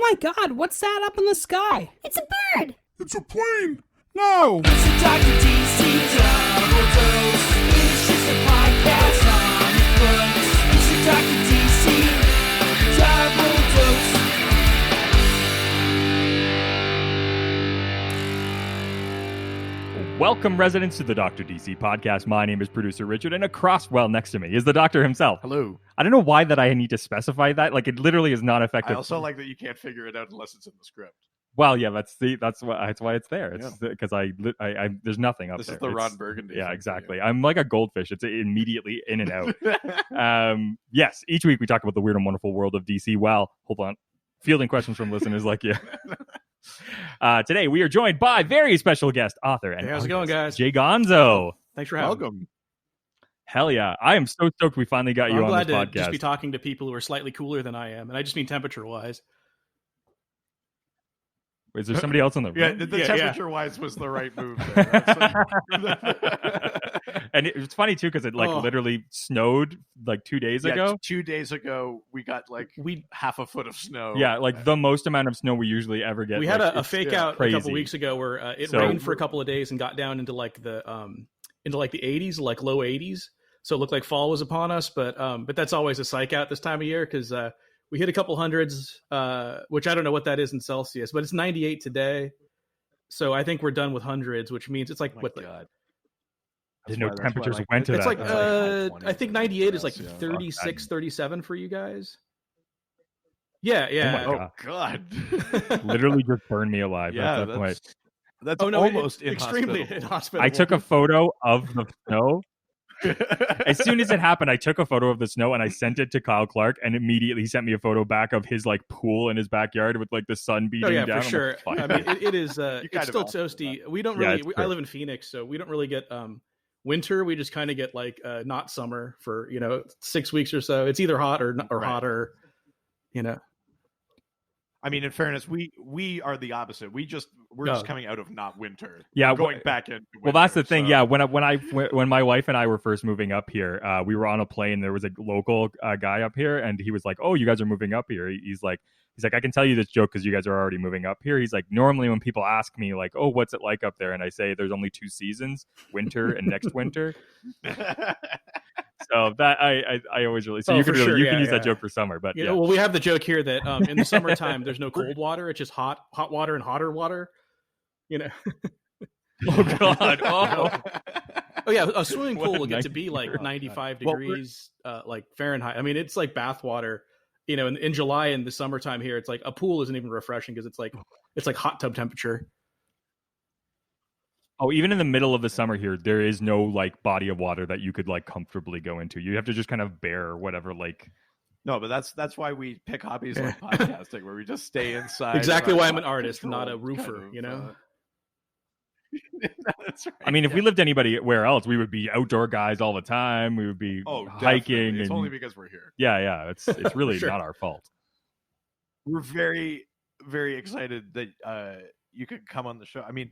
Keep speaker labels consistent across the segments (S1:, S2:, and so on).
S1: my God, what's that up in the sky?
S2: It's a bird.
S3: It's a plane. No.
S4: It's the Dr. DC Double Dose. It's just a podcast on the books. It's the Dr. DC Double Dose.
S5: Welcome, residents, to the Dr. DC podcast. My name is producer Richard, and across, next to me is the doctor himself.
S6: Hello.
S5: I don't know why that I need to specify that. Like, it literally is not effective.
S6: I also like that you can't figure it out unless it's in the script.
S5: Well, yeah, that's why it's there. It's because I there's nothing up
S6: this
S5: there.
S6: This is the Ron Burgundy.
S5: Yeah, exactly. I'm like a goldfish. It's immediately in and out. Yes, each week we talk about the weird and wonderful world of DC. Well, hold on. Fielding questions from listeners like you. Today we are joined by very special guest, author, and
S7: how's it going, guys?
S5: Jay Gonzo.
S7: Thanks for having me.
S6: Welcome.
S5: Hell yeah. I am so stoked we finally got you
S7: on
S5: this podcast.
S7: I'm glad to just be talking to people who are slightly cooler than I am, and I just mean temperature-wise.
S5: Is there somebody else on the room?
S6: The temperature-wise was the right move there.
S5: And it's funny, too, because it literally snowed 2 days ago.
S6: 2 days ago, we got half a foot of snow.
S5: Yeah, the most amount of snow we usually ever get.
S7: We had a fake out
S5: crazy.
S7: a couple weeks ago where it rained for a couple of days and got down into the 80s, low 80s. So it looked like fall was upon us, but that's always a psych out this time of year because we hit a couple hundreds, which I don't know what that is in Celsius, but it's 98 today. So I think we're done with hundreds, which means it's God.
S5: I didn't know temperatures went to
S7: it's
S5: that.
S7: I think 98 is 36, 37 for you guys. Yeah.
S6: Oh God.
S5: Literally just burned me alive.
S6: Yeah, that's almost
S7: extremely inhospitable.
S5: I took a photo of the snow. As soon as it happened, I took a photo of the snow and I sent it to Kyle Clark, and immediately he sent me a photo back of his pool in his backyard with the sun beating down.
S7: Oh yeah, for sure. I mean, it is. It's still toasty. We don't really. I live in Phoenix, so we don't really get winter. We just kind of get not summer for 6 weeks or so. It's either hot or hotter.
S6: I mean, in fairness, we are the opposite. We're just coming out of not winter.
S5: Yeah,
S6: we're going back into winter.
S5: Well, that's the thing. So. Yeah, when my wife and I were first moving up here, we were on a plane. There was a local guy up here, and he was like, "Oh, you guys are moving up here." He's like, I can tell you this joke because you guys are already moving up here. He's like, normally when people ask me "Oh, what's it like up there?" and I say there's only 2 seasons, winter and next winter. So that I always really you can use that joke for summer, but
S7: well, we have the joke here that in the summertime there's no cold water; it's just hot water and hotter water.
S5: Oh God!
S7: Oh yeah, a swimming pool will get to be 95 degrees, Fahrenheit. I mean, it's like bath water. In July in the summertime here, it's a pool isn't even refreshing because it's like hot tub temperature.
S5: Oh, even in the middle of the summer here, there is no body of water that you could comfortably go into. You have to just kind of bear whatever
S6: No, but that's why we pick hobbies like podcasting, where we just stay inside.
S7: Exactly why I'm an artist, not a roofer.
S6: That's right.
S5: I mean, if we lived anywhere else, we would be outdoor guys all the time. We would be hiking.
S6: It's only because we're here.
S5: Yeah. It's really
S7: sure.
S5: not our fault.
S6: We're very, very excited that you could come on the show. I mean,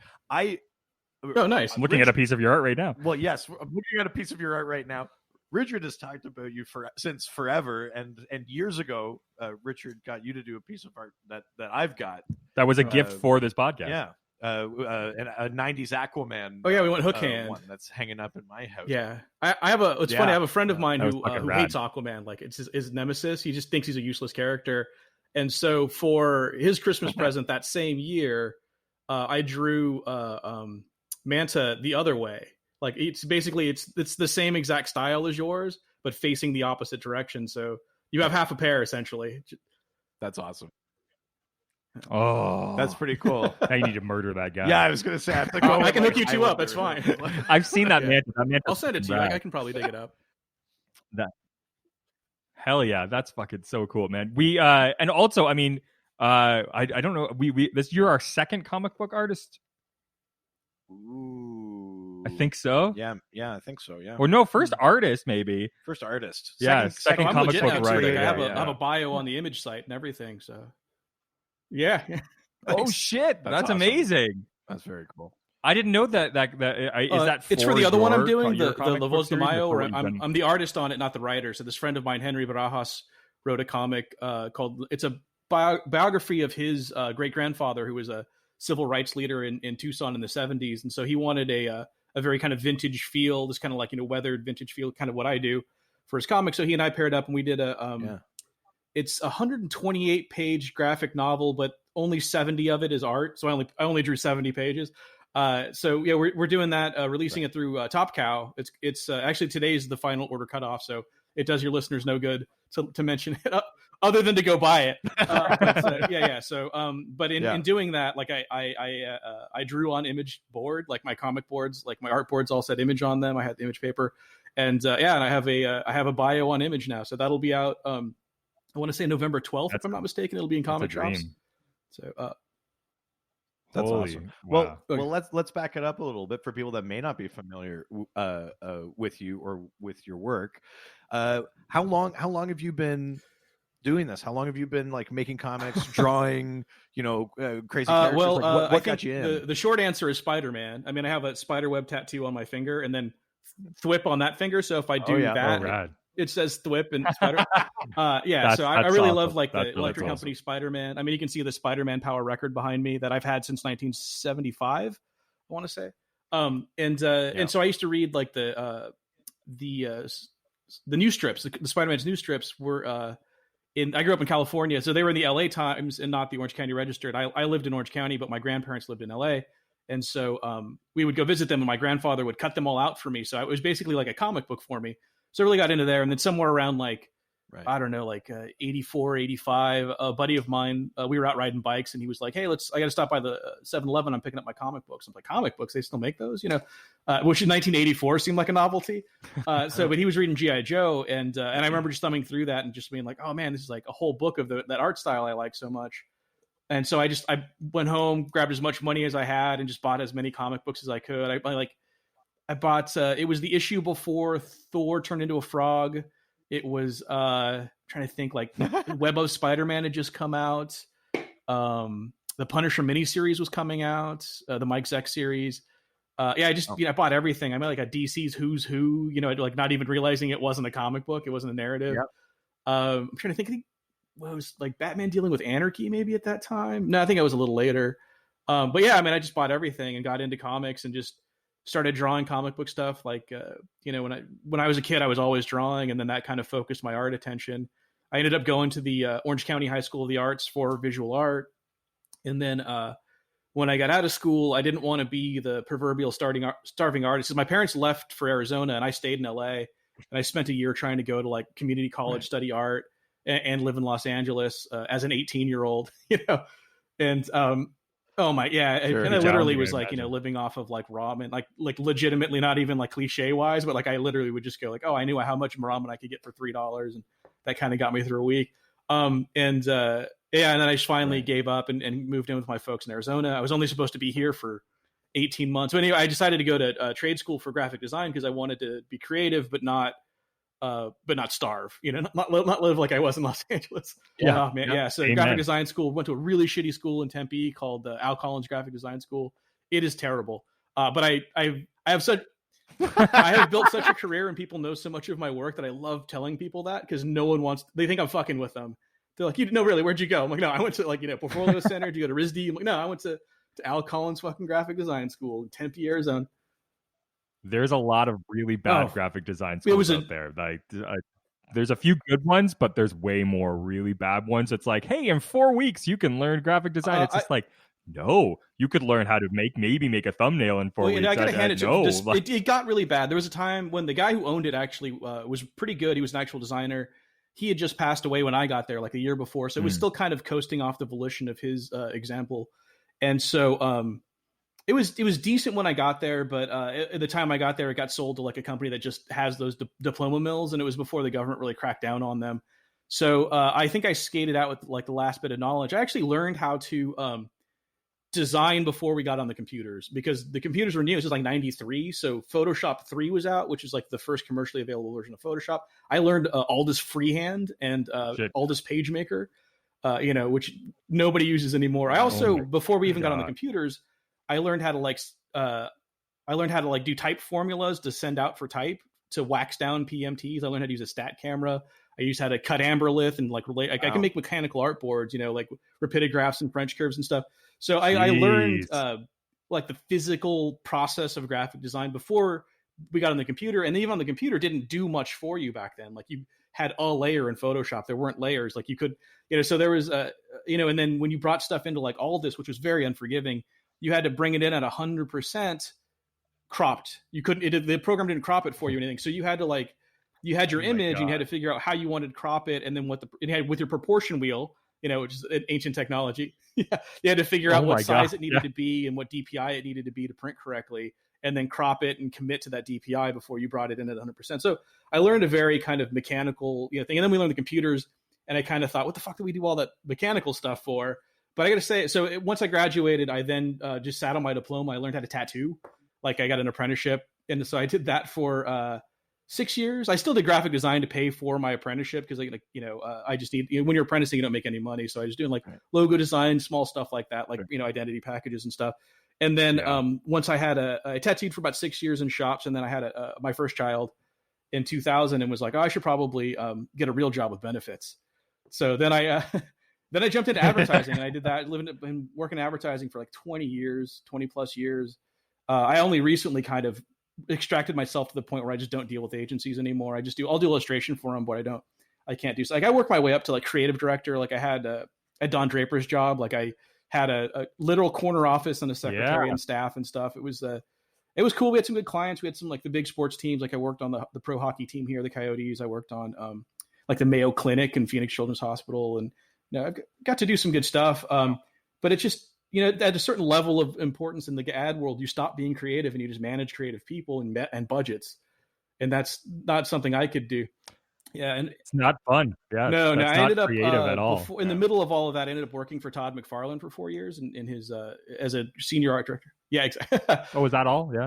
S7: Oh, nice.
S5: I'm looking at a piece of your art right now.
S6: Well, yes, I'm looking at a piece of your art right now. Richard has talked about you since forever, and years ago, Richard got you to do a piece of art that I've got.
S5: That was a gift for this podcast.
S6: Yeah. A 90s Aquaman.
S7: Oh yeah, we went hook hand.
S6: One that's hanging up in my house.
S7: Yeah, I have a. It's funny. I have a friend of mine who
S5: rad.
S7: hates Aquaman. It's his nemesis. He just thinks he's a useless character. And so for his Christmas present that same year, I drew Manta the other way. It's basically it's the same exact style as yours, but facing the opposite direction. So you have half a pair essentially.
S6: That's awesome.
S5: Oh,
S6: that's pretty cool.
S5: Now you need to murder that guy.
S6: Yeah, I was going to say I have to go.
S7: I can hook you two up. That's fine.
S5: I've seen that Manta.
S7: I'll send it to you. I can probably dig it up.
S5: Hell yeah, that's fucking so cool, man. We and also, I mean, I don't know. You're our second comic book artist.
S6: Ooh,
S5: I think so.
S6: Yeah, I think so. Yeah.
S5: Or no, first artist maybe.
S6: First artist.
S5: Second comic book writer.
S7: I have a bio on the image site and everything. So. Yeah.
S5: Oh shit, that's
S6: awesome.
S5: Amazing.
S6: That's very cool.
S5: I didn't know that. Is that?
S7: It's for the other one I'm doing, the
S5: comic
S7: La
S5: book
S7: Voz de
S5: series
S7: Mayo.
S5: before
S7: Or I'm the artist on it, not the writer. So this friend of mine, Henry Barajas, wrote a comic called. It's a biography of his great grandfather, who was a civil rights leader in Tucson in the 70s, and so he wanted a very kind of vintage feel, this kind of like weathered vintage feel, kind of what I do for his comic. So he and I paired up, and we did it's a 128 page graphic novel, but only 70 of it is art. So I only drew 70 pages. So yeah, we're doing that, releasing it through Top Cow. It's actually today's the final order cutoff, so it does your listeners no good to mention it, other than to go buy it. Yeah. So, but in doing that, like I drew on image board, like my comic boards, like my art boards all said image on them. I had the image paper, and and I have a bio on image now, so that'll be out. I want to say November 12th, if I'm not mistaken. It'll be in comic shops. So.
S6: That's
S5: Holy,
S6: awesome.
S5: wow.
S6: Well, let's back it up a little bit for people that may not be familiar with you or with your work. How long have you been doing this? How long have you been like making comics, drawing, crazy characters? What got you in?
S7: The short answer is Spider-Man. I mean, I have a spider web tattoo on my finger, and then Thwip on that finger. So if I do that, it says Thwip and Spider. So I really
S5: awesome.
S7: love like the
S5: That's
S7: Electric Company Spider-Man. I mean, you can see the Spider-Man Power record behind me that I've had since 1975. I want to say, and so I used to read like the news strips. The Spider-Man's news strips were I grew up in California, so they were in the LA Times and not the Orange County Register. I lived in Orange County, but my grandparents lived in LA. And so we would go visit them, and my grandfather would cut them all out for me. So it was basically like a comic book for me. So I really got into there. And then somewhere around like, I don't know, like 84, 85, a buddy of mine, we were out riding bikes, and he was like, hey, I got to stop by the 7-Eleven. I'm picking up my comic books. I'm like, comic books? They still make those? Which in 1984 seemed like a novelty. But he was reading G.I. Joe. And I remember just thumbing through that and just being like, oh man, this is like a whole book of that art style I like so much. And so I went home, grabbed as much money as I had, and just bought as many comic books as I could. I bought, it was the issue before Thor turned into a frog. It was, trying to think, like Web of Spider-Man had just come out. The Punisher miniseries was coming out, the Mike Zeck series. I bought everything. I made like a DC's Who's Who, like not even realizing it wasn't a comic book. It wasn't a narrative. Yep. I'm trying to think, what was like Batman Dealing with Anarchy maybe at that time? No, I think it was a little later. But yeah, I mean, I just bought everything and got into comics and just started drawing comic book stuff. Like, when I was a kid, I was always drawing, and then that kind of focused my art attention. I ended up going to the Orange County High School of the Arts for visual art. And then when I got out of school, I didn't want to be the proverbial starving artist, because my parents left for Arizona and I stayed in LA, and I spent a year trying to go to like community college, study art, and live in Los Angeles as an 18-year-old, and oh my, yeah. Sure, and I literally was like, living off of like ramen, like legitimately, not even like cliche wise, but like I literally would just go like, oh, I knew how much ramen I could get for $3. And that kind of got me through a week. And then I just finally gave up and moved in with my folks in Arizona. I was only supposed to be here for 18 months. But anyway, I decided to go to trade school for graphic design because I wanted to be creative, but not starve, not live like I was in Los Angeles.
S5: Yeah.
S7: Oh, man. Yeah. So graphic design school, went to a really shitty school in Tempe called Al Collins Graphic Design School. It is terrible. But I have such, I have built such a career, and people know so much of my work that I love telling people that, because no one they think I'm fucking with them. They're like, really, where'd you go? I'm like, no, I went to Portfolio Center. Did you go to RISD? I'm like, no, I went to Al Collins fucking Graphic Design School in Tempe, Arizona.
S5: There's a lot of really bad graphic design schools out there. Like, there's a few good ones, but there's way more really bad ones. It's like, hey, in 4 weeks you can learn graphic design. It's just like, no, you could learn how to make a thumbnail in 4 weeks.
S7: I gotta hand it to it got really bad. There was a time when the guy who owned it actually was pretty good. He was an actual designer. He had just passed away when I got there, like a year before. So it was still kind of coasting off the volition of his example. And so it was decent when I got there, but at the time I got there, it got sold to like a company that just has those diploma mills, and it was before the government really cracked down on them. So I think I skated out with like the last bit of knowledge. I actually learned how to design before we got on the computers, because the computers were new. It was like 93. So Photoshop 3 was out, which is like the first commercially available version of Photoshop. I learned Aldus Freehand and Aldus PageMaker, which nobody uses anymore. I also, before we even got on the computers, I learned how to do type formulas to send out for type to wax down PMTs. I learned how to use a stat camera. I used how to cut amberlith and like relate. Like, I
S6: Wow.
S7: can make mechanical art boards, like rapidographs and French curves and stuff. So I learned like the physical process of graphic design before we got on the computer. And even on the computer didn't do much for you back then. Like, you had a layer in Photoshop. There weren't layers. Like, you could, so there was, and then when you brought stuff into like Aldus, which was very unforgiving, you had to bring it in at 100% cropped. You couldn't, the program didn't crop it for you or anything. So you had to you had your image and you had to figure out how you wanted to crop it. And then it had with your proportion wheel, which is an ancient technology. You had to figure out what size it needed to be and what DPI it needed to be to print correctly, and then crop it and commit to that DPI before you brought it in at 100%. So I learned a very kind of mechanical thing. And then we learned the computers, and I kind of thought, what the fuck do we do all that mechanical stuff for? But I got to say, so once I graduated, I then just sat on my diploma. I learned how to tattoo. Like, I got an apprenticeship. And so I did that for 6 years. I still did graphic design to pay for my apprenticeship because, I just need, when you're apprenticing, you don't make any money. So I was doing logo design, small stuff like that, identity packages and stuff. And then once I had I tattooed for about 6 years in shops, and then I had my first child in 2000, and was like, I should probably get a real job with benefits. So then I jumped into advertising, and I did that. Been working in advertising for like 20 plus years. I only recently kind of extracted myself to the point where I just don't deal with agencies anymore. I'll do illustration for them, but I can't do so. Like, I work my way up to like creative director. Like, I had at Don Draper's job, like I had a literal corner office and a secretary and staff and stuff. It was cool. We had some good clients. We had some like the big sports teams. Like, I worked on the pro hockey team here, the Coyotes. I worked on like the Mayo Clinic and Phoenix Children's Hospital, and I got to do some good stuff. But it's just, at a certain level of importance in the ad world, you stop being creative and you just manage creative people and budgets, and that's not something I could do. Yeah, and
S5: it's not fun. Yeah,
S7: no, I ended up
S5: creative at all.
S7: In the middle of all of that, I ended up working for Todd McFarlane for 4 years in his as a senior art director. Yeah, exactly.
S5: Oh, was that all? Yeah.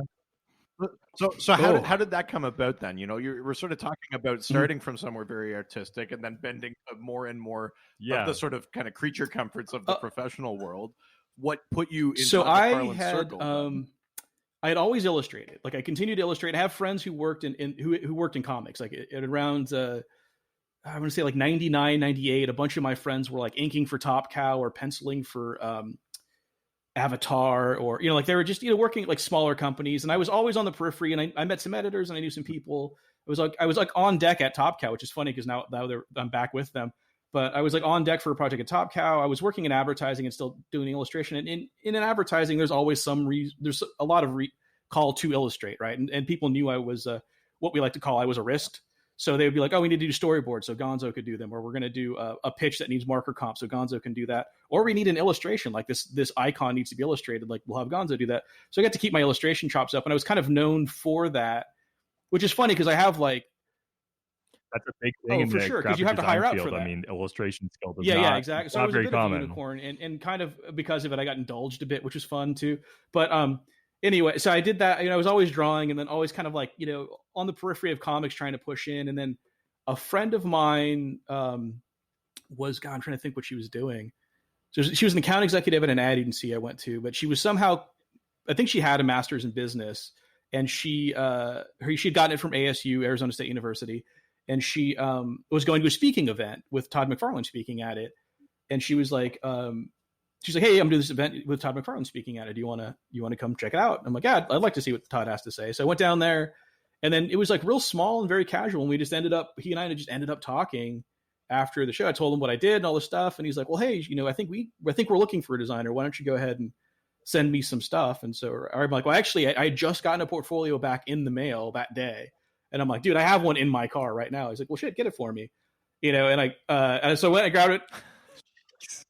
S6: So how did that come about then? We're sort of talking about starting from somewhere very artistic and then bending more and more of the sort of kind of creature comforts of the professional world. What put you in McFarlane's circle?
S7: I had always illustrated. Like, I continued to illustrate. I have friends who worked who worked in comics. Like, at around I want to say like 99, 98, a bunch of my friends were like inking for Top Cow or penciling for Avatar, or they were just working at like smaller companies. And I was always on the periphery, and I met some editors and I knew some people. I was like on deck at Top Cow, which is funny because now I'm back with them. But I was like on deck for a project at Top Cow. I was working in advertising and still doing illustration. And in an advertising, there's always there's a lot of call to illustrate, right? And people knew I was what we like to call I was a wrist. So they would be like, oh, we need to do storyboards, so Gonzo could do them, or we're going to do a pitch that needs marker comp, so Gonzo can do that, or we need an illustration, like this icon needs to be illustrated, like we'll have Gonzo do that. So I got to keep my illustration chops up, and I was kind of known for that, which is funny because I have like.
S5: That's a big thing in
S7: for
S5: the
S7: sure, because you have to hire out
S5: field.
S7: for that.
S5: I mean, illustration skill does
S7: yeah, exactly. So I was
S5: very
S7: a bit
S5: common.
S7: of a unicorn, and kind of because of it, I got indulged a bit, which was fun too. But anyway, so I did that. I was always drawing, and then always kind of like on the periphery of comics, trying to push in. And then a friend of mine was, God, I'm trying to think what she was doing. So she was an account executive at an ad agency I went to, but she was somehow, I think she had a master's in business, and she'd gotten it from ASU, Arizona State University. And she was going to a speaking event with Todd McFarlane speaking at it. And she was like, hey, I'm doing this event with Todd McFarlane speaking at it. Do you want to come check it out? And I'm like, yeah, I'd like to see what Todd has to say. So I went down there, and then it was like real small and very casual. And he and I just ended up talking after the show. I told him what I did and all this stuff. And he's like, well, hey, I think we're looking for a designer. Why don't you go ahead and send me some stuff? And so I'm like, well, actually, I had just gotten a portfolio back in the mail that day. And I'm like, dude, I have one in my car right now. He's like, well, shit, get it for me. And so I went and grabbed it.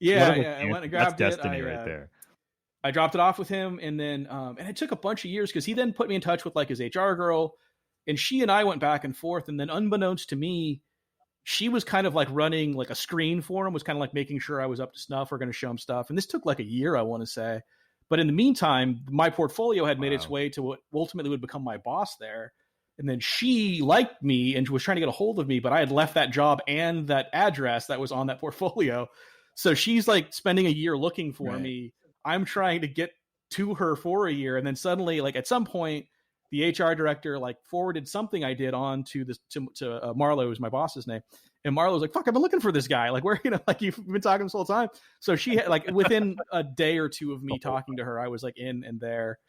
S7: I went and grabbed
S5: That's destiny right there.
S7: I dropped it off with him. And then, and it took a bunch of years because he then put me in touch with like his HR girl, and she and I went back and forth. And then unbeknownst to me, she was kind of like running like a screen for him, was kind of like making sure I was up to snuff. We're going to show him stuff. And this took like a year, I want to say. But in the meantime, my portfolio had made its way to what ultimately would become my boss there. And then she liked me and was trying to get a hold of me, but I had left that job and that address that was on that portfolio. So she's like spending a year looking for me. I'm trying to get to her for a year. And then suddenly, like at some point, the HR director like forwarded something I did on to Marlo, who's my boss's name. And Marla was like, fuck, I've been looking for this guy. Like, where, like you've been talking this whole time. So she had, like, within a day or two of me talking to her, I was like in and there.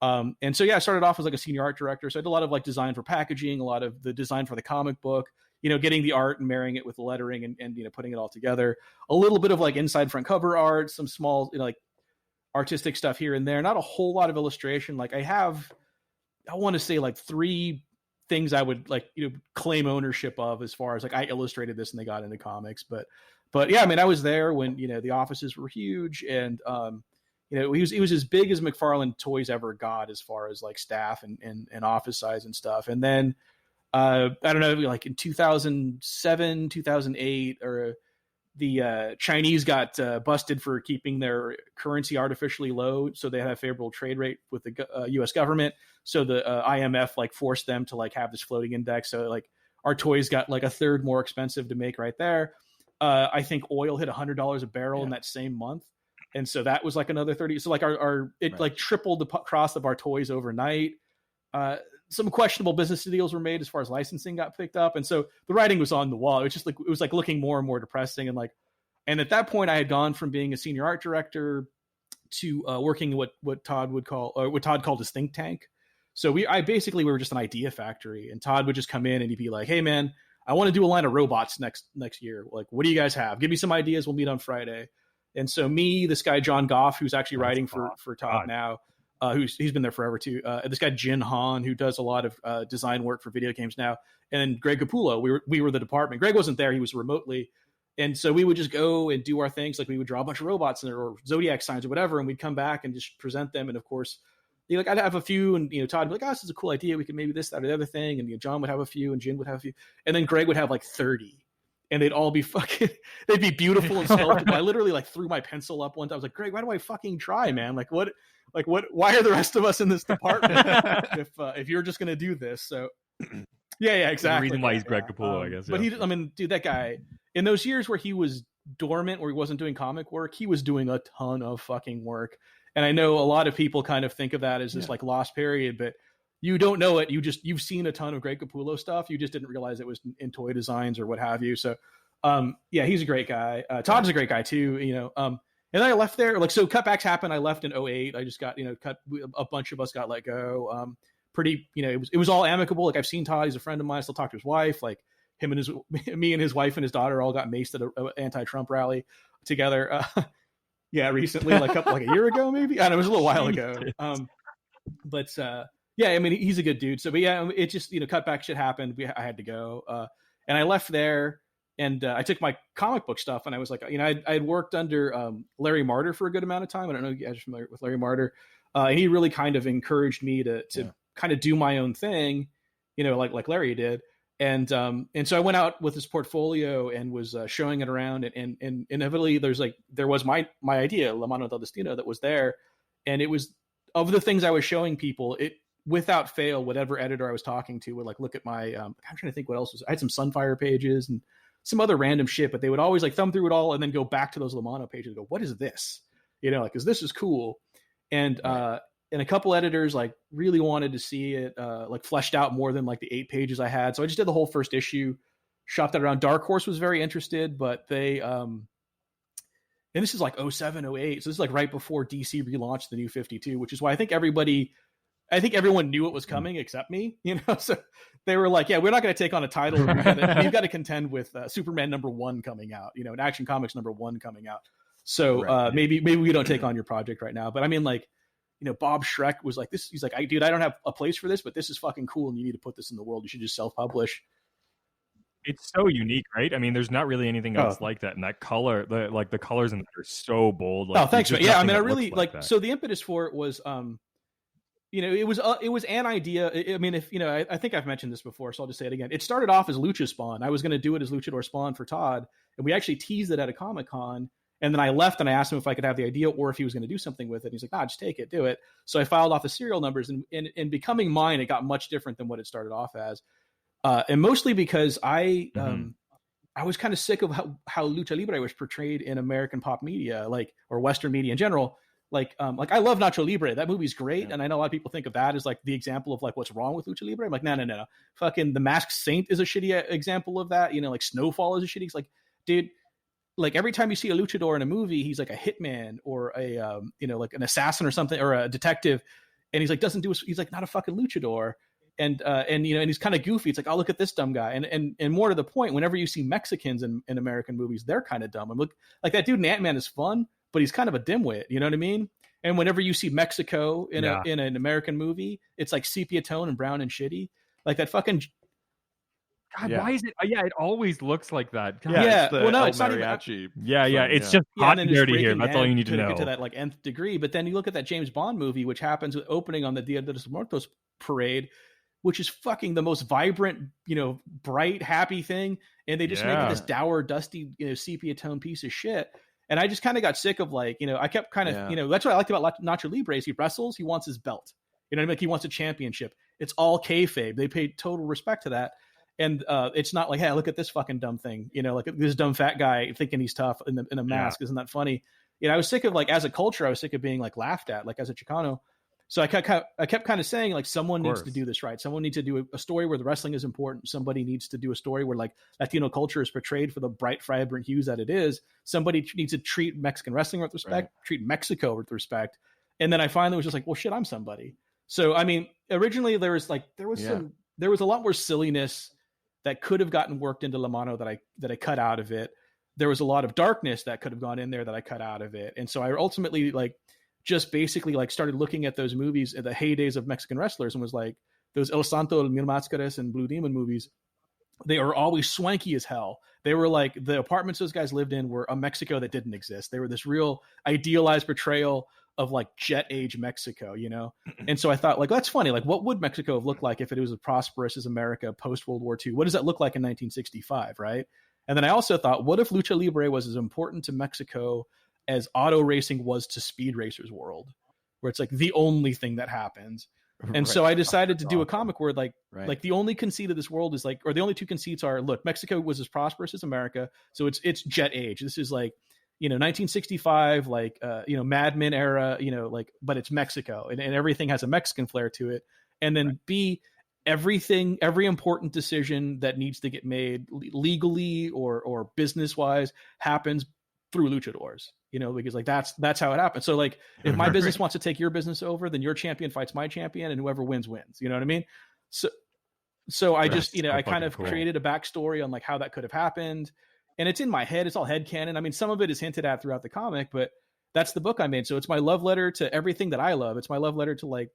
S7: And so, yeah, I started off as like a senior art director. So I did a lot of like design for packaging, a lot of the design for the comic book, getting the art and marrying it with the lettering and putting it all together. A little bit of like inside front cover art, some small, like artistic stuff here and there. Not a whole lot of illustration. Like I want to say like 3 things I would like, claim ownership of as far as like I illustrated this and they got into comics. But yeah, I mean, I was there when, the offices were huge and, he was as big as McFarlane Toys ever got as far as like staff and office size and stuff. And then, I don't know, like in 2007, 2008, or the Chinese got busted for keeping their currency artificially low. So they had a favorable trade rate with the US government. So the IMF like forced them to like have this floating index. So like our toys got like a third more expensive to make right there. I think oil hit $100 a barrel in that same month. And so that was like another 30. So like it like tripled the cost of our toys overnight. Some questionable business deals were made as far as licensing got picked up. And so the writing was on the wall. It was just like, it was like looking more and more depressing. And at that point I had gone from being a senior art director to working what Todd would call, or what Todd called his think tank. So we were just an idea factory, and Todd would just come in and he'd be like, hey man, I want to do a line of robots next year. Like, what do you guys have? Give me some ideas. We'll meet on Friday. And so me, this guy, John Goff, who's actually writing for Todd now, he's been there forever too. This guy, Jin Han, who does a lot of design work for video games now. And Greg Capullo, we were the department. Greg wasn't there. He was remotely. And so we would just go and do our things. Like we would draw a bunch of robots or Zodiac signs or whatever. And we'd come back and just present them. And of course, I'd have a few, and Todd would be like, "Oh, this is a cool idea. We could maybe this, that, or the other thing." And John would have a few, and Jin would have a few, and then Greg would have like 30, and they'd all be fucking, they'd be beautiful and sculpted. I literally like threw my pencil up one time. I was like, "Greg, why do I fucking try, man? Like what? Why are the rest of us in this department if you're just gonna do this?" So yeah, exactly.
S5: The reason why he's Greg Capullo, I guess.
S7: But dude, that guy in those years where he was dormant, where he wasn't doing comic work, he was doing a ton of fucking work. And I know a lot of people kind of think of that as this like lost period, but you don't know it. You've seen a ton of Greg Capullo stuff. You just didn't realize it was in toy designs or what have you. So, yeah, he's a great guy. Todd's a great guy too, and then I left there. Like, so cutbacks happened. I left in 2008. I just got, a bunch of us got let go. It was all amicable. Like I've seen Todd, he's a friend of mine. I still talk to his wife. Like me and his wife and his daughter all got maced at an anti-Trump rally together. Yeah, recently, like a year ago, maybe. I don't know, it was a little while ago. Yeah, I mean, he's a good dude. So, but yeah, it just, cutback shit happened. I had to go. And I left there and I took my comic book stuff and I was like, I'd worked under Larry Marder for a good amount of time. I don't know if you guys are familiar with Larry Marder. And he really kind of encouraged me to kind of do my own thing, like Larry did. And so I went out with this portfolio and was showing it around, and inevitably there was my idea, La Mano del Destino, that was there, and it was of the things I was showing people. It without fail, whatever editor I was talking to would like look at my. I'm trying to think what else was. I had some Sunfire pages and some other random shit, but they would always like thumb through it all and then go back to those La Mano pages and go, "What is this?" Because this is cool, and a couple editors like really wanted to see it like fleshed out more than like the 8 pages I had. So I just did the whole first issue, shopped that around. Dark Horse was very interested, but they, and this is like 07, 08. So this is like right before DC relaunched the New 52, which is why I think everyone knew it was coming except me, so they were like, yeah, we're not going to take on a title. We've got to contend with Superman #1 coming out, and Action Comics #1 coming out. So maybe we don't take on your project right now. But I mean, like, Bob Schreck was like this. He's like, dude, I don't have a place for this, but this is fucking cool. And you need to put this in the world. You should just self-publish.
S5: It's so unique, right? I mean, there's not really anything else like that. And that color, the colors in it are so bold. Like,
S7: thanks, man. Yeah. I mean, I really like so the impetus for it was, it was an idea. I mean, if, I think I've mentioned this before, so I'll just say it again. It started off as Lucha Spawn. I was going to do it as Luchador Spawn for Todd. And we actually teased it at a Comic-Con. And then I left and I asked him if I could have the idea or if he was going to do something with it. And he's like, nah, just take it, do it. So I filed off the serial numbers, and in becoming mine, it got much different than what it started off as. And mostly because I was kind of sick of how Lucha Libre was portrayed in American pop media, or Western media in general, like I love Nacho Libre. That movie's great, and I know a lot of people think of that as like the example of like what's wrong with Lucha Libre. I'm like, no. Fucking The Masked Saint is a shitty example of that. You know, like Snowfall is a shitty. It's like, dude, like every time you see a luchador in a movie, he's like a hitman or a like an assassin or something, or a detective, and he's like he's like not a fucking luchador. And he's kind of goofy. It's like, oh, look at this dumb guy. And more to the point, whenever you see Mexicans in American movies, they're kind of dumb. And look, like that dude in Ant-Man is fun, but he's kind of a dimwit. You know what I mean? And whenever you see Mexico in an American movie, it's like sepia tone and brown and shitty. Like that fucking.
S5: God, why is it? Yeah, it always looks like that. God.
S7: Yeah,
S6: it's the
S7: well, no,
S6: El
S7: it's not even.
S6: Mariachi
S5: Yeah, it's
S6: song,
S5: just hot
S7: and
S5: and
S7: then
S5: dirty here. That's all you need to know.
S7: To that like nth degree. But then you look at that James Bond movie, which happens with opening on the Dia de los Muertos parade, which is fucking the most vibrant, bright, happy thing. And they just make it this dour, dusty, sepia tone piece of shit. And I just kind of got sick of like, I kept kind of, that's what I liked about Nacho Libre is he wrestles, he wants his belt. You know what I mean? Like he wants a championship. It's all kayfabe. They paid total respect to that. And it's not like, hey, look at this fucking dumb thing. Like this dumb fat guy thinking he's tough in a mask. Isn't that funny? I was sick of like, as a culture, I was sick of being like laughed at, like as a Chicano. So I kept kind of saying like someone needs to do this right. Someone needs to do a story where the wrestling is important. Somebody needs to do a story where like Latino culture is portrayed for the bright, vibrant hues that it is. Somebody needs to treat Mexican wrestling with respect, treat Mexico with respect. And then I finally was just like, well, shit, I'm somebody. So, I mean, originally there was a lot more silliness that could have gotten worked into La Mano that I cut out of it. There was a lot of darkness that could have gone in there that I cut out of it. And so I ultimately like, just basically like started looking at those movies at the heydays of Mexican wrestlers and was like those El Santo, Mil Máscaras and Blue Demon movies. They were always swanky as hell. They were like the apartments those guys lived in were a Mexico that didn't exist. They were this real idealized portrayal of like jet age Mexico, And so I thought like, that's funny. Like what would Mexico have looked like if it was as prosperous as America post World War II? What does that look like in 1965? Right. And then I also thought, what if Lucha Libre was as important to Mexico as auto racing was to Speed Racer's world, where it's like the only thing that happens. And so I decided to do a comic where like the only conceit of this world is like, or the only two conceits are, look, Mexico was as prosperous as America. So it's jet age. This is like, 1965, like, Mad Men era, but it's Mexico and everything has a Mexican flair to it. And then B, every important decision that needs to get made legally or business wise happens through luchadors, because like that's how it happens. So like if my business wants to take your business over, then your champion fights my champion and whoever wins. You know what I mean? So I just, I kind of created a backstory on like how that could have happened. And it's in my head. It's all headcanon. I mean, some of it is hinted at throughout the comic, but that's the book I made. So it's my love letter to everything that I love. It's my love letter to like,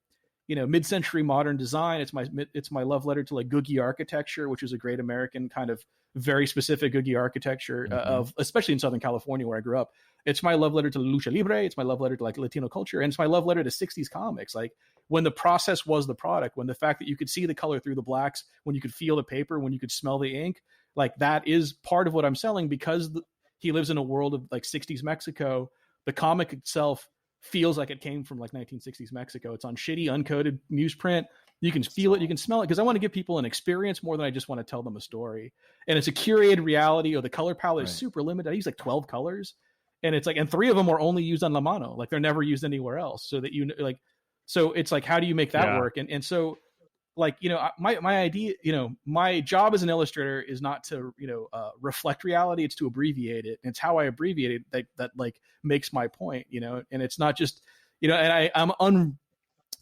S7: mid-century modern design. It's my love letter to like Googie architecture, which is a great American kind of very specific Googie architecture of, especially in Southern California where I grew up. It's my love letter to Lucha Libre. It's my love letter to like Latino culture. And it's my love letter to 60s comics. Like when the process was the product, when the fact that you could see the color through the blacks, when you could feel the paper, when you could smell the ink, like that is part of what I'm selling because he lives in a world of like 60s Mexico. The comic itself feels like it came from like 1960s Mexico. It's on shitty, uncoated newsprint. You can feel it, you can smell it, because I want to give people an experience more than I just want to tell them a story. And it's a curated reality, or the color palette is super limited. I use like 12 colors, and it's like, and 3 of them are only used on La Mano. Like they're never used anywhere else. So that so it's like, how do you make that work? And so like, my idea, my job as an illustrator is not to, reflect reality. It's to abbreviate it. And it's how I abbreviate it that like makes my point, and it's not just, and I'm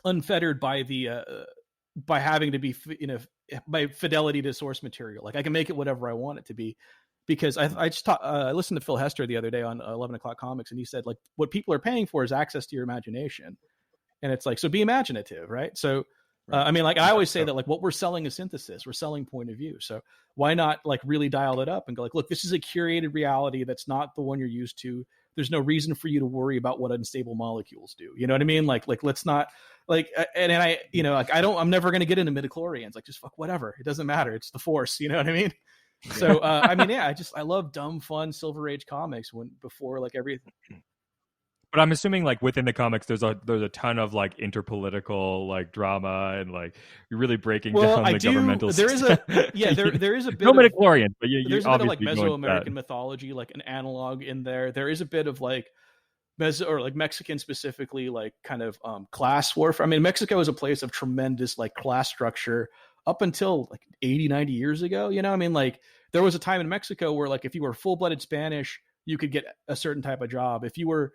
S7: unfettered by by having to be, by fidelity to source material. Like I can make it whatever I want it to be, because I just I listened to Phil Hester the other day on 11 O'Clock Comics, and he said like what people are paying for is access to your imagination. And it's like, so be imaginative, right? So, I mean, like I always say that like what we're selling is synthesis, we're selling point of view. So why not like really dial it up and go like, look, this is a curated reality that's not the one you're used to. There's no reason for you to worry about what unstable molecules do. You know what I mean? Like let's not like, and I, like I'm never going to get into midichlorians. Like just fuck whatever. It doesn't matter. It's the force. You know what I mean? So, I mean, yeah, I love dumb, fun Silver Age comics before like everything.
S5: But I'm assuming like within the comics, there's a ton of like interpolitical like drama and like you're really breaking down the governmental
S7: system. There is a bit
S5: no midichlorian, but
S7: there's a bit of like Mesoamerican mythology, like an analog in there. There is a bit of like or like Mexican specifically, like kind of class warfare. I mean, Mexico is a place of tremendous like class structure up until like 80, 90 years ago. You know, I mean, like there was a time in Mexico where like if you were full-blooded Spanish, you could get a certain type of job. If you were,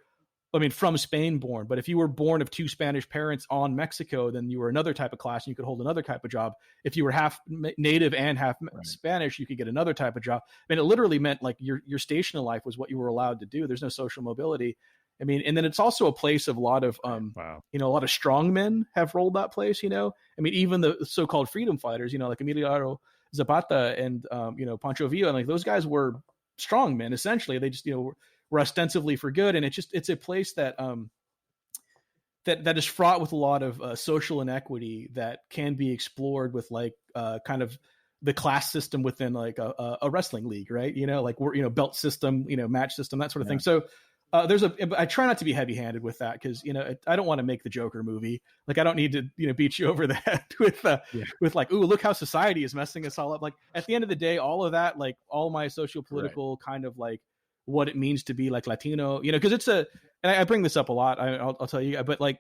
S7: I mean, from Spain born, but if you were born of two Spanish parents on Mexico, then you were another type of class and you could hold another type of job. If you were half native and half Spanish, you could get another type of job. I mean, it literally meant like your station in life was what you were allowed to do. There's no social mobility. I mean, and then it's also a place of a lot of, you know, a lot of strong men have rolled that place, you know. I mean, even the so-called freedom fighters, you know, like Emiliano Zapata and, you know, Pancho Villa, and like those guys were strong men, essentially. They just, you know, were ostensibly for good. And it's a place that, that is fraught with a lot of social inequity that can be explored with like kind of the class system within like a wrestling league, right? You know, like we're, you know, belt system, you know, match system, that sort of thing. So I try not to be heavy handed with that because, you know, I don't want to make the Joker movie. Like I don't need to, you know, beat you over the head with like, ooh, look how society is messing us all up. Like at the end of the day, all of that, like all my social political kind of like what it means to be like Latino, you know, because and I bring this up a lot. I'll tell you, but like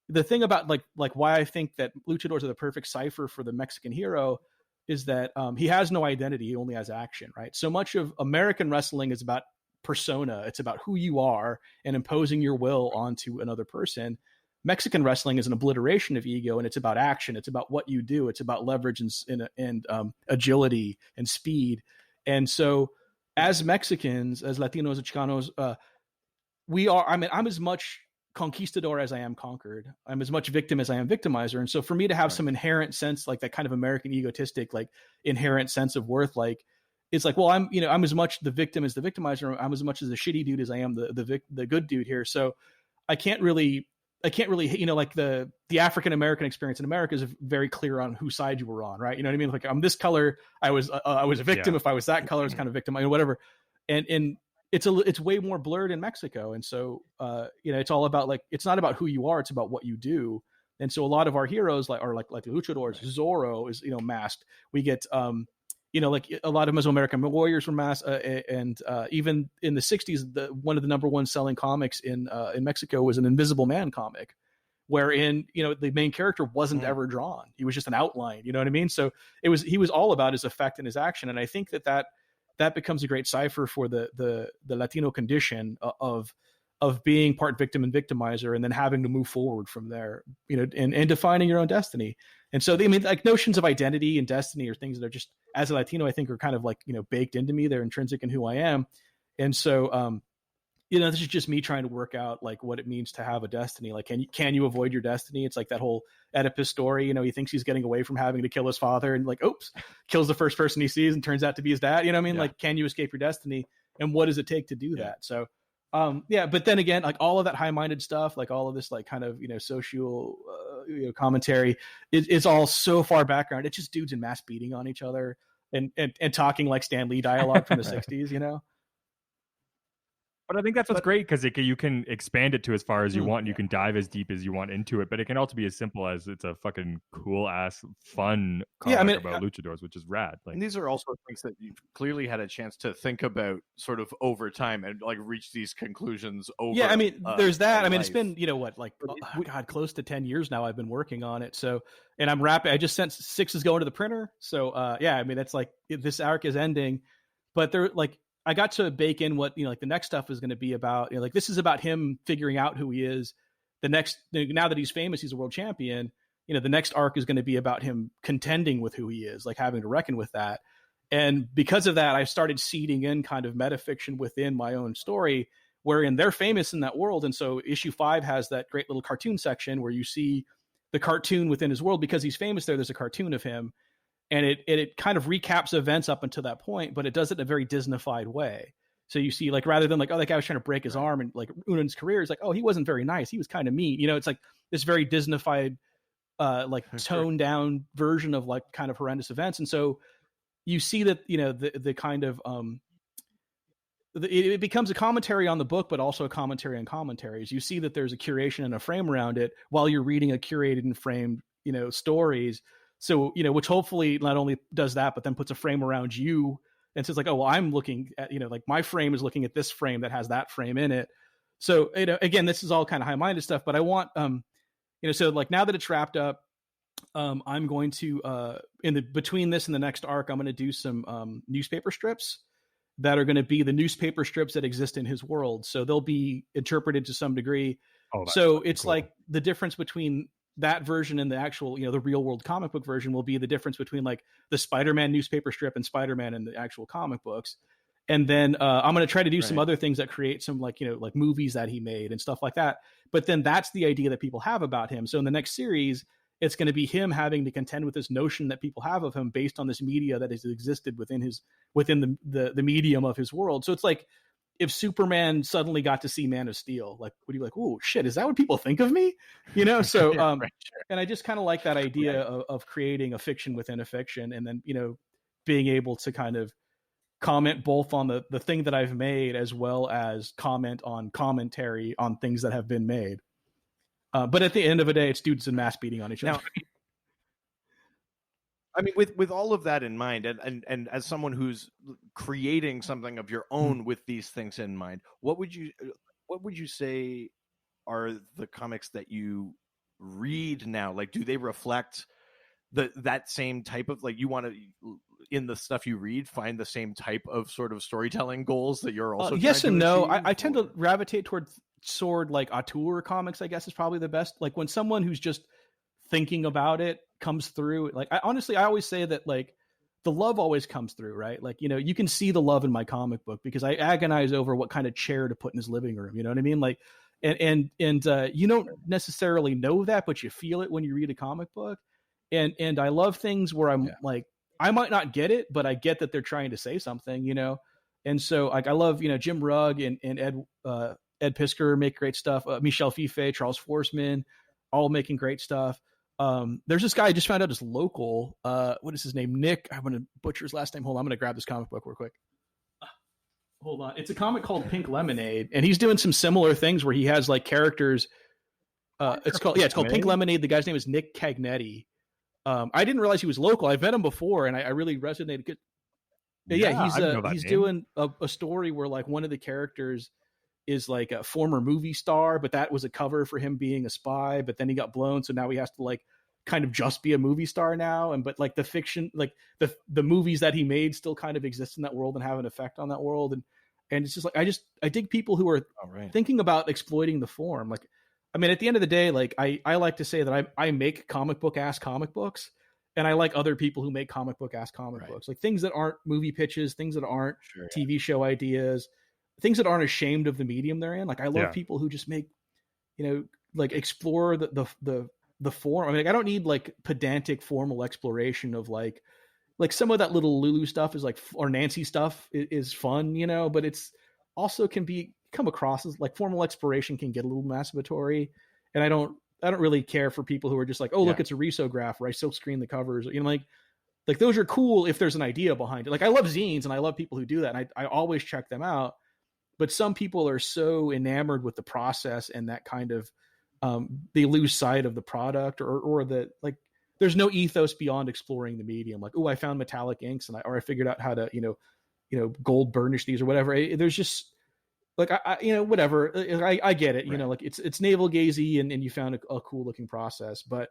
S7: the thing about like why I think that luchadors are the perfect cipher for the Mexican hero is that he has no identity. He only has action, right? So much of American wrestling is about persona. It's about who you are and imposing your will onto another person. Mexican wrestling is an obliteration of ego, and it's about action. It's about what you do. It's about leverage and agility and speed. And so as Mexicans, as Latinos, as Chicanos, I'm as much conquistador as I am conquered. I'm as much victim as I am victimizer. And so for me to have some inherent sense, like that kind of American egotistic, like inherent sense of worth, like it's like, well, I'm as much the victim as the victimizer. I'm as much as the shitty dude as I am the good dude here. So I can't really, you know, like the African American experience in America is very clear on whose side you were on, right? You know what I mean? Like I'm this color, I was a victim. Yeah. If I was that color, it's kind of victim, I mean, whatever. And it's way more blurred in Mexico. And so, you know, it's all about like, it's not about who you are, it's about what you do. And so a lot of our heroes like luchadors, Zorro is, you know, masked. We get, you know, like a lot of Mesoamerican warriors were masked, and even in the 60s, one of the number one selling comics in Mexico was an Invisible Man comic, wherein, you know, the main character wasn't ever drawn. He was just an outline, you know what I mean? So he was all about his effect and his action. And I think that becomes a great cipher for the Latino condition of being part victim and victimizer, and then having to move forward from there, you know, and defining your own destiny. And so, I mean, like notions of identity and destiny are things that are just, as a Latino, I think are kind of like, you know, baked into me. They're intrinsic in who I am. And so, you know, this is just me trying to work out like what it means to have a destiny. Like, can you avoid your destiny? It's like that whole Oedipus story. You know, he thinks he's getting away from having to kill his father, and like, oops, kills the first person he sees and turns out to be his dad. You know what I mean? Yeah. Like, can you escape your destiny? And what does it take to do that? So, but then again, like all of that high-minded stuff, like all of this, like kind of, you know, social, you know, commentary is all so far background. It's just dudes in mass beating on each other and talking like Stan Lee dialogue from the 60s, you know?
S5: But I think that's what's great, because you can expand it to as far as you want. And you can dive as deep as you want into it, but it can also be as simple as it's a fucking cool ass fun comic about luchadors, which is rad. Like,
S6: and these are also things that you've clearly had a chance to think about sort of over time and like reach these conclusions over.
S7: Yeah, I mean, there's that. I mean, it's been, you know what, like God, close to 10 years now I've been working on it. So, and I'm wrapping. I just sent 6 is going to the printer. So yeah, I mean, it's like this arc is ending, but they're like, I got to bake in what, you know, like the next stuff is going to be about, you know, like this is about him figuring out who he is. The next, now that he's famous, he's a world champion, you know, the next arc is going to be about him contending with who he is, like having to reckon with that. And because of that, I started seeding in kind of metafiction within my own story, wherein they're famous in that world. And so issue 5 has that great little cartoon section where you see the cartoon within his world. Because he's famous there's a cartoon of him. And it kind of recaps events up until that point, but it does it in a very Disney-fied way. So you see, like, rather than like, oh, that guy was trying to break his arm and like ruin his career, it's like, oh, he wasn't very nice. He was kind of mean. You know, it's like this very Disney-fied, like toned down version of like kind of horrendous events. And so you see that, you know, the kind of, it becomes a commentary on the book, but also a commentary on commentaries. You see that there's a curation and a frame around it while you're reading a curated and framed, you know, stories. So, you know, which hopefully not only does that, but then puts a frame around you and says like, oh, well, I'm looking at, you know, like my frame is looking at this frame that has that frame in it. So, again, this is all kind of high-minded stuff, but I want, so like now that it's wrapped up, I'm going to, between this and the next arc, I'm going to do some newspaper strips that are going to be the newspaper strips that exist in his world. So they'll be interpreted to some degree. So it's cool. Like the difference between that version and the actual, the real world comic book version will be the difference between like the Spider-Man newspaper strip and Spider-Man in the actual comic books. And then I'm going to try to do some other things that create some like movies that he made and stuff like that. But then that's the idea that people have about him. So in the next series, it's going to be him having to contend with this notion that people have of him based on this media that has existed within the medium of his world. So it's like if Superman suddenly got to see Man of Steel, like would he be like, oh shit, is that what people think of me? So and I just kind of like that idea of creating a fiction within a fiction, and then being able to kind of comment both on the thing that I've made as well as comment on commentary on things that have been made. But at the end of the day, it's dudes in mass beating on each other.
S6: I mean, with all of that in mind, and as someone who's creating something of your own with these things in mind, what would you say are the comics that you read now? Like, do they reflect that same type of, like, you want to, in the stuff you read, find the same type of sort of storytelling goals that you're also
S7: yes and no. I tend
S6: to
S7: gravitate towards like auteur comics, I guess, is probably the best. Like when someone who's just thinking about it comes through, like I always say that like the love always comes through, right? Like, you can see the love in my comic book because I agonize over what kind of chair to put in his living room. You know what I mean? Like, and you don't necessarily know that, but you feel it when you read a comic book. And I love things where I'm like, I might not get it, but I get that they're trying to say something, And so like, I love, Jim Rugg and Ed Piskor make great stuff. Michel Fife, Charles Forsman, all making great stuff. There's this guy I just found out is local. What is his name? Nick. I'm going to butcher his last name. Hold on. I'm going to grab this comic book real quick. Hold on. It's a comic called Pink Lemonade, and he's doing some similar things where he has like characters. It's called Pink Lemonade. The guy's name is Nick Cagnetti. I didn't realize he was local. I've met him before, and I really resonated. He's doing a story where like one of the characters is like a former movie star, but that was a cover for him being a spy, but then he got blown. So now he has to like kind of just be a movie star now. But like the fiction, like the movies that he made still kind of exist in that world and have an effect on that world. And it's just like, I dig people who are thinking about exploiting the form. Like, I mean, at the end of the day, like I like to say that I make comic book ass comic books, and I like other people who make comic book ass comic books, like things that aren't movie pitches, things that aren't TV show ideas, things that aren't ashamed of the medium they're in. Like I love people who just make, like explore the form. I mean, like, I don't need like pedantic formal exploration of like some of that little Lulu stuff is like, or Nancy stuff is fun, but it's also can come across as like formal exploration can get a little masturbatory. And I don't really care for people who are just like, oh, look, it's a risograph where I silk screen the covers, like those are cool if there's an idea behind it. Like I love zines and I love people who do that. And I always check them out. But some people are so enamored with the process and that kind of, they lose sight of the product or the, like, there's no ethos beyond exploring the medium. Like, oh, I found metallic inks or I figured out how to, gold burnish these or whatever. There's just like, whatever. I get it, like it's navel gazy and you found a cool looking process, but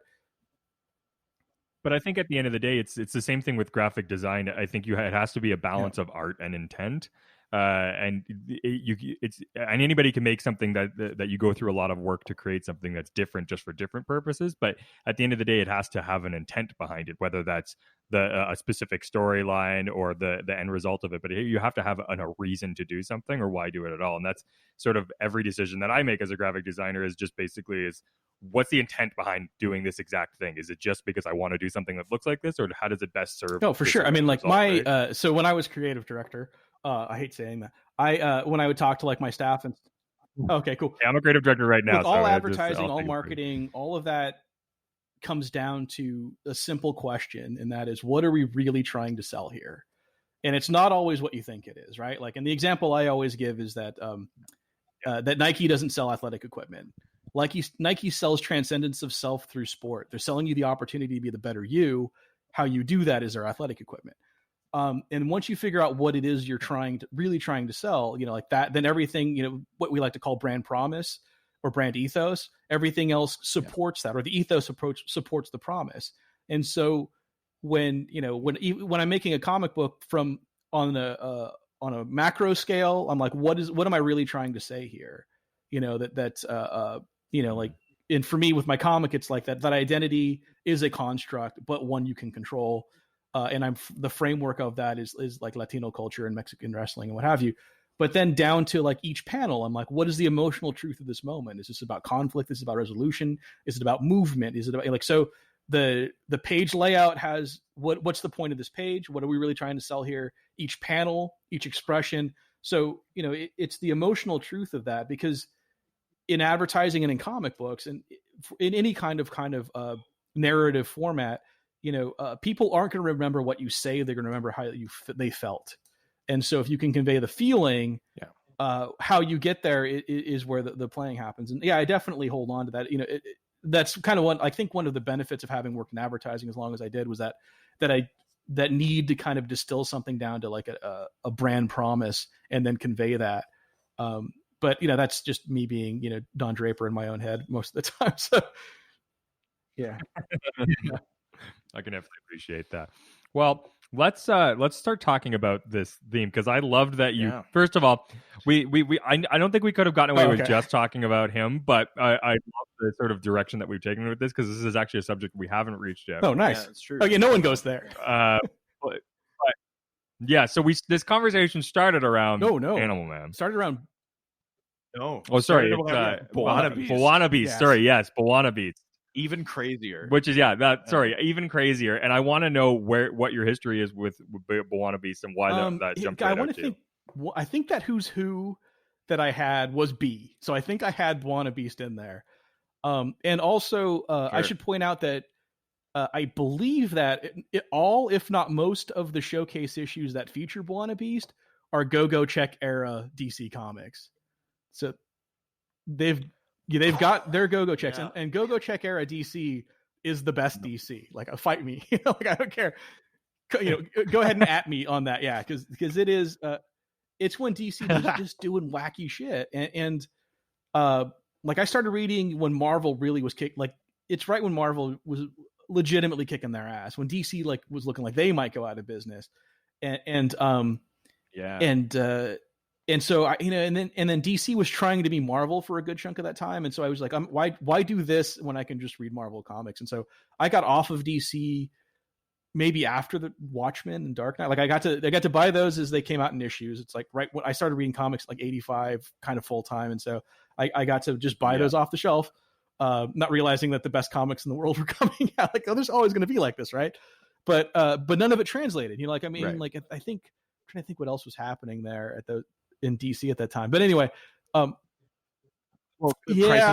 S5: I think at the end of the day, it's the same thing with graphic design. I think it has to be a balance of art and intent. And anybody can make something that you go through a lot of work to create something that's different just for different purposes. But at the end of the day, it has to have an intent behind it, whether that's a specific storyline or the end result of it. But you have to have a reason to do something, or why do it at all. And that's sort of every decision that I make as a graphic designer is just basically what's the intent behind doing this exact thing? Is it just because I want to do something that looks like this, or how does it best serve?
S7: No, for sure. I mean, like result, so when I was creative director, I hate saying that. When I would talk to like my staff and okay, cool.
S5: Yeah, I'm a creative director right now.
S7: With all advertising, all marketing, all of that comes down to a simple question, and that is, what are we really trying to sell here? And it's not always what you think it is, right? Like, and the example I always give is that that Nike doesn't sell athletic equipment. Nike sells transcendence of self through sport. They're selling you the opportunity to be the better you. How you do that is their athletic equipment. And once you figure out what it is you're really trying to sell, like that, then everything, what we like to call brand promise or brand ethos, everything else supports that, or the ethos approach supports the promise. And so when I'm making a comic book on a macro scale, I'm like, what am I really trying to say here? And for me with my comic, it's like that identity is a construct, but one you can control. And the framework of that is like Latino culture and Mexican wrestling and what have you. But then down to like each panel, I'm like, what is the emotional truth of this moment? Is this about conflict? Is it about resolution? Is it about movement? Is it about like, so the page layout has what's the point of this page? What are we really trying to sell here? Each panel, each expression. So, it's the emotional truth of that, because in advertising and in comic books and in any kind of narrative format, people aren't going to remember what you say. They're going to remember how they felt. And so if you can convey the feeling, how you get there is where the playing happens. And I definitely hold on to that. That's kind of one of the benefits of having worked in advertising as long as I did was that need to kind of distill something down to like a brand promise and then convey that. But that's just me being, Don Draper in my own head most of the time. So yeah.
S5: I can definitely appreciate that. Well, let's start talking about this theme, because I loved that you. First of all, I don't think we could have gotten away with just talking about him, but I love the sort of direction that we've taken with this, because this is actually a subject we haven't reached yet.
S7: Oh, nice.
S6: That's true.
S7: Oh, yeah, no one goes there.
S5: But yeah, so this conversation started around Animal Man.
S7: Started around.
S6: No.
S5: Oh, sorry,
S6: Bwana Beast.
S5: Bwana Beast.
S7: Yes.
S5: Sorry, yes, Bwana Beast.
S6: Even crazier.
S5: Which is even crazier. And I want to know what your history is with Bwana Beast and why that jumped right out to you.
S7: I think that Who's Who that I had was B. So I think I had Bwana Beast in there. And also, I should point out that I believe that all, if not most, of the showcase issues that feature Bwana Beast are Go-Go Check era DC Comics. So they've got their Go-Go Checks, and Go-Go Check era DC is the best DC. Like, fight me, like I don't care. Go ahead and at me on that, because it is. It's when DC was just doing wacky shit, and like I started reading when Marvel really was it's right when Marvel was legitimately kicking their ass, when DC was looking like they might go out of business, and so I, and then DC was trying to be Marvel for a good chunk of that time, and so I was like, why do this when I can just read Marvel comics? And so I got off of DC maybe after the Watchmen and Dark Knight. Like I got to buy those as they came out in issues. It's like right when I started reading comics, like 85, kind of full time, and so I got to just buy those off the shelf, not realizing that the best comics in the world were coming out. Like, there's always going to be like this, right? But none of it translated. I think I'm trying to think what else was happening there in DC at that time. But anyway,
S6: Crisis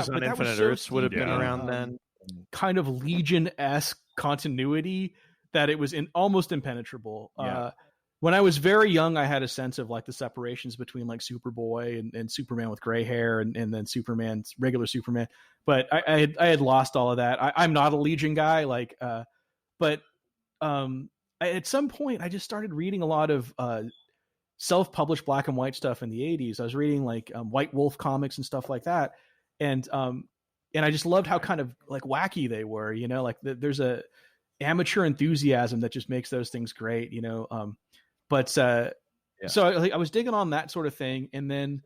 S6: on Infinite Earths would have been around then.
S7: Kind of Legion-esque continuity that it was almost impenetrable. When I was very young, I had a sense of like the separations between like Superboy and Superman with gray hair and then Superman's regular Superman. But I had lost all of that. I'm not a Legion guy, but at some point I just started reading a lot of self-published black and white stuff in the 80s. I was reading like White Wolf comics and stuff like that. And I just loved how kind of like wacky they were, there's a amateur enthusiasm that just makes those things great, So I was digging on that sort of thing. And then,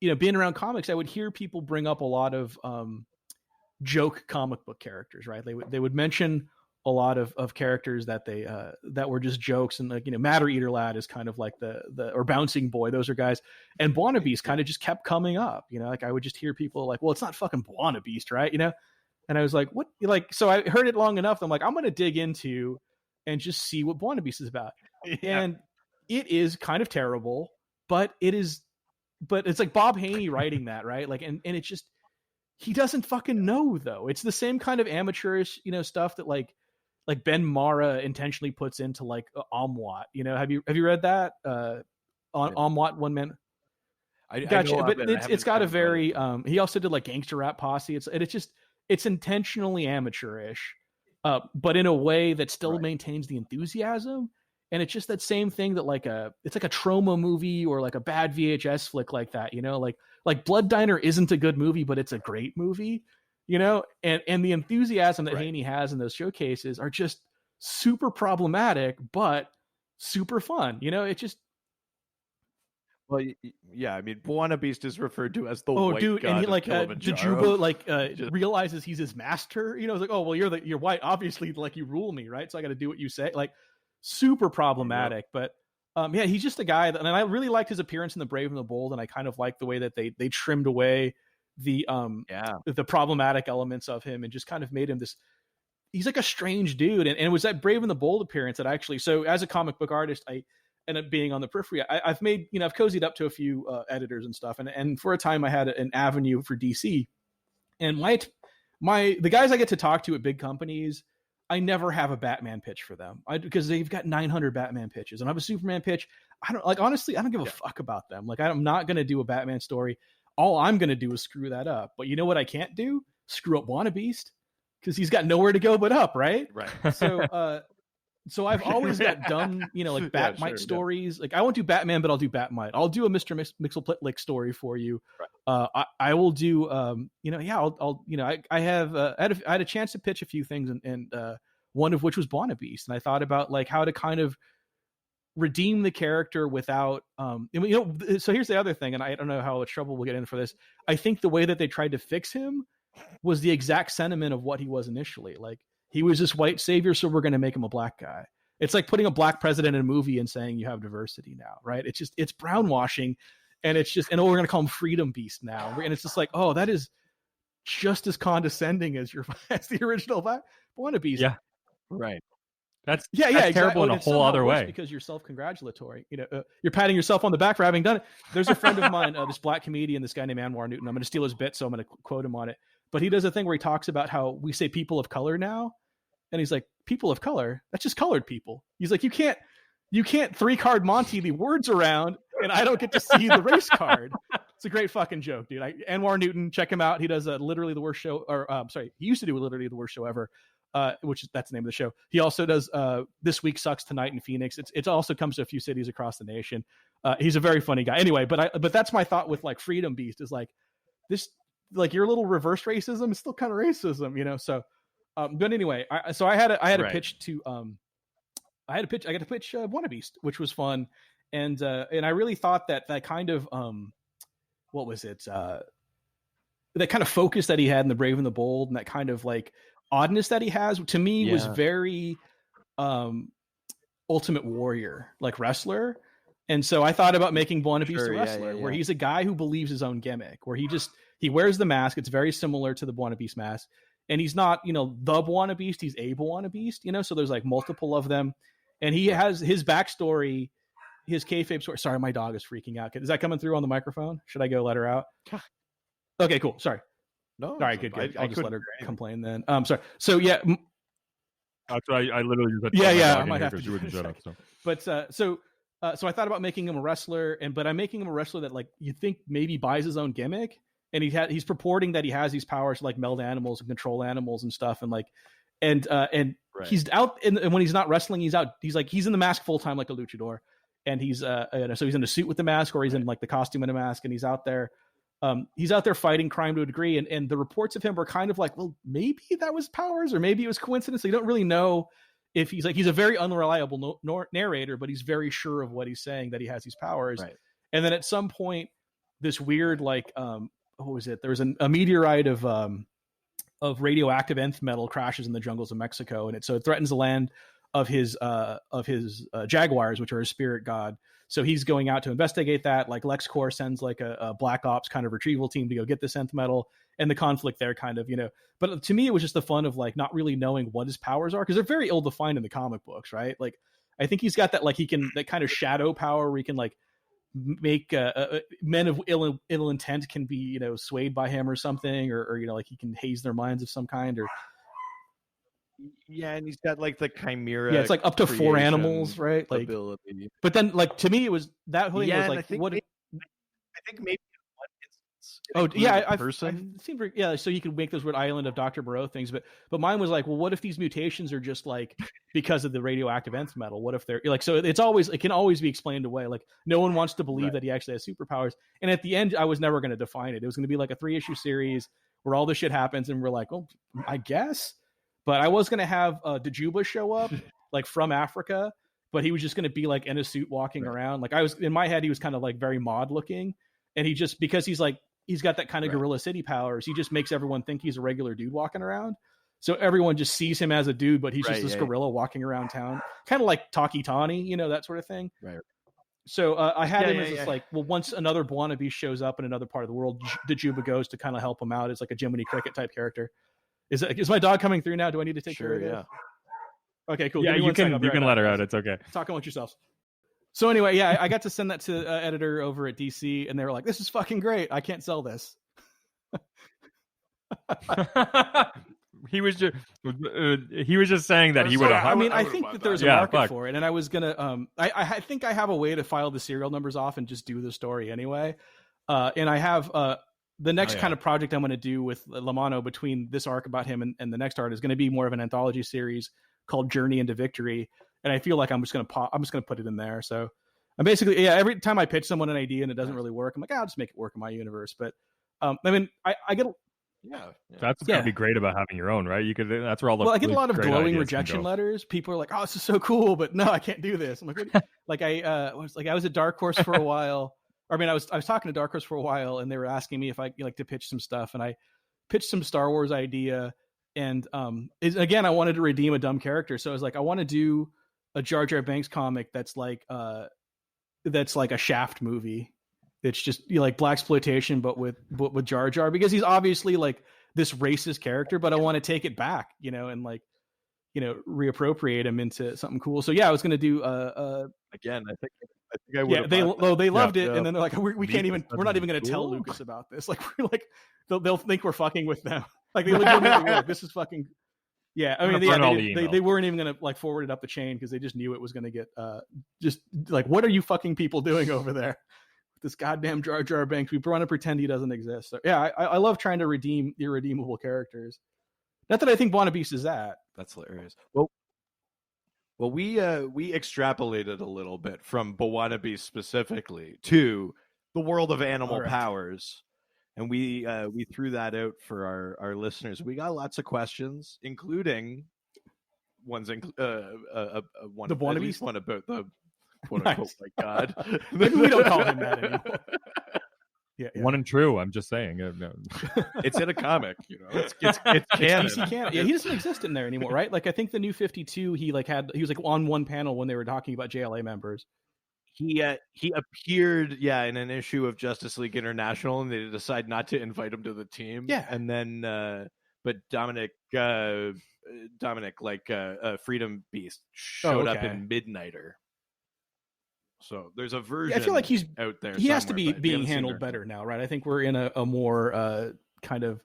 S7: being around comics, I would hear people bring up a lot of joke comic book characters, right? They would mention a lot of characters that that were just jokes, and like, Matter Eater Lad is kind of like or Bouncing Boy. Those are guys. And Bwana Beast kind of just kept coming up, like I would just hear people like, well, it's not fucking Bwana Beast, right? And I was like, what? So I heard it long enough. I'm like, I'm going to dig into and just see what Bwana Beast is about. Yeah. And it is kind of terrible, but it's like Bob Haney writing that, right? Like, and it's just, he doesn't fucking know though. It's the same kind of amateurish, stuff that like Ben Mara intentionally puts into like Omwat. Have you read that? On Omwat, One Man.
S6: I
S7: gotcha.
S6: know
S7: But
S6: it.
S7: it's got a very he also did like Gangster Rap Posse. It's intentionally amateurish, but in a way that still maintains the enthusiasm. And it's just that same thing that it's like a trauma movie or like a bad VHS flick like that, like Blood Diner isn't a good movie, but it's a great movie, and the enthusiasm that Haney has in those showcases are just super problematic, but super fun. It just,
S6: Well, yeah, I mean, Buona Beast is referred to as the
S7: oh,
S6: white
S7: dude,
S6: god
S7: and he
S6: of
S7: like
S6: Kilimanjaro.
S7: Dejuba realizes he's his master. It's like, oh well, you're white, obviously, like you rule me, right? So I got to do what you say. Like, super problematic. But yeah, he's just a guy that, and I really liked his appearance in The Brave and the Bold, and I kind of like the way that they trimmed away the problematic elements of him and just kind of made him this. He's like a strange dude, and it was that Brave and the Bold appearance that actually. So as a comic book artist, I end up being on the periphery. I've made, I've cozied up to a few editors and stuff, and for a time I had an avenue for DC, and the guys I get to talk to at big companies, I never have a Batman pitch for them because they've got 900 Batman pitches, and I have a Superman pitch. Honestly, I don't give a fuck about them. Like, I'm not going to do a Batman story. All I'm going to do is screw that up. But you know what I can't do? Screw up Buona Beast, because he's got nowhere to go but up, right?
S6: Right.
S7: So I've always got dumb, like Batmite stories. Like, I won't do Batman, but I'll do Batmite. I'll do a Mr. Mixelplick story for you. Right. I will do, I had a chance to pitch a few things, and one of which was Buona Beast, and I thought about like how to kind of redeem the character without, so here's the other thing, and I don't know how much trouble we'll get in for this. I think the way that they tried to fix him was the exact sentiment of what he was initially. Like, he was this white savior, so we're going to make him a black guy. It's like putting a black president in a movie and saying you have diversity now, right? It's brownwashing, and it's just, and we're going to call him Freedom Beast now. And it's just like, oh, that is just as condescending as the original Buona Beast.
S5: Yeah.
S6: Right.
S5: That's
S7: exactly.
S5: terrible in a whole other way.
S7: Because you're self-congratulatory. You're patting yourself on the back for having done it. There's a friend of mine, this black comedian, this guy named Anwar Newton. I'm going to steal his bit, so I'm going to quote him on it. But he does a thing where he talks about how we say people of color now. And he's like, people of color? That's just colored people. He's like, you can't 3-card Monty the words around, and I don't get to see the race card. It's a great fucking joke, dude. Anwar Newton, check him out. He does literally the worst show, he used to do literally the worst show ever, that's the name of the show. He also does This Week Sucks Tonight in Phoenix. It also comes to a few cities across the nation. He's a very funny guy. Anyway, but that's my thought with like Freedom Beast is like this, like your little reverse racism is still kind of racism, So. But anyway, I had a pitch to I got to pitch Buona Beast, which was fun, and I really thought that kind of what was it, that kind of focus that he had in The Brave and the Bold, and that kind of like oddness that he has, to me was very Ultimate Warrior, like wrestler. And so I thought about making Buona Beast a wrestler, where he's a guy who believes his own gimmick, where he wears the mask. It's very similar to the Buona Beast mask. And he's not, the Buona Beast, he's a Buona Beast, so there's like multiple of them. And he has his backstory, his kayfabe story. Sorry, my dog is freaking out. Is that coming through on the microphone? Should I go let her out? Okay, cool. Sorry.
S6: No.
S7: All right, good. I'll just let her complain then. Sorry. So yeah.
S5: That's right. I literally just
S7: I might have to.
S5: You wouldn't shut up. So.
S7: But so I thought about making him a wrestler, but I'm making him a wrestler that like you think maybe buys his own gimmick. And he's purporting that he has these powers to like meld animals and control animals and stuff, and like, and right. He's out, and when he's not wrestling, he's out. He's in the mask full time like a luchador, and he's so he's in a suit with the mask, or he's in like the costume and a mask, and he's out there fighting crime to a degree. And the reports of him were kind of like, well, maybe that was powers, or maybe it was coincidence. So you don't really know if he's a very unreliable narrator, but he's very sure of what he's saying, that he has these powers. Right. And then at some point, this weird like what was it? There was a meteorite of radioactive nth metal crashes in the jungles of Mexico, and it threatens the land of his jaguars, which are his spirit god. So he's going out to investigate that. Like LexCorp sends like a Black Ops kind of retrieval team to go get this nth metal, and the conflict there kind of, But to me, it was just the fun of like not really knowing what his powers are, because they're very ill defined in the comic books, right? Like I think he's got that like that kind of shadow power where he can like make men of ill intent can be swayed by him or something, or like he can haze their minds of some kind, or
S6: and he's got like the chimera.
S7: It's like up to 4 animals, right? Like
S6: ability.
S7: But then like to me it was that whole thing was like
S6: I think maybe in one
S7: Oh yeah, I
S6: person.
S7: seemed so you could make those weird Island of Dr. Moreau things, but mine was like, well, what if these mutations are just like because of the radioactive nth metal? What if they're like, so it can always be explained away. Like no one wants to believe that he actually has superpowers. And at the end, I was never going to define it. It was going to be like a 3-issue series where all this shit happens, and we're like, oh, I guess. But I was going to have Dajuba show up like from Africa, but he was just going to be like in a suit walking around. Like I was in my head, he was kind of like very mod looking. And he just, because he's got that kind of Gorilla City powers, he just makes everyone think he's a regular dude walking around. So everyone just sees him as a dude, but he's just this gorilla walking around town, kind of like Taki Tani, that sort of thing.
S6: Right.
S7: So I had him as like, well, once another Buona Beast shows up in another part of the world, Dajuba goes to kind of help him out. It's like a Jiminy Cricket type character. Is my dog coming through now? Do I need to take care of it? Okay, cool.
S5: Yeah, you can let her out. It's okay.
S7: Talk amongst yourselves. So anyway, yeah, I got to send that to editor over at DC, and they were like, "This is fucking great. I can't sell this."
S5: He was just saying that he would have.
S7: I mean, I think that there's a market for it, and I was gonna. I think I have a way to file the serial numbers off and just do the story anyway. And I have the next kind of project I'm going to do with Lamano between this arc about him and the next art is going to be more of an anthology series called Journey into Victory. And I feel like I'm just going to put it in there. So I'm basically, every time I pitch someone an idea and it doesn't really work, I'm like, I'll just make it work in my universe. But I mean, I get,
S5: that's going to be great about having your own, right? You could, that's where all the,
S7: I get a lot of glowing rejection letters. People are like, oh, this is so cool, but no, I can't do this. I'm like, I was at Dark Horse for a while. I mean, I was talking to Dark Horse for a while, and they were asking me if I like to pitch some stuff, and I pitched some Star Wars idea. And again, I wanted to redeem a dumb character, so I was like, I want to do a Jar Jar Binks comic that's like a Shaft movie. It's just like blaxploitation, but with Jar Jar, because he's obviously like this racist character, but I want to take it back, and like, reappropriate him into something cool. So yeah, I was going to do
S6: again. I think I would.
S7: Yeah, they loved it, and then they're like, we can't even. We're not even going to tell Lucas about this. Like we're like, they'll think we're fucking with them. Like they legitimately like, this is fucking. Yeah, I mean, they weren't even going to like forward it up the chain because they just knew it was going to get just like, what are you fucking people doing over there? This goddamn Jar Jar Binks. We want to pretend he doesn't exist. So yeah, I love trying to redeem irredeemable characters. Not that I think Buona Beast is that.
S6: That's hilarious. Well, we extrapolated a little bit from Buona Beast specifically to the world of animal powers, and we threw that out for our listeners. We got lots of questions, including one
S7: the Buona Beast
S6: one about the quote unquote. Nice. My God,
S7: maybe we don't call him that anymore. Yeah.
S5: One and true. I'm just saying. No.
S6: It's in a comic, It's canon.
S7: DC canon. Yeah, he doesn't exist in there anymore, right? Like I think the New 52, he was like on one panel when they were talking about JLA members.
S6: He appeared in an issue of Justice League International, and they decided not to invite him to the team.
S7: Yeah,
S6: and then but Dominic Freedom Beast showed up in Midnighter. So there's a version.
S7: I feel like he's
S6: out there.
S7: He has to be being handled better now, right? I think we're in a more kind of.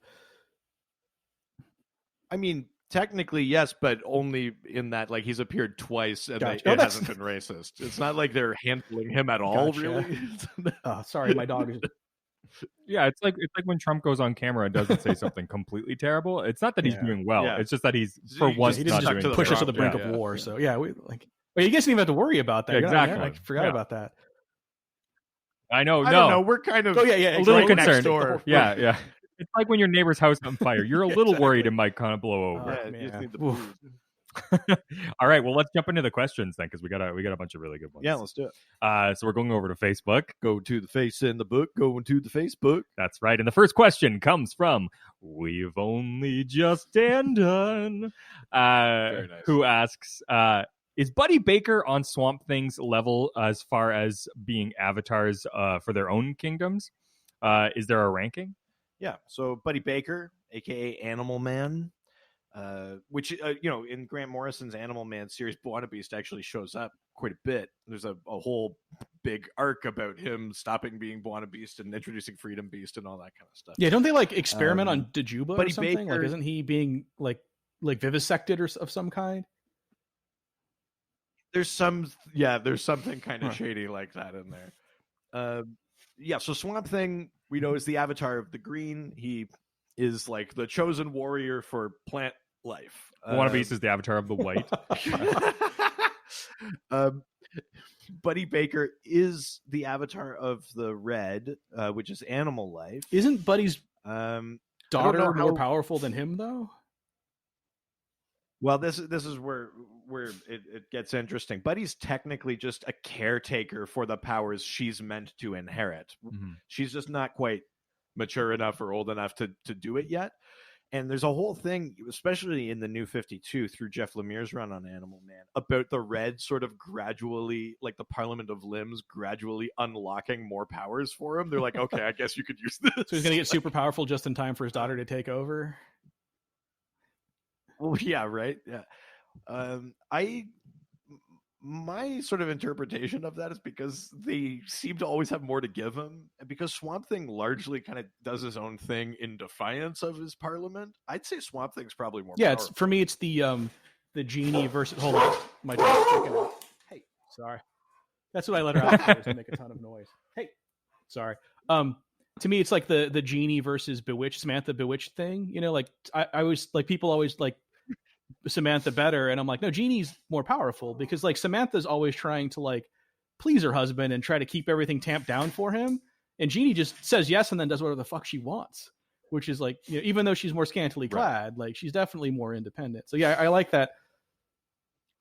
S6: I mean, technically yes, but only in that like he's appeared twice and it hasn't been racist. It's not like they're handling him at all, really.
S7: Sorry, my dog is.
S5: Yeah, it's like when Trump goes on camera and doesn't say something completely terrible. It's not that he's doing well. Yeah. It's just that he's for once
S7: he not doing push us to the brink of war. So we like. Well, you guess you didn't even have to worry about that.
S5: Exactly.
S7: I forgot about that.
S5: I know.
S6: I don't know. We're kind of
S5: a little concerned. Yeah. It's like when your neighbor's house is on fire. You're a little worried it might kind of blow over.
S6: You just need the
S5: All right. Well, let's jump into the questions then, because we got a bunch of really good ones.
S6: Yeah, let's do it.
S5: So we're going over to Facebook.
S6: Go to the face in the book. Going to the Facebook.
S5: That's right. And the first question comes from We've Only Just done,
S6: Very nice.
S5: Who asks, is Buddy Baker on Swamp Thing's level as far as being avatars for their own kingdoms? Is there a ranking?
S6: Yeah. So Buddy Baker, aka Animal Man, which in Grant Morrison's Animal Man series, Buona Beast actually shows up quite a bit. There's a whole big arc about him stopping being Buona Beast and introducing Freedom Beast and all that kind of stuff.
S7: Yeah, don't they like experiment on Dajuba
S6: Buddy
S7: or something?
S6: Baker,
S7: like, isn't he being like vivisected or of some kind?
S6: There's something kind of shady like that in there. So Swamp Thing we know is the avatar of the green. He is like the chosen warrior for plant life.
S5: One of these is the avatar of the white.
S6: Buddy Baker is the avatar of the red, which is animal life.
S7: Isn't Buddy's daughter
S6: know
S7: more
S6: how-
S7: powerful than him though?
S6: Well, this is where it gets interesting. Buddy's technically just a caretaker for the powers she's meant to inherit.
S5: Mhm.
S6: She's just not quite mature enough or old enough to do it yet. And there's a whole thing, especially in the New 52 through Jeff Lemire's run on Animal Man, about the red sort of gradually, like the Parliament of Limbs, gradually unlocking more powers for him. They're like, okay, I guess you could use this.
S7: So he's gonna get super powerful just in time for his daughter to take over.
S6: Well, yeah, right. Yeah. My sort of interpretation of that is because they seem to always have more to give him, and because Swamp Thing largely kind of does his own thing in defiance of his parliament. I'd say Swamp Thing's probably more.
S7: Yeah,
S6: powerful.
S7: it's for me. It's the genie versus. Hold on, my dog's freaking out. Hey, sorry. That's what I let her out for, is to make a ton of noise. Hey, sorry. To me, it's like the genie versus Bewitched, Samantha Bewitched thing. You know, like I was like, people always like Samantha better, and I'm like, no, Jeannie's more powerful, because like Samantha's always trying to like please her husband and try to keep everything tamped down for him, and Jeannie just says yes and then does whatever the fuck she wants, which is like, you know, even though she's more scantily clad, like she's definitely more independent. So yeah, I like that.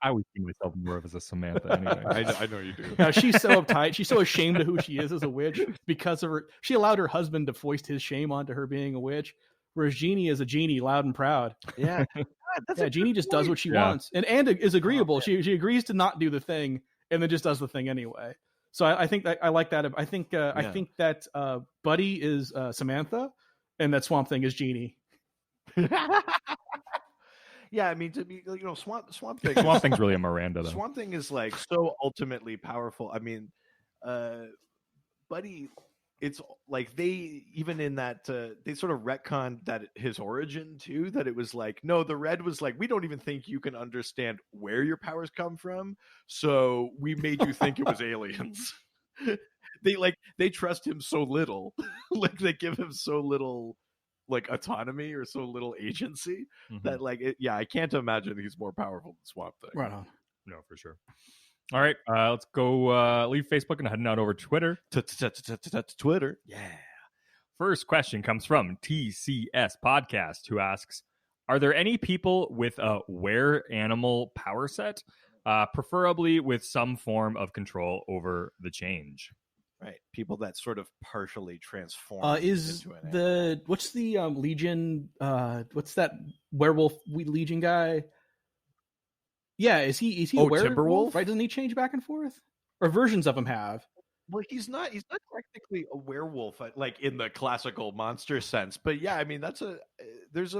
S5: I would see myself more as a Samantha anyway.
S6: I know you do.
S7: Now, she's so uptight. She's so ashamed of who she is as a witch because of her. She allowed her husband to foist his shame onto her being a witch, whereas Jeannie is a genie, loud and proud.
S6: Yeah, that's
S7: Yeah, Jeannie just does what she wants, and is agreeable. She agrees to not do the thing, and then just does the thing anyway. So I think that I like that. I think that Buddy is Samantha, and that Swamp Thing is Jeannie.
S6: Yeah, I mean, to be, you know, Swamp Thing.
S5: Swamp Thing's really a Miranda, though.
S6: Swamp Thing is like so ultimately powerful. I mean, Buddy, it's like they even in that they sort of retconned that his origin too. That it was like, no, the red was like, we don't even think you can understand where your powers come from, so we made you think it was aliens. They trust him so little, like they give him so little like autonomy or so little agency that like I can't imagine he's more powerful than Swamp Thing.
S7: Right on.
S5: No, for sure. All right, let's go leave Facebook and heading out over to Twitter.
S6: Twitter.
S5: Yeah. First question comes from TCS Podcast, who asks, are there any people with a were-animal power set, preferably with some form of control over the change?
S6: Right, people that sort of partially transform.
S7: Is
S6: into an animal.
S7: what's the Legion? What's that werewolf Legion guy? Yeah, is he a werewolf?
S6: Timberwolf?
S7: Right? Doesn't he change back and forth? Or versions of him have?
S6: Well, he's not technically a werewolf like in the classical monster sense, but yeah, I mean there's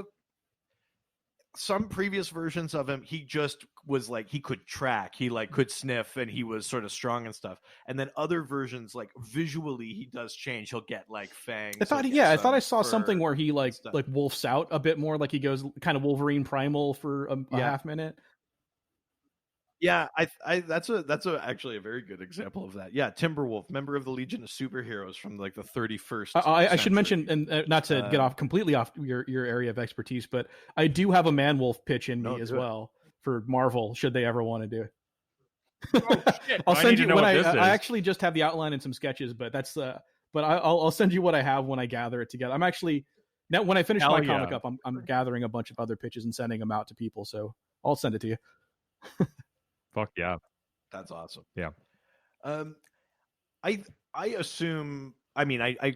S6: some previous versions of him, he just was like, he could track, he like could sniff, and he was sort of strong and stuff. And then other versions, like visually, he does change. He'll get like fangs.
S7: I thought I saw something where he like wolfs out a bit more, like he goes kind of Wolverine primal for a half minute.
S6: Yeah, I that's actually a very good example of that. Yeah, Timberwolf, member of the Legion of Superheroes from like the 31st.
S7: I should mention, and not to get off completely off your area of expertise, but I do have a man wolf pitch in me as well for Marvel, should they ever want to do it.
S5: Oh, shit.
S7: I'll send you when I
S5: actually
S7: actually just have the outline and some sketches, but that's but I'll send you what I have when I gather it together. I'm actually now when I finish my comic up, I'm gathering a bunch of other pitches and sending them out to people, so I'll send it to you.
S5: Fuck yeah,
S6: that's awesome.
S5: Yeah.
S6: I assume. I mean, I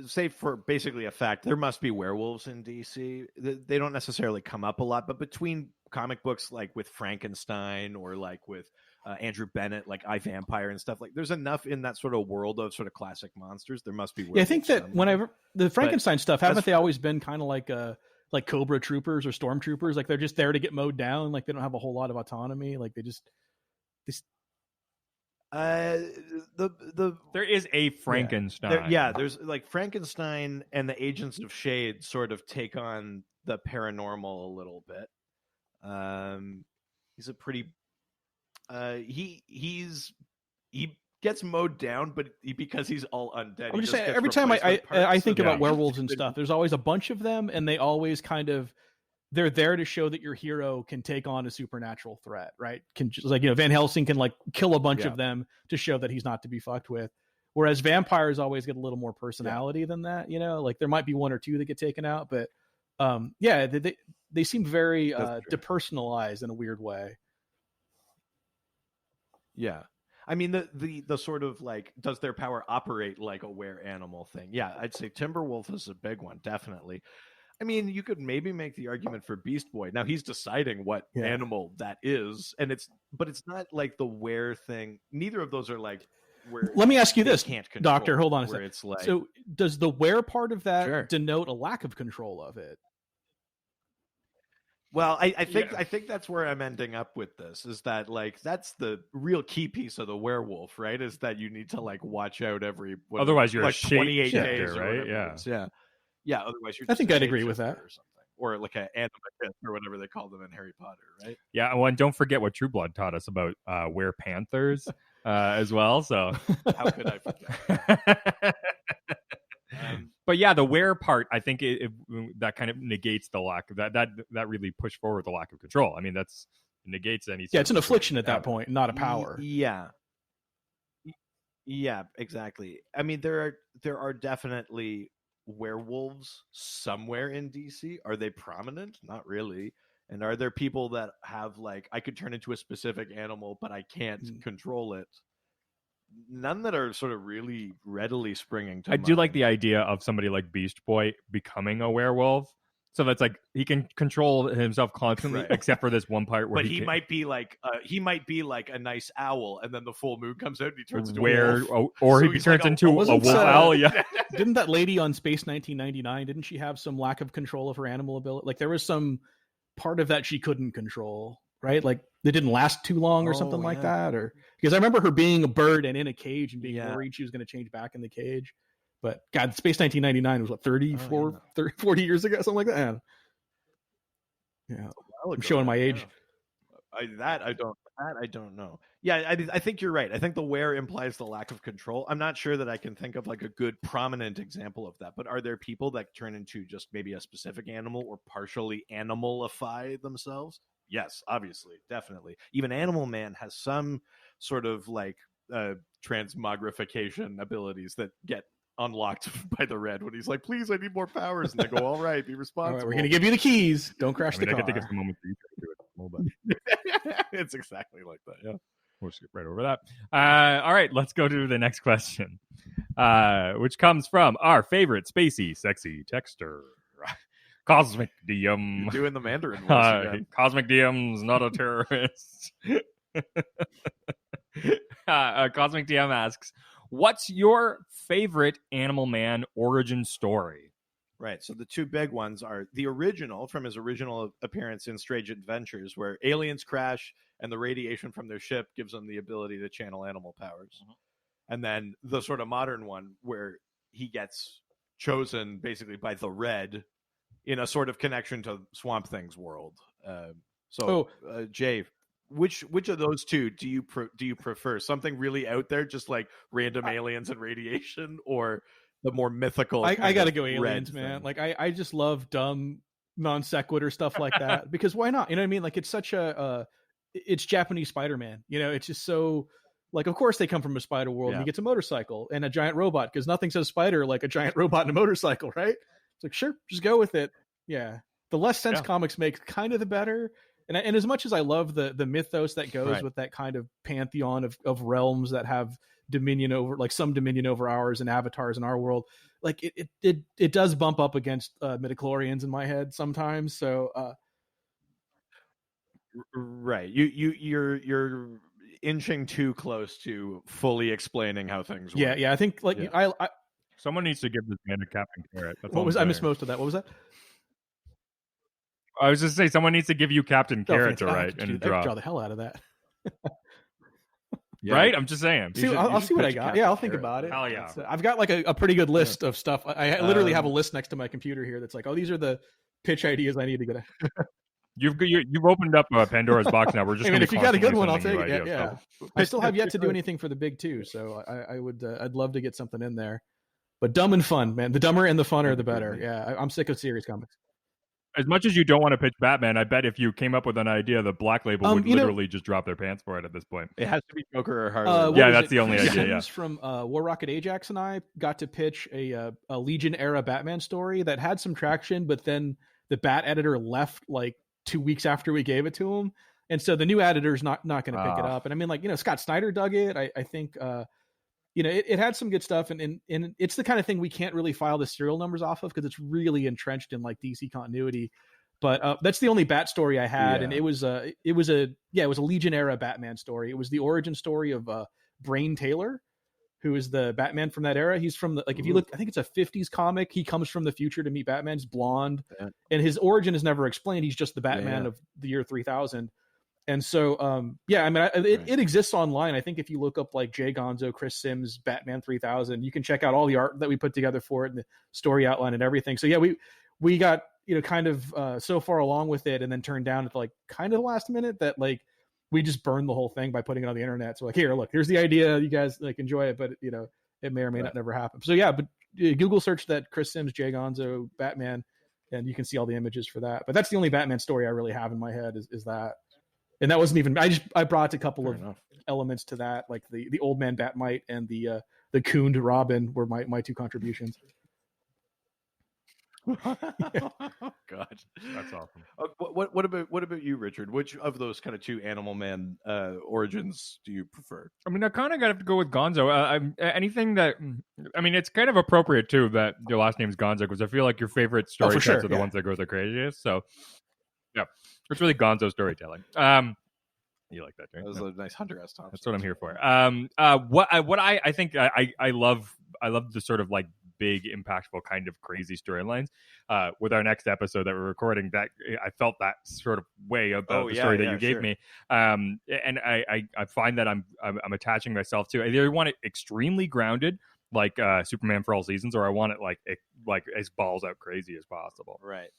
S6: say for basically a fact, there must be werewolves in DC. They don't necessarily come up a lot, but between comic books like with Frankenstein or like with Andrew Bennett, like I, Vampire and stuff, like there's enough in that sort of world of sort of classic monsters. There must be werewolves.
S7: Yeah, I think that
S6: somewhere.
S7: whenever the Frankenstein stuff, haven't they always been kind of like Cobra Troopers or Stormtroopers? Like they're just there to get mowed down. Like they don't have a whole lot of autonomy. Like they just.
S5: There is a Frankenstein.
S6: There's like Frankenstein and the Agents of Shade sort of take on the paranormal a little bit. He's a pretty he gets mowed down, but because he's all undead.
S7: I'm
S6: he
S7: just
S6: just
S7: saying,
S6: gets
S7: every time
S6: replacement
S7: I
S6: parts,
S7: think
S6: and
S7: about
S6: then-
S7: werewolves and stuff, there's always a bunch of them, and they always kind of they're there to show that your hero can take on a supernatural threat, right? Can just like Van Helsing can like kill a bunch
S6: Yeah.
S7: of them to show that he's not to be fucked with. Whereas vampires always get a little more personality than that, like there might be one or two that get taken out, but yeah, they seem very
S6: That's true.
S7: depersonalized in a weird way.
S6: Yeah. I mean, the sort of like, does their power operate like a were animal thing? Yeah, I'd say Timberwolf is a big one, definitely. I mean, you could maybe make the argument for Beast Boy. Now he's deciding what animal that is, but it's not like the were thing. Neither of those are like where.
S7: Let me ask you
S6: they
S7: this,
S6: can't control
S7: Doctor. Hold on a
S6: where
S7: second.
S6: It's like,
S7: So, does the were part of that
S6: Sure.
S7: denote a lack of control of it?
S6: well, I think that's where I'm ending up with this. Is that like that's the real key piece of the werewolf, right? Is that you need to like watch out every.
S5: Otherwise, you're a
S6: like 28
S5: shapeshifter,
S6: days, or
S5: right?
S6: whatever it
S5: Yeah.
S6: is. Yeah. Otherwise, you're.
S7: I
S6: just
S7: think
S6: a
S7: I'd agree with
S6: shapeshifter
S7: that.
S6: or something, or like an animatrix or whatever they call them in Harry Potter, right?
S5: Yeah, well, and don't forget what True Blood taught us about were panthers as well. So,
S6: How could I forget?
S5: but yeah, the were part, I think that kind of negates the lack of that really pushed forward the lack of control. I mean, that's negates any.
S7: Yeah, it's an
S5: sort of
S7: affliction at that
S5: power.
S7: point, not a power.
S6: Yeah, exactly. I mean, there are definitely werewolves somewhere in DC. Are they prominent? Not really. And are there people that have like, I could turn into a specific animal, but I can't control it? None that are sort of really readily springing to
S5: I do like
S6: mind.
S5: the idea of somebody like Beast Boy becoming a werewolf. So that's like he can control himself constantly,
S6: Right.
S5: except for this one part where
S6: But he
S5: can-
S6: might be like a nice owl, and then the full moon comes out and he turns into a
S5: where
S6: wolf.
S5: or
S6: So
S5: he
S6: he's
S5: turns
S6: like a
S5: into a
S6: wolf.
S5: wolf
S7: Wasn't,
S5: owl. Yeah,
S7: Didn't that lady on Space 1999? Didn't she have some lack of control of her animal ability? Like there was some part of that she couldn't control, right? Like it didn't last too long or something like that, or because I remember her being a bird and in a cage and being worried she was going to change back in the cage. But God, Space 1999 was what 40 years ago, something like that. Yeah, I'm showing my age.
S6: I don't know. Yeah, I think you're right. I think the where implies the lack of control. I'm not sure that I can think of like a good prominent example of that. But are there people that turn into just maybe a specific animal or partially animalify themselves? Yes, obviously, definitely. Even Animal Man has some sort of like transmogrification abilities that get unlocked by the red when he's like, please, I need more powers. And they go, all right, be
S7: All
S6: responsible.
S7: right, we're going to give you the keys. Don't crash
S5: I mean,
S7: the
S5: I
S7: car.
S5: can think of some moments where you try to do it a little bit.
S6: It's exactly like that. Yeah.
S5: We'll skip right over that. All right, let's go to the next question, which comes from our favorite spacey, sexy texter, Cosmic DM.
S6: You're doing the Mandarin voice again.
S5: Cosmic DM's not a terrorist. Cosmic DM asks, what's your favorite Animal Man origin story?
S6: Right. So the two big ones are the original from his original appearance in Strange Adventures, where aliens crash and the radiation from their ship gives them the ability to channel animal powers. And then the sort of modern one where he gets chosen basically by the Red in a sort of connection to Swamp Thing's world. Jay, which of those two do you prefer? Something really out there, just like random aliens and radiation, or the more mythical?
S7: I
S6: kind
S7: got to
S6: of
S7: go
S6: red
S7: aliens, man.
S6: thing?
S7: Like I just love dumb non sequitur stuff like that because why not? You know what I mean? Like it's such a it's Japanese Spider-Man. It's just so like, of course they come from a spider world and he gets a motorcycle and a giant robot because nothing says spider like a giant robot and a motorcycle, right? It's like, sure, just go with it. Yeah. The less sense comics make, kind of the better. And as much as I love the mythos that goes with that kind of pantheon of realms that have dominion over, like some dominion over ours and avatars in our world, like it does bump up against midichlorians in my head sometimes. So
S6: right, you're inching too close to fully explaining how things work.
S7: Yeah. I think like I
S5: Someone needs to give this man a Captain Carrot. That's
S7: what
S5: all
S7: was
S5: I'm
S7: I missed
S5: saying.
S7: most of that? What was that?
S5: I was just saying someone needs to give you Captain Carrot to
S7: fantastic.
S5: write and
S7: Draw
S5: draw.
S7: the hell out of that.
S5: Right? I'm just saying.
S7: See, I'll see what I got. Yeah, I'll think about it.
S5: Hell yeah.
S7: I've got like a pretty good list of stuff. I literally have a list next to my computer here that's like, oh, these are the pitch ideas I need to get.
S5: You've opened up Pandora's box now. We're just.
S7: I mean, if you got a good one, I'll
S5: constantly
S7: take it.
S5: sending you
S7: Yeah,
S5: ideas,
S7: yeah.
S5: so.
S7: I still have yet to do anything for the big two, so I would. I'd love to get something in there. But dumb and fun, man. The dumber and the funner, the better. Yeah, I'm sick of serious comics.
S5: As much as you don't want to pitch Batman, I bet if you came up with an idea, the Black Label would literally just drop their pants for it at this point.
S6: It has to be Joker or Harley.
S5: Yeah, that's the only
S7: Chris
S5: idea,
S7: Sims from War Rocket Ajax and I got to pitch a Legion era Batman story that had some traction, but then the Bat editor left like 2 weeks after we gave it to him, and so the new editor's not going to pick it up. And I mean, like, Scott Snyder dug it. I think it had some good stuff, and it's the kind of thing we can't really file the serial numbers off of because it's really entrenched in like DC continuity. But that's the only Bat story I had, and it was a Legion era Batman story. It was the origin story of Brain Taylor, who is the Batman from that era. He's from if you look, I think it's a 50s comic. He comes from the future to meet Batman. He's blonde, and his origin is never explained. He's just the Batman of the year 3000. And so, I mean, it exists online. I think if you look up like Jay Gonzo, Chris Sims, Batman 3000, you can check out all the art that we put together for it and the story outline and everything. So yeah, we got, kind of so far along with it and then turned down at like kind of the last minute that like we just burned the whole thing by putting it on the internet. So like, here, look, here's the idea. You guys like enjoy it, but it may or may not never happen. So yeah, but Google search that Chris Sims, Jay Gonzo, Batman, and you can see all the images for that. But that's the only Batman story I really have in my head is that. And that wasn't even. I brought a couple of elements to that, like the old man Batmite and the cooned Robin were my two contributions.
S6: Oh, God,
S5: that's awesome.
S6: What about you, Richard? Which of those kind of two Animal Man origins do you prefer?
S5: I mean, I kind of got to go with Gonzo. Anything that, I mean, it's kind of appropriate too that your last name is Gonzo because I feel like your favorite story sets are the ones that go the craziest. So. Yeah, it's really Gonzo storytelling. You like that, right?
S6: That was a nice Hunter S. Thompson.
S5: That's what I'm here for. What I think I love the sort of like big, impactful kind of crazy storylines. With our next episode that we're recording, that I felt that sort of way about the story that you gave me. And I find that I'm attaching myself to. I either want it extremely grounded, like Superman for All Seasons, or I want it like as balls out crazy as possible.
S6: Right.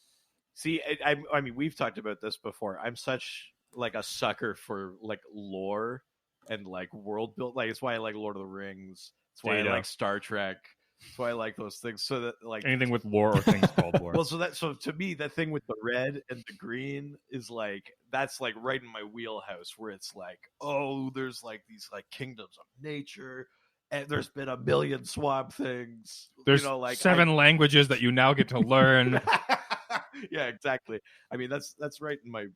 S6: See, I mean, we've talked about this before. I'm such like a sucker for like lore and like world build. Like, it's why I like Lord of the Rings. It's why I like Star Trek. It's why I like those things. So that like
S5: anything with lore or things called lore.
S6: Well, so to me, that thing with the red and the green is like that's like right in my wheelhouse. Where it's like, oh, there's like these like kingdoms of nature. And there's been a million Swamp Things.
S5: There's like 7 languages that you now get to learn.
S6: Yeah, exactly. I mean, that's right in my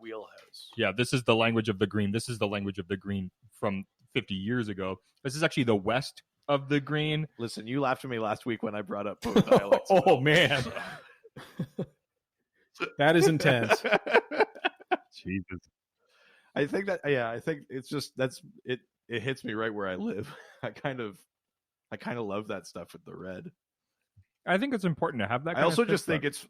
S6: wheelhouse.
S5: Yeah, this is the language of the green. This is the language of the green from 50 years ago. This is actually the west of the green.
S6: Listen, you laughed at me last week when I brought up both dialects.
S7: Oh, man. That is intense.
S5: Jesus.
S6: I think it's just it hits me right where I live. I kind of love that stuff with the red.
S5: I think it's important to have that.
S6: I also just think it's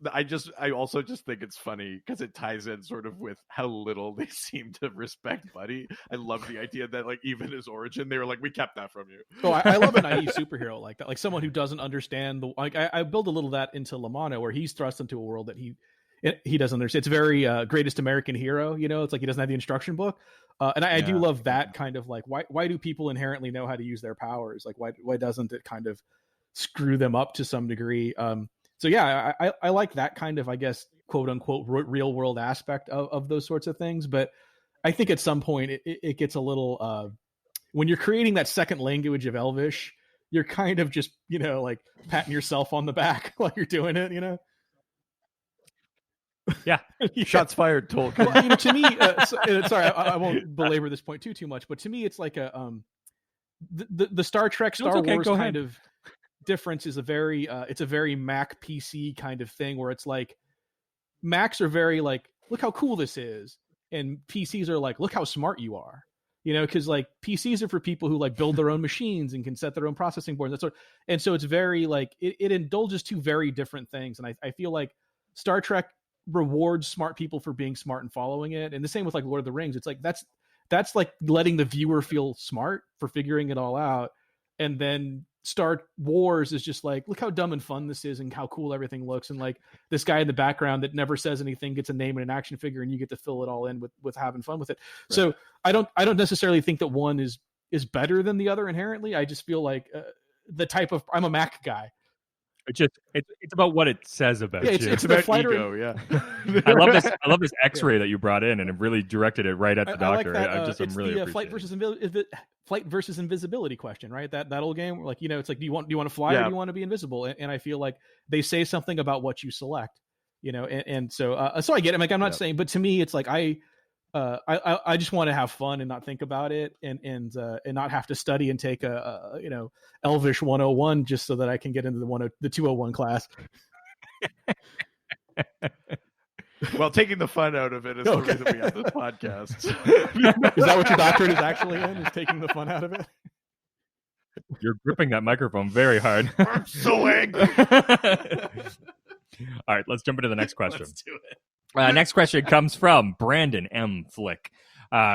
S6: funny because it ties in sort of with how little they seem to respect Buddy. I love the idea that like even his origin, they were like, we kept that from you.
S7: Oh, I love a naive superhero like that, like someone who doesn't understand the. Like I build a little of that into Lamano, where he's thrust into a world that he doesn't understand. It's very greatest American hero. It's like he doesn't have the instruction book, and I do love that kind of like why do people inherently know how to use their powers? Like why doesn't it kind of screw them up to some degree? So yeah, I like that kind of, I guess, quote unquote real world aspect of those sorts of things. But I think at some point it gets a little when you're creating that second language of Elvish, you're kind of just like patting yourself on the back while you're doing it.
S5: Yeah.
S6: Shots fired, Tolkien.
S7: Well, to me, sorry, I won't belabor this point too much, but to me, it's like the Star Trek, Star Wars kind of difference is it's a very Mac PC kind of thing where it's like Macs are very like, look how cool this is, and PCs are like, look how smart you are. Because like PCs are for people who like build their own machines and can set their own processing boards. And so it's very like it indulges two very different things, and I feel like Star Trek rewards smart people for being smart and following it, and the same with like Lord of the Rings. It's like that's like letting the viewer feel smart for figuring it all out, and then Star Wars is just like, look how dumb and fun this is and how cool everything looks, and like this guy in the background that never says anything gets a name and an action figure, and you get to fill it all in with having fun with it. Right. So I don't necessarily think that one is better than the other inherently. I just feel like the type of, I'm a Mac guy.
S5: It's about what it says about you.
S7: It's about
S6: ego. Yeah.
S5: I love this X-ray that you brought in, and it really directed it right at the doctor.
S7: I like that,
S5: I'm really
S7: the flight versus invisibility question, right? That old game, like, you know, it's like, do you want to fly or do you want to be invisible? And I feel like they say something about what you select, you know, and so I get it. Like, I'm not saying, but to me, it's like I just want to have fun and not think about it, and not have to study and take a you know, Elvish 101 just so that I can get into the 201 class.
S6: Well, taking the fun out of it is the reason we have this podcast.
S7: Is that what your doctorate is actually in? Is taking the fun out of it?
S5: You're gripping that microphone very hard.
S6: I'm so angry.
S5: All right, let's jump into the next question.
S6: Let's do it.
S5: Next question comes from Brandon M. Flick,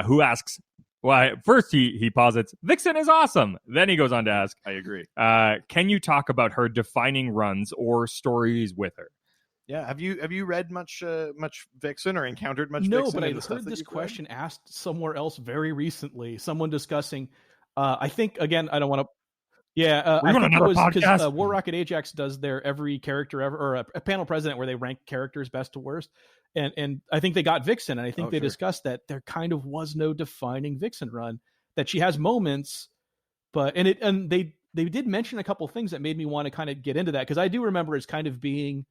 S5: who asks, well, first he posits, Vixen is awesome. Then he goes on to ask,
S6: I agree.
S5: Can you talk about her defining runs or stories with her?
S6: Yeah, have you read much Vixen or encountered much
S7: no,
S6: Vixen?
S7: No, but I heard this question asked somewhere else very recently. Someone discussing, I think, again, I don't want to. Yeah, I think it was because War Rocket Ajax does their every character ever, or a panel president where they rank characters best to worst, and I think they got Vixen, and I think they discussed that there kind of was no defining Vixen run, that she has moments, but and they did mention a couple things that made me want to kind of get into that, because I do remember as kind of being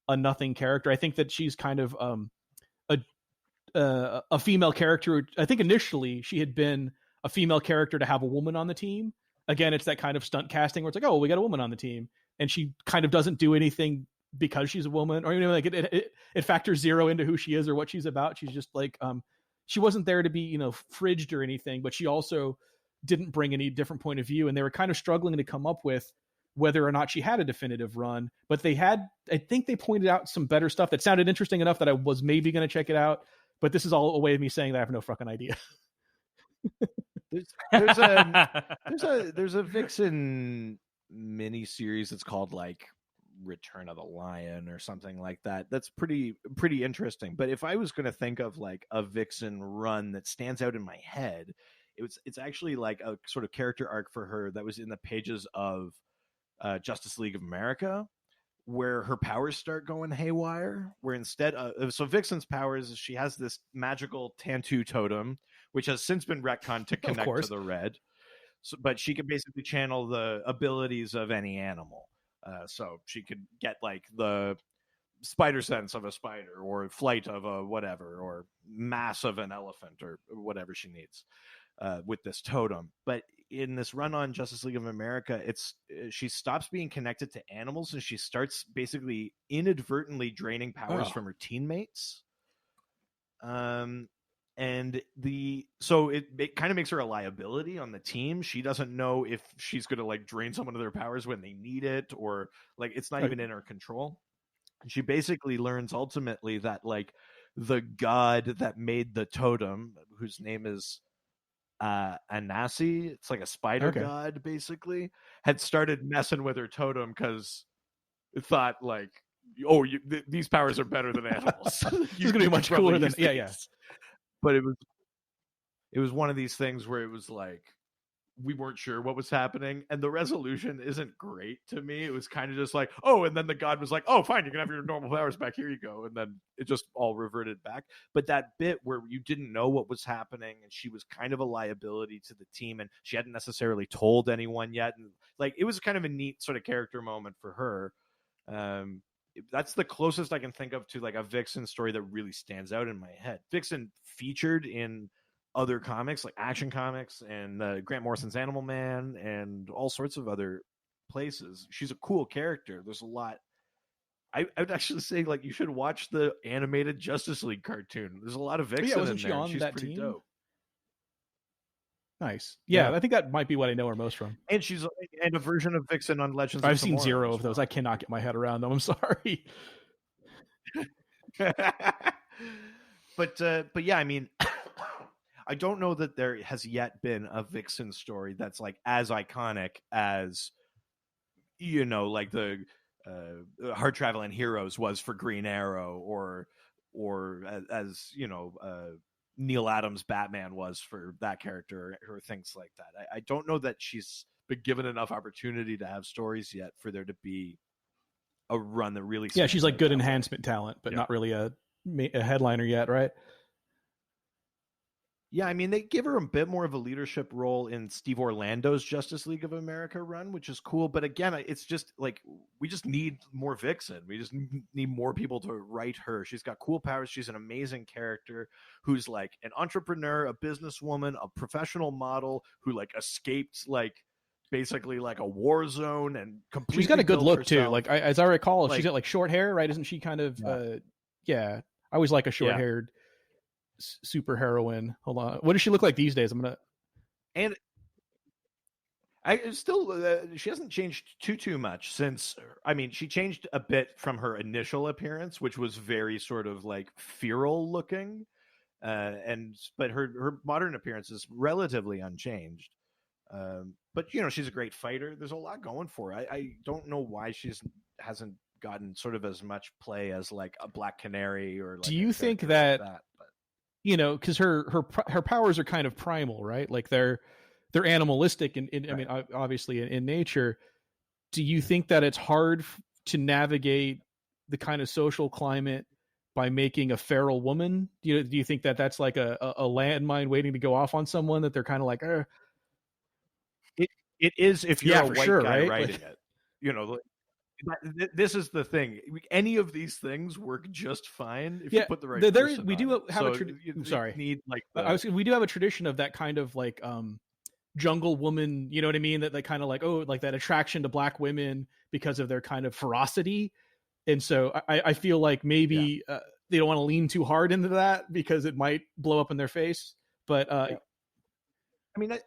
S7: a nothing character. I think that she's kind of a female character. I think initially she had been a female character to have a woman on the team. Again, it's that kind of stunt casting where it's like, oh, we got a woman on the team, and she kind of doesn't do anything because she's a woman, or, you know, like it factors zero into who she is or what she's about. She's just like, she wasn't there to be, you know, fridged or anything, but she also didn't bring any different point of view. And they were kind of struggling to come up with whether or not she had a definitive run, but I think they pointed out some better stuff that sounded interesting enough that I was maybe going to check it out. But this is all a way of me saying that I have no fucking idea.
S6: There's a Vixen mini series that's called like Return of the Lion or something like that. That's pretty interesting. But if I was going to think of like a Vixen run that stands out in my head, it's actually like a sort of character arc for her that was in the pages of Justice League of America, where her powers start going haywire, where instead of, so Vixen's powers is she has this magical Tantu totem, which has since been retconned to connect to the red. So, but she can basically channel the abilities of any animal. So she could get like the spider sense of a spider, or flight of a whatever, or mass of an elephant, or whatever she needs with this totem. But in this run on Justice League of America, she stops being connected to animals, and she starts basically inadvertently draining powers from her teammates. And so it kind of makes her a liability on the team. She doesn't know if she's going to like drain someone of their powers when they need it, or like it's not even in her control. And she basically learns ultimately that like the god that made the totem, whose name is Anasi, it's like a spider god, basically, had started messing with her totem because it thought like, oh, these powers are better than animals.
S7: She's gonna be much cooler than yeah.
S6: But it was one of these things where it was like we weren't sure what was happening, and the resolution isn't great to me. It was kind of just like, oh, and then the god was like, oh, fine, you can have your normal powers back, here you go, and then it just all reverted back. But that bit where you didn't know what was happening, and she was kind of a liability to the team, and she hadn't necessarily told anyone yet, and like it was kind of a neat sort of character moment for her. That's the closest I can think of to like a Vixen story that really stands out in my head. Vixen featured in other comics, like Action Comics and Grant Morrison's Animal Man and all sorts of other places. She's a cool character. There's a lot. I would actually say like you should watch the animated Justice League cartoon. There's a lot of Vixen in there. She's pretty dope.
S7: Nice. Yeah, I think that might be what I know her most from.
S6: And she's a version of Vixen on Legends.
S7: I've seen zero of those. I cannot get my head around them. I'm sorry.
S6: But yeah, I mean, I don't know that there has yet been a Vixen story that's like as iconic as, you know, like the Hard Traveling Heroes was for Green Arrow, or as you know, Neil Adams' Batman was for that character, or things like that. I don't know that she's been given enough opportunity to have stories yet for there to be a run that really.
S7: Yeah, she's like good
S6: that way.
S7: enhancement talent, but not really a headliner yet, right?
S6: Yeah, I mean, they give her a bit more of a leadership role in Steve Orlando's Justice League of America run, which is cool. But again, it's just like we just need more Vixen. We just need more people to write her. She's got cool powers. She's an amazing character who's like an entrepreneur, a businesswoman, a professional model who like escaped like basically like a war zone and completely.
S7: She's got a good
S6: built
S7: look
S6: herself.
S7: too. Like as I recall,
S6: Like-
S7: she's got like short hair, right? Isn't she kind of? Yeah, I always like a short-haired super heroine. Hold on, what does she look like these days?
S6: And I still she hasn't changed too much since. I mean, she changed a bit from her initial appearance, which was very sort of like feral looking, but her modern appearance is relatively unchanged. But you know, she's a great fighter. There's a lot going for her. I don't know why hasn't gotten sort of as much play as like a Black Canary or. Like
S7: Do you think that? You know, because her powers are kind of primal, right? Like they're animalistic, and I mean, obviously in nature. Do you think that it's hard to navigate the kind of social climate by making a feral woman? Do you think that that's like a landmine waiting to go off on someone, that they're kind of like,
S6: It is if you're a white guy
S7: right?
S6: writing it. You know, this is the thing. Any of these things work just fine if you put the right.
S7: We do have a sorry.
S6: Need like
S7: we do have a tradition of that kind of like jungle woman. You know what I mean? That kind of like like that attraction to Black women because of their kind of ferocity. And so I feel like maybe they don't want to lean too hard into that because it might blow up in their face. But
S6: I mean,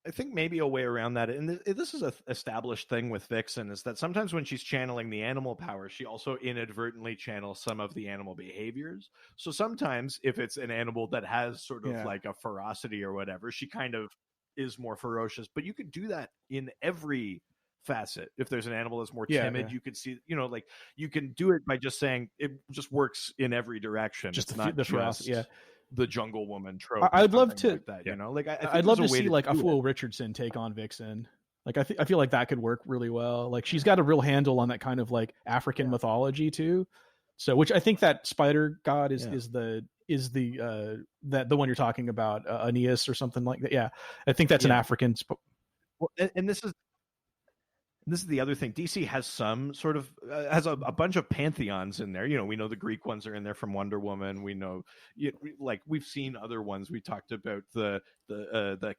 S6: I think maybe a way around that, and this is an established thing with Vixen, is that sometimes when she's channeling the animal power, she also inadvertently channels some of the animal behaviors. So sometimes if it's an animal that has sort of like a ferocity or whatever, she kind of is more ferocious. But you could do that in every facet. If there's an animal that's more timid, you could see, you know, like you can do it by just saying it just works in every direction.
S7: Just
S6: it's not
S7: the ferocity,
S6: the jungle woman trope.
S7: I'd love to
S6: like that, you know, like
S7: I'd love to see like a Fool Richardson take on Vixen. Like I feel like that could work really well. Like she's got a real handle on that kind of like African mythology too. So which I think that spider god is the the one you're talking about, Aeneas or something like that. Yeah, I think that's an African.
S6: Well, and this is the other thing. DC has some sort of has a bunch of pantheons in there. You know, we know the Greek ones are in there from Wonder Woman. We know, like we've seen other ones. We talked about the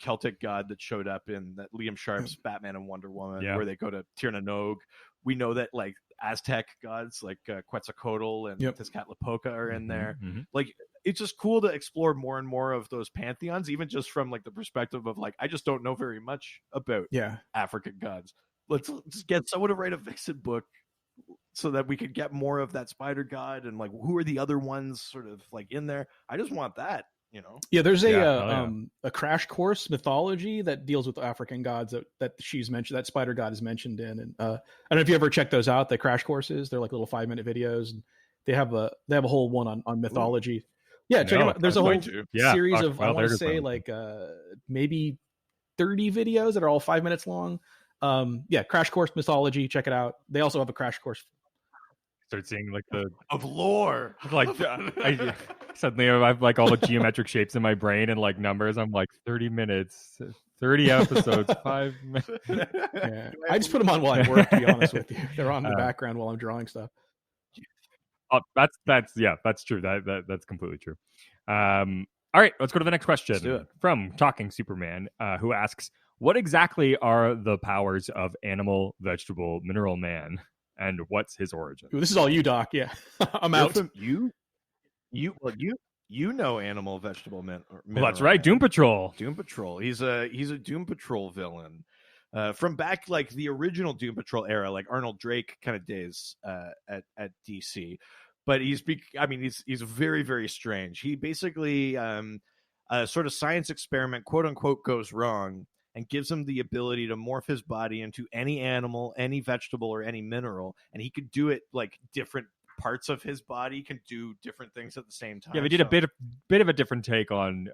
S6: Celtic god that showed up in that Liam Sharp's Batman and Wonder Woman, where they go to Tir na Nog. We know that like Aztec gods like Quetzalcoatl and Tezcatlipoca are in there. Like it's just cool to explore more and more of those pantheons, even just from like the perspective of like I just don't know very much about African gods. Let's get someone to write a Vixen book so that we could get more of that spider god and like who are the other ones sort of like in there. I just want that, you know.
S7: Yeah, there's a Crash Course mythology that deals with African gods that she's mentioned, that spider god is mentioned in. And I don't know if you ever check those out, the Crash Courses. They're like little 5-minute videos, and they have a whole one on mythology. Ooh. Yeah, check them out. There's a whole series of I want to say like maybe 30 videos that are all 5 minutes long. Crash Course mythology, check it out. They also have a Crash Course.
S5: Start seeing like the
S6: of lore,
S5: like suddenly I have like all the geometric shapes in my brain and like numbers. I'm like 30 minutes, 30 episodes, 5 minutes.
S7: Yeah. I just put them on while I work, to be honest with you. They're on in the background while I'm drawing stuff.
S5: That's true. That's completely true. All right, let's go to the next question from Talking Superman, who asks, what exactly are the powers of animal, vegetable, mineral man, and what's his origin?
S7: Ooh, this is all you, Doc. Yeah, I'm out.
S6: You know animal, vegetable, mineral.
S5: Well, that's right, Doom Patrol.
S6: Doom Patrol. He's a Doom Patrol villain from back like the original Doom Patrol era, like Arnold Drake kind of days at DC. But he's very, very strange. He basically a sort of science experiment, quote unquote, goes wrong and gives him the ability to morph his body into any animal, any vegetable, or any mineral. And he could do it like different parts of his body can do different things at the same time.
S5: Yeah, we did a bit of a different take on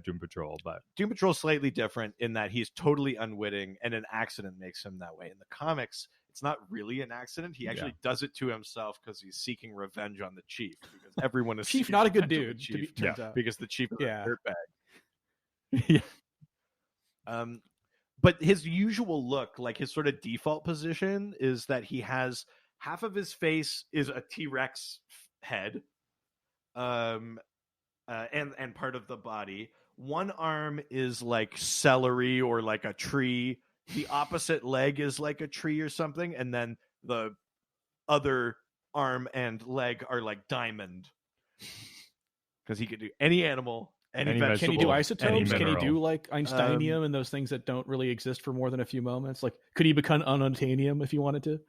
S5: Doom Patrol, but
S6: Doom Patrol is slightly different in that he's totally unwitting and an accident makes him that way. In the comics, it's not really an accident. He actually does it to himself because he's seeking revenge on the chief. Because everyone is
S7: Chief, not a good dude.
S6: Chief,
S7: turns out.
S6: because the chief is
S7: Yeah.
S6: a dirtbag. But his usual look, like his sort of default position, is that he has half of his face is a T-Rex head, and part of the body. One arm is like celery or like a tree. The opposite leg is like a tree or something, and then the other arm and leg are like diamond. Because he could do any animal. Any vegetable,
S7: can he do isotopes? Can he do like Einsteinium and those things that don't really exist for more than a few moments? Like, could he become unobtainium if he wanted to?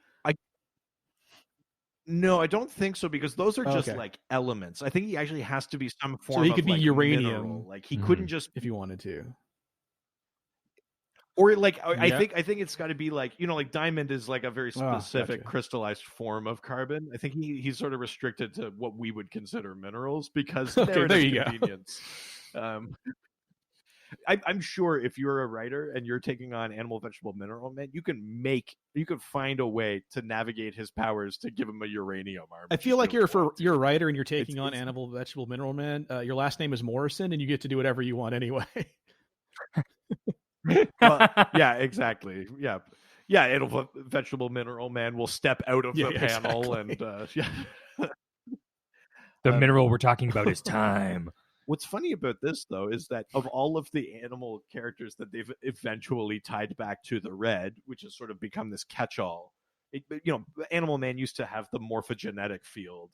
S6: No, I don't think so, because those are just like elements. I think he actually has to be some form.
S7: So he could
S6: of,
S7: be
S6: like,
S7: uranium.
S6: mineral. Like he couldn't just
S7: if he wanted to.
S6: Or like I think it's got to be like, you know, like diamond is like a very specific crystallized form of carbon. I think he's sort of restricted to what we would consider minerals because
S7: there you
S6: convenience. I'm sure if you're a writer and you're taking on Animal, Vegetable, Mineral Man, you can find a way to navigate his powers to give him a uranium arm.
S7: I feel like you're a writer and you're taking on Animal, Vegetable, Mineral Man. Your last name is Morrison and you get to do whatever you want anyway.
S6: Well, yeah, exactly. Yeah. Animal, Vegetable, Mineral Man will step out of the panel
S7: exactly.
S6: and
S5: the mineral we're talking about is time.
S6: What's funny about this, though, is that of all of the animal characters that they've eventually tied back to the Red, which has sort of become this catch-all, Animal Man used to have the morphogenetic field.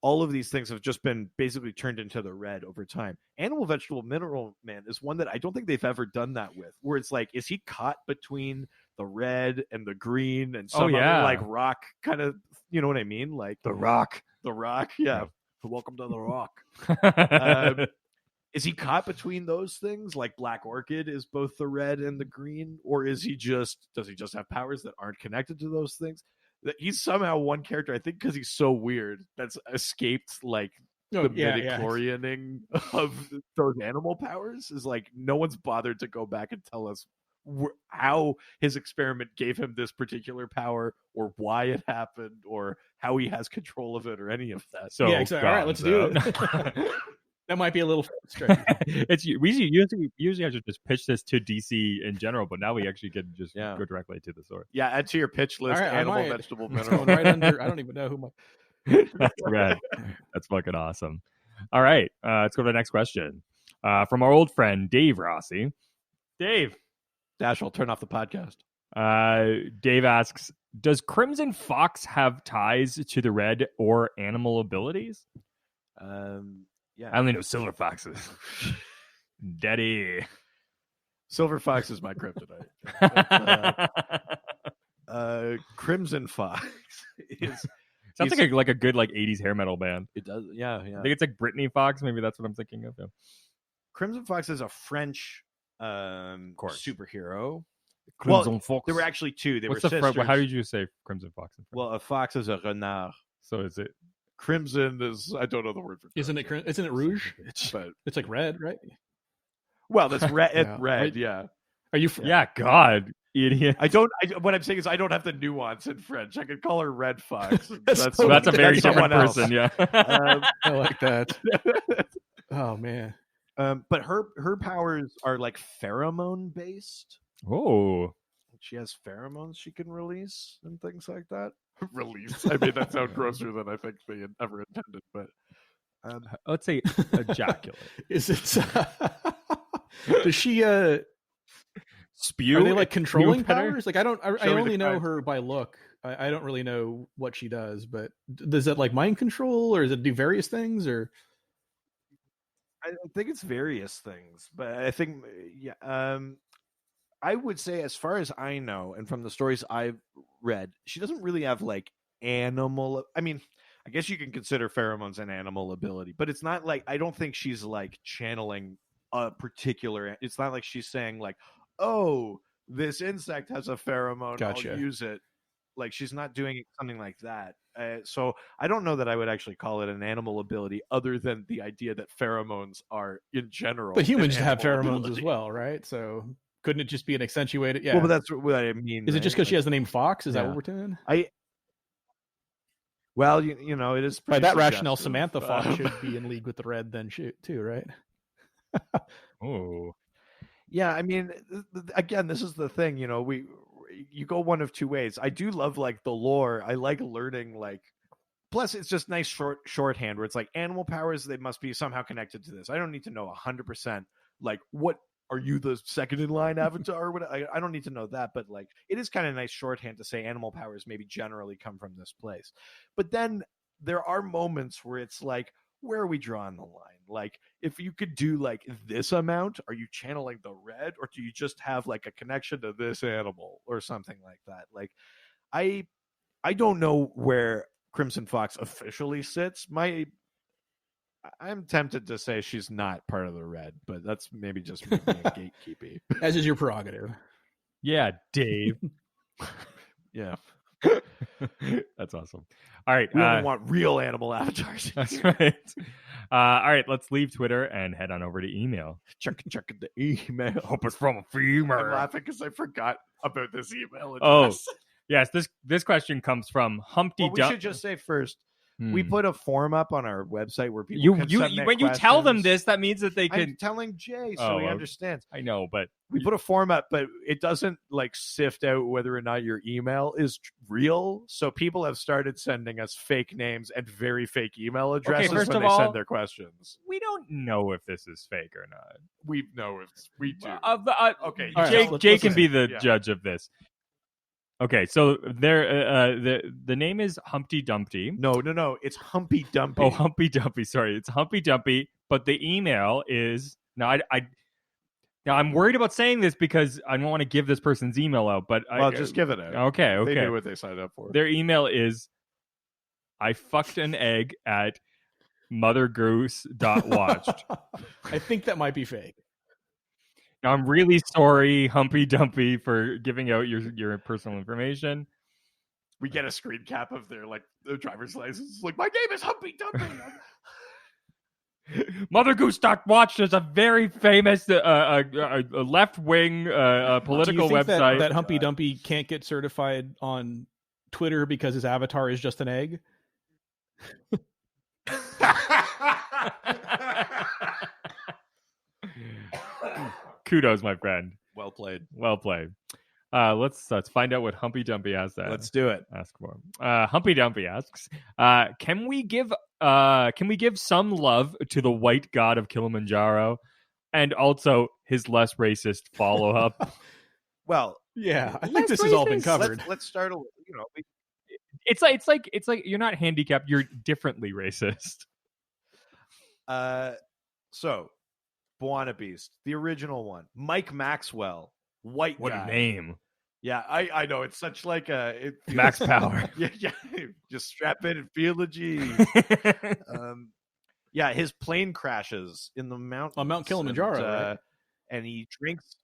S6: All of these things have just been basically turned into the Red over time. Animal, Vegetable, Mineral Man is one that I don't think they've ever done that with, where it's like, is he caught between the red and the green and some other like rock kind of, you know what I mean? Like
S5: the rock,
S6: yeah. Welcome to the rock. Is he caught between those things? Like Black Orchid is both the red and the green, or does he just have powers that aren't connected to those things? That he's somehow one character, I think, because he's so weird, that's escaped like the midichlorianing of those animal powers. Is like no one's bothered to go back and tell us how his experiment gave him this particular power, or why it happened, or how he has control of it, or any of that.
S7: So yeah, exactly. All right, let's do it. That might be a little strange.
S5: We usually I should just pitch this to DC in general, but now we actually can just go directly to the source.
S6: Yeah, add to your pitch list.
S7: Right,
S6: Animal, Vegetable, Mineral.
S7: Right under. I don't even know who my.
S5: That's rad. That's fucking awesome. All right, let's go to the next question from our old friend Dave Rossi. Dave.
S6: Dash, I'll turn off the podcast.
S5: Dave asks, does Crimson Fox have ties to the Red or animal abilities?
S6: Yeah.
S5: I only know Silver Foxes. Daddy.
S6: Silver Fox is my kryptonite. Crimson Fox is...
S5: Sounds like a good 80s hair metal band.
S6: It does, yeah.
S5: I think it's like Brittany Fox. Maybe that's what I'm thinking of. Yeah.
S6: Crimson Fox is a French superhero.
S5: Crimson Fox.
S6: There were actually two. They
S5: What's
S6: were
S5: the
S6: sisters.
S5: how did you say Crimson Fox?
S6: Well, a fox is a renard.
S5: So is it
S6: crimson? Is I don't know the word for.
S7: Isn't it rouge?
S6: But
S7: it's like red, right?
S6: Well, that's red. Red, yeah.
S7: Are you?
S5: Yeah, God, idiot.
S6: What I'm saying is, I don't have the nuance in French. I could call her Red Fox.
S5: That's a very different person. Yeah,
S7: I like that. Oh man.
S6: But her powers are like pheromone based.
S5: Oh,
S6: she has pheromones she can release and things like that. Release. I made that sound grosser than I think they ever intended. But
S5: let's say ejaculate.
S7: Is it? Does she
S5: spew?
S7: Are they like controlling powers? Like I only know
S6: kind.
S7: her by look. I don't really know what she does. But does it like mind control, or does it do various things, or?
S6: I think it's various things, but I think, I would say, as far as I know, and from the stories I've read, she doesn't really have like animal. I mean, I guess you can consider pheromones an animal ability, but it's not like, I don't think she's like channeling a particular. It's not like she's saying like, oh, this insect has a pheromone,
S7: Gotcha.
S6: I'll use it. Like she's not doing something like that. So I don't know that I would actually call it an animal ability, other than the idea that pheromones are in general.
S7: But humans
S6: an
S7: have
S6: animal
S7: pheromones
S6: ability.
S7: as well, right? So couldn't it just be an accentuated? Yeah.
S6: Well, but that's what I mean.
S7: Is it just because she has the name Fox? Is that
S6: Yeah.
S7: what we're doing?
S6: Well, you know, it is
S7: By
S6: pretty
S7: that rationale,
S6: suggestive.
S7: Samantha Fox should be in league with the Red then too, right?
S5: Oh,
S6: Yeah, I mean, again, this is the thing. You know, you go one of two ways. I do love like the lore. I like learning like. Plus, it's just nice shorthand where it's like animal powers. They must be somehow connected to this. I don't need to know 100%. Like, what are you, the second in line avatar? Or what? I don't need to know that, but like, it is kind of nice shorthand to say animal powers maybe generally come from this place. But then there are moments where it's like, where are we drawing the line? Like, if you could do like this amount, are you channeling the red, or do you just have like a connection to this animal or something like that? Like, I don't know where Crimson Fox officially sits. I'm tempted to say she's not part of the red, but that's maybe just me being gatekeepy.
S7: As is your prerogative.
S5: yeah, Dave.
S6: Yeah,
S5: That's awesome. All right.
S6: we only want real animal avatars.
S5: That's right. All right, let's leave Twitter and head on over to email.
S6: Check the email.
S5: Hope it's from a female.
S6: I'm laughing because I forgot about this email
S5: Oh,
S6: address.
S5: yes. This question comes from Humpty
S6: Well, we should just say first, we put a form up on our website where people can submit
S5: when you tell them
S6: questions.
S5: this, that means that they can.
S6: I'm telling Jay so
S5: Oh,
S6: he
S5: okay.
S6: understands.
S5: I know, but
S6: We put a form up, but it doesn't like sift out whether or not your email is real. So people have started sending us fake names and very fake email addresses
S5: first
S6: when
S5: of
S6: they
S5: all,
S6: send their questions.
S5: we don't know if this is fake or not.
S6: We know if we do.
S5: Okay,
S7: All right,
S5: Jake,
S7: let's
S5: Jake can
S7: listen.
S5: be the
S6: Yeah.
S5: judge of this. Okay, so there, the name is Humpty Dumpty.
S6: No. It's Humpy Dumpy.
S5: Oh, Humpy Dumpy. Sorry, it's Humpy Dumpy. But the email is now. Now I'm worried about saying this because I don't want to give this person's email out. But
S6: Well, just give it out.
S5: Okay.
S6: They knew what they signed up for.
S5: Their email is I fucked an egg at mothergoose.watched.
S7: I think that might be fake.
S5: Now, I'm really sorry, Humpy Dumpy, for giving out your personal information.
S6: We get a screen cap of their like the driver's license. Like, my name is Humpy Dumpy.
S5: Mother Goose Watch is a very famous left-wing political
S7: Do you think
S5: website.
S7: that Humpy Dumpy can't get certified on Twitter because his avatar is just an egg?
S5: Kudos, my friend.
S6: Well played.
S5: Well played. Let's find out what Humpy Dumpy has to
S6: Let's do it.
S5: ask for. Humpy Dumpy asks, can we give some love to the white god of Kilimanjaro and also his less racist follow-up?
S6: Well,
S7: Yeah, I think this has all been covered.
S6: let's start.
S5: It's like you're not handicapped, you're differently racist.
S6: So Buona Beast, the original one, Mike Maxwell, white
S5: What
S6: guy.
S5: a name.
S6: Yeah, I know it's such like a
S5: Max Power.
S6: yeah. Just strap in and feel the G. Yeah, his plane crashes in the mountains
S7: On Mount Kilimanjaro,
S6: and,
S7: right?
S6: and he drinks.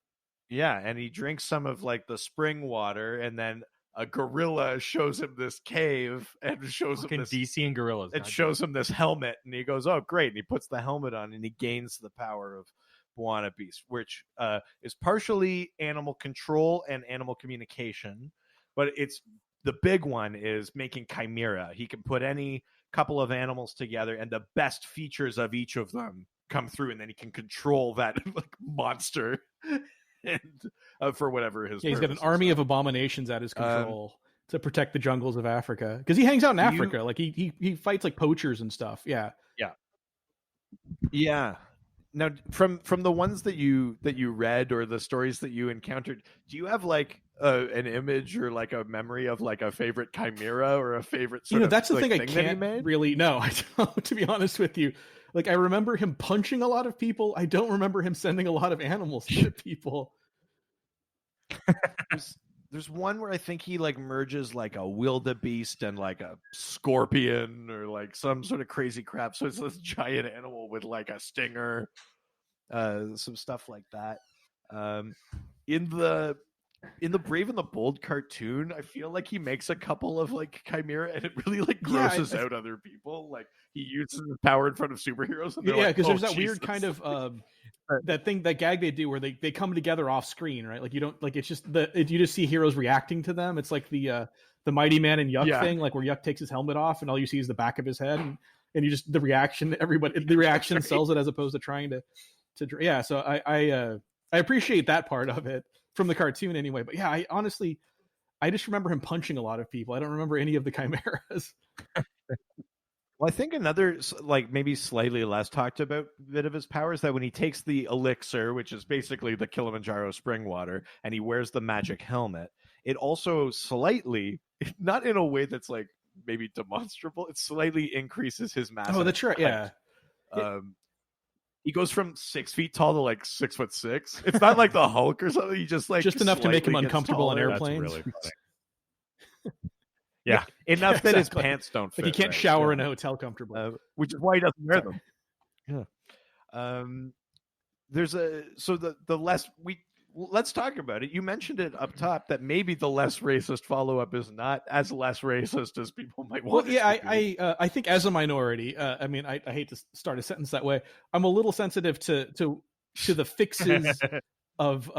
S6: Yeah, and he drinks some of like the spring water, and then a gorilla shows him this cave and shows
S5: Fucking
S6: him this.
S5: DC and gorillas.
S6: It shows him this helmet, and he goes, "Oh, great!" And he puts the helmet on, and he gains the power of Buona Beast, which is partially animal control and animal communication, but it's the big one is making chimera. He can put any couple of animals together, and the best features of each of them come through, and then he can control that like monster. And for whatever his
S7: Yeah, he's got an
S6: purposes
S7: army
S6: are.
S7: of abominations at his control to protect the jungles of Africa because he hangs out in
S6: Do you-
S7: Africa. Like he fights like poachers and stuff. Yeah.
S6: Yeah. Now, from the ones that you read or the stories that you encountered, do you have like an image or like a memory of like a favorite chimera or a favorite sort of
S7: That's the
S6: like,
S7: thing I
S6: that he
S7: can't
S6: made?
S7: really know. I don't, to be honest with you. Like I remember him punching a lot of people. I don't remember him sending a lot of animals to people.
S6: There's one where I think he like merges like a wildebeest and like a scorpion or like some sort of crazy crap. So it's this giant animal with like a stinger. some stuff like that. In the Brave and the Bold cartoon, I feel like he makes a couple of like chimera, and it really like grosses out other people. Like he uses his power in front of superheroes, and
S7: yeah,
S6: like,
S7: because there's that
S6: Jesus.
S7: weird kind of that thing, that gag they do where they come together off screen, right? Like you don't like, it's just you just see heroes reacting to them. It's like the Mighty Man and Yuck thing, like where Yuck takes his helmet off and all you see is the back of his head, and you just the reaction sells it as opposed to trying to yeah. So I appreciate that part of it from the cartoon anyway. But yeah, I just remember him punching a lot of people. I don't remember any of the chimeras.
S6: Well, I think another like maybe slightly less talked about bit of his power is that when he takes the elixir, which is basically the Kilimanjaro spring water, and he wears the magic helmet, it also slightly, not in a way that's like maybe demonstrable, it slightly increases his mass.
S7: Oh, that's right. Yeah.
S6: He goes from 6 feet tall to like 6'6". It's not like the Hulk or something. He just like
S7: enough to make him
S6: slightly
S7: uncomfortable on
S6: taller.
S7: airplanes.
S5: That's really funny. Yeah,
S6: enough that his pants don't fit.
S7: Like he can't shower in a hotel comfortably,
S6: which is why he doesn't wear them. Yeah. There's the less let's talk about it. You mentioned it up top that maybe the less racist follow-up is not as less racist as people might want.
S7: Well, yeah, I think as a minority, I mean, I hate to start a sentence that way. I'm a little sensitive to the fixes of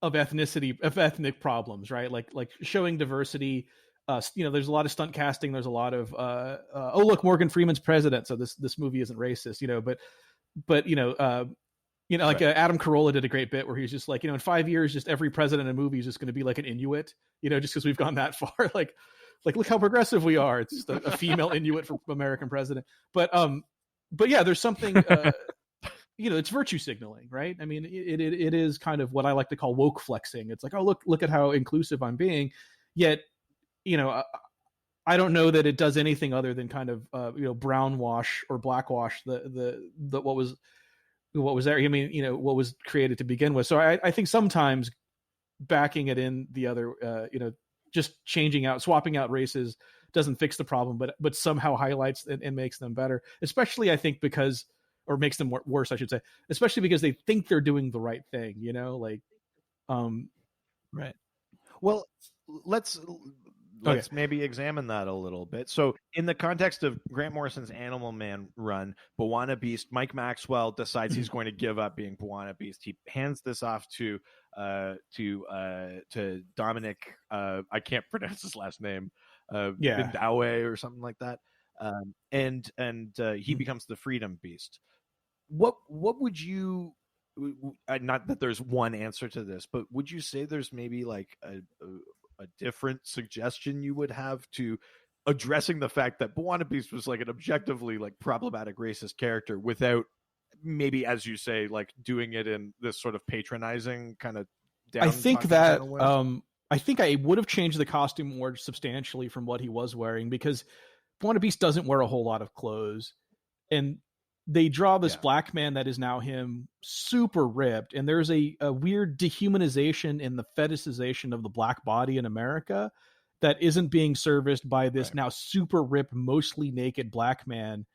S7: ethnicity, of ethnic problems, right? Like showing diversity. There's a lot of stunt casting. There's a lot of oh look, Morgan Freeman's president, so this movie isn't racist, but like Adam Carolla did a great bit where he's just like, in 5 years, just every president in a movie is just going to be like an Inuit, just because we've gone that far. like look how progressive we are. It's just a female Inuit for American president. But yeah, there's something. It's virtue signaling, right? I mean, it is kind of what I like to call woke flexing. It's like, oh look at how inclusive I'm being, yet. I don't know that it does anything other than kind of brown wash or black wash the what was there. I mean, what was created to begin with. So I think sometimes backing it in the other, just swapping out races doesn't fix the problem, but somehow highlights and makes them better. Especially I think or makes them worse, I should say. Especially because they think they're doing the right thing.
S6: Right. Well, let's maybe examine that a little bit. So in the context of Grant Morrison's Animal Man run, Bwana Beast, Mike Maxwell decides he's going to give up being Bwana Beast. He hands this off to Dominic, I can't pronounce his last name, Bindawe or something like that. And he becomes the Freedom Beast. What would you, not that there's one answer to this, but would you say there's maybe like a different suggestion you would have to addressing the fact that Bwana Beast was like an objectively like problematic racist character without maybe, as you say, like doing it in this sort of patronizing kind of
S7: I think that I think I would have changed the costume more substantially from what he was wearing, because Bwana Beast doesn't wear a whole lot of clothes, and they draw this black man that is now him super ripped, and there's a weird dehumanization in the fetishization of the black body in America that isn't being serviced by this now super ripped, mostly naked black man,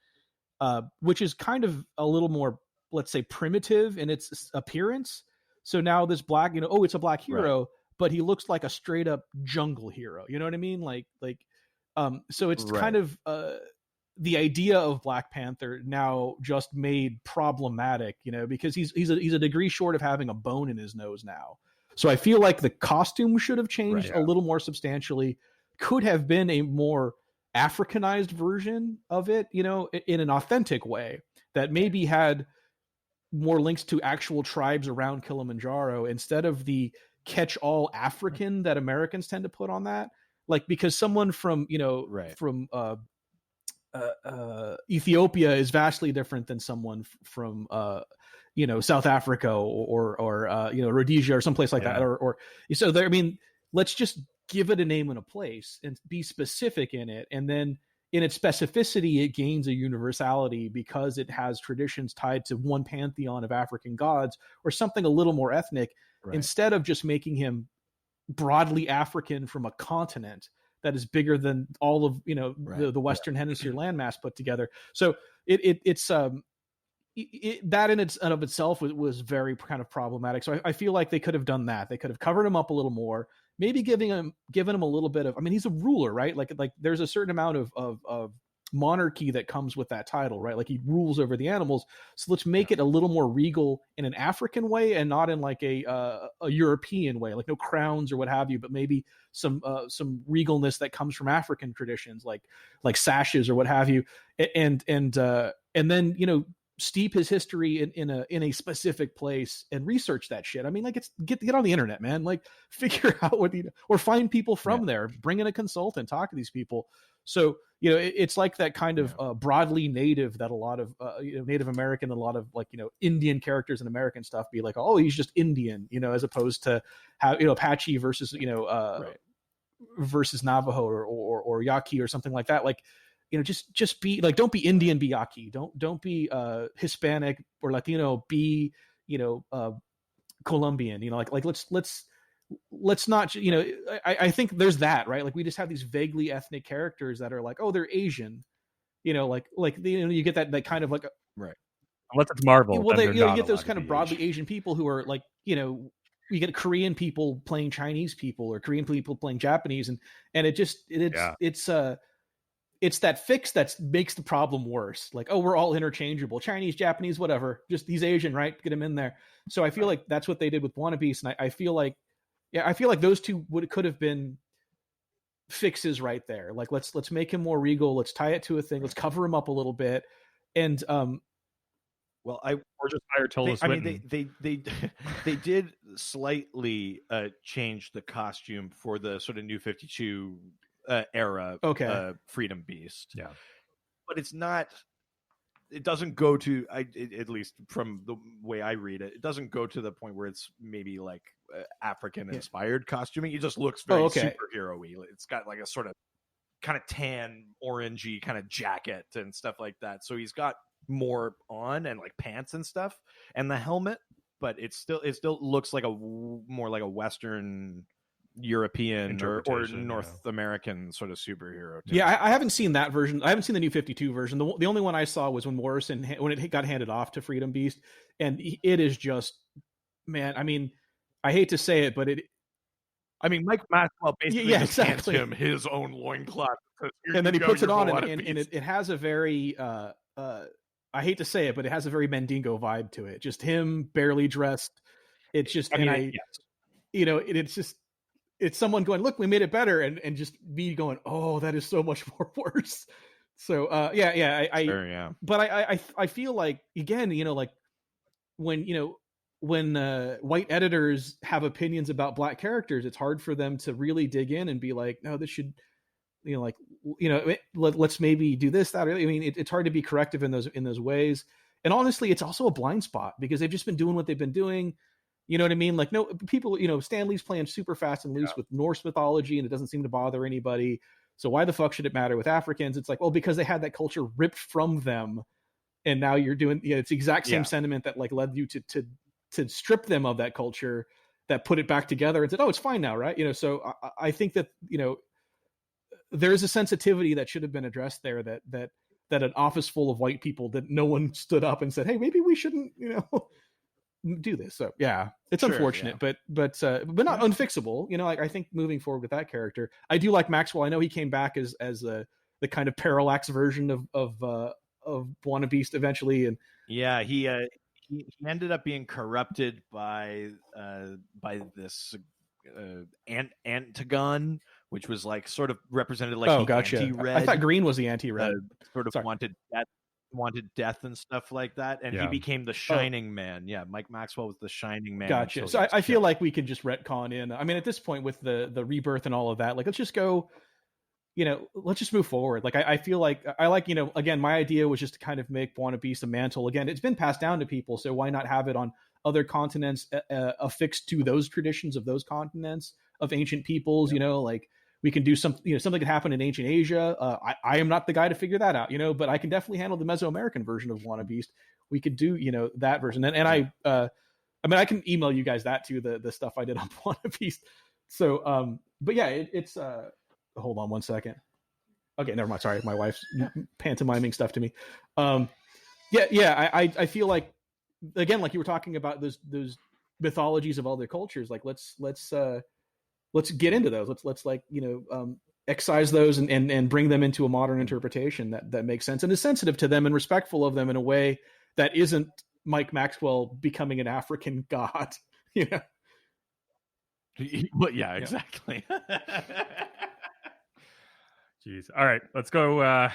S7: which is kind of a little more, let's say, primitive in its appearance. So now this black, it's a black hero, but he looks like a straight up jungle hero. You know what I mean? So it's kind of the idea of Black Panther now just made problematic, because he's a degree short of having a bone in his nose now. So I feel like the costume should have changed a little more substantially. Could have been a more Africanized version of it, in an authentic way that maybe had more links to actual tribes around Kilimanjaro instead of the catch-all African that Americans tend to put on that. Like, because someone from, from Ethiopia is vastly different than someone from South Africa or Rhodesia or someplace like that, or so there. I mean, let's just give it a name and a place and be specific in it, and then in its specificity it gains a universality because it has traditions tied to one pantheon of African gods or something a little more ethnic, instead of just making him broadly African from a continent that is bigger than all of the Western Hemisphere landmass put together. So it's that in and of itself was very kind of problematic. So I feel like they could have done that. They could have covered him up a little more, maybe given him a little bit of, I mean, he's a ruler, right? Like there's a certain amount of monarchy that comes with that title, right? Like he rules over the animals. So let's make it a little more regal in an African way and not in like a European way, like no crowns or what have you, but maybe some regalness that comes from African traditions, like sashes or what have you. And then, you know, steep his history in a specific place and research that shit. I mean, like, it's get on the internet, man. Like, figure out what or find people from there, bring in a consultant, talk to these people. So, you know, it's like that kind of broadly native that a lot of Native American and a lot of, like, you know, Indian characters and American stuff be like, oh, he's just Indian, you know, as opposed to how, you know, Apache versus, you know, versus Navajo or Yaqui or something like that. Like, you know, just be like, don't be Indian, be Yaqui. Don't be Hispanic or Latino, be, you know, Colombian. You know, like let's not, you know, I think there's that, right? Like, we just have these vaguely ethnic characters that are like, oh, they're Asian. You know, like you know, you get that kind of like
S5: right. Unless it's Marvel,
S7: well,
S5: then
S7: you get those kind of broadly Asian people who are like, you know, you get Korean people playing Chinese people or Korean people playing Japanese, and it's that fix that makes the problem worse. Like, oh, we're all interchangeable. Chinese, Japanese, whatever. Just he's Asian, right? Get him in there. So I feel like that's what they did with Wannabeast. And I feel like those two could have been fixes right there. Like, let's make him more regal. Let's tie it to a thing. Let's cover him up a little bit. And,
S6: or
S5: just hire Tilda Swinton.
S6: I mean, they did slightly change the costume for the sort of New 52 era Freedom Beast, but it's not, it doesn't go to at least from the way I read it, it doesn't go to the point where it's maybe like African inspired costuming. It just looks very superhero-y. It's got like a sort of kind of tan orangey kind of jacket and stuff like that, so he's got more on, and like pants and stuff, and the helmet, but it still looks like more like a Western European or North American sort of superhero too.
S7: Yeah, I haven't seen that version. I haven't seen the New 52 version. The only one I saw was when Morrison, when it got handed off to Freedom Beast, and it is just, man, I mean, I hate to say it, but
S6: Mike Maxwell basically hands him his own loincloth,
S7: and then he puts it on, and it has a very I hate to say it, but it has a very Mandingo vibe to it. Just him barely dressed. It's just, you know, it's just, it's someone going, look, we made it better. And just me going, oh, that is so much more worse. So, but I feel like, again, you know, like when white editors have opinions about black characters, it's hard for them to really dig in and be like, no, this should, you know, like, you know, let's maybe do this, that. I mean, it's hard to be corrective in those ways. And honestly, it's also a blind spot because they've just been doing what they've been doing. You know what I mean? Like, no people, you know, Stan Lee's playing super fast and loose with Norse mythology, and it doesn't seem to bother anybody. So why the fuck should it matter with Africans? It's like, well, because they had that culture ripped from them, and now you're doing, it's the exact same sentiment that like led you to strip them of that culture, that put it back together and said, oh, it's fine now, right? You know, so I think that, you know, there's a sensitivity that should have been addressed there, that an office full of white people, that no one stood up and said, hey, maybe we shouldn't, you know, do this. So yeah, it's unfortunate, but not unfixable. You know, like, I think moving forward with that character, I do like Maxwell. I know he came back as the kind of parallax version of Wannabeast eventually, and
S6: he ended up being corrupted by this Antagon, which was like sort of represented like anti-red.
S7: I thought green was the anti-red.
S6: Sort of wanted death and stuff like that, and he became the Shining Man. Yeah, Mike Maxwell was the Shining Man.
S7: Gotcha. So I feel like we could just retcon in. I mean, at this point with the rebirth and all of that, like, let's just go. You know, let's just move forward. Like, I feel like I like, you know, again, my idea was just to kind of make Wannabeast a mantle. Again, it's been passed down to people, so why not have it on other continents, affixed to those traditions of those continents of ancient peoples? You know, like, we can do something. You know, something could happen in ancient Asia. I am not the guy to figure that out, you know, but I can definitely handle the Mesoamerican version of Wannabeast. We could do, you know, that version, and I mean, I can email you guys that too, the stuff I did on Wannabeast. So, but yeah, it's hold on one second. Okay, never mind. Sorry, my wife's pantomiming stuff to me. Yeah. I feel like, again, like you were talking about those mythologies of other cultures. Like let's get into those. Let's like, excise those and bring them into a modern interpretation that makes sense and is sensitive to them and respectful of them in a way that isn't Mike Maxwell becoming an African god.
S6: But yeah, exactly.
S5: Jeez. All right, let's go.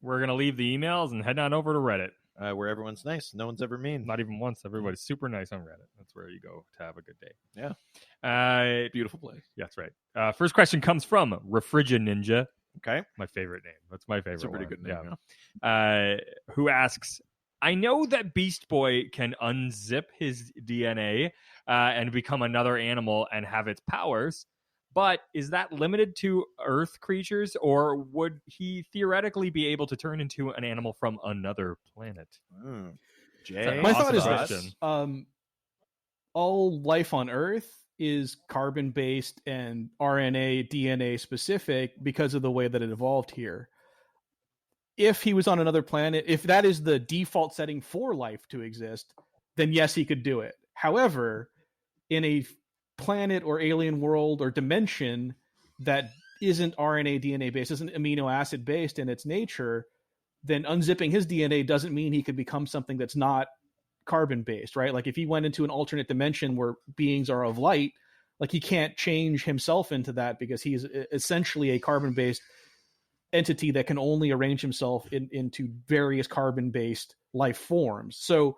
S5: We're gonna leave the emails and head on over to Reddit.
S6: Where everyone's nice, no one's ever mean.
S5: Not even once. Everybody's super nice on Reddit. That's where you go to have a good day.
S6: Yeah. Beautiful place.
S5: Yeah, that's right. First question comes from Refrigin Ninja.
S6: Okay.
S5: My favorite name. That's my favorite.
S6: It's a pretty good name.
S5: Yeah. Who asks, I know that Beast Boy can unzip his DNA and become another animal and have its powers, but is that limited to Earth creatures, or would he theoretically be able to turn into an animal from another planet?
S6: Jay?
S7: My thought is
S5: question.
S7: this. All life on Earth is carbon-based and RNA, DNA specific because of the way that it evolved here. If he was on another planet, if that is the default setting for life to exist, then yes, he could do it. However, in a planet or alien world or dimension that isn't RNA, DNA based, isn't amino acid based in its nature, then unzipping his DNA doesn't mean he could become something that's not carbon based, right? Like if he went into an alternate dimension where beings are of light, like he can't change himself into that because he's essentially a carbon based entity that can only arrange himself into various carbon based life forms. So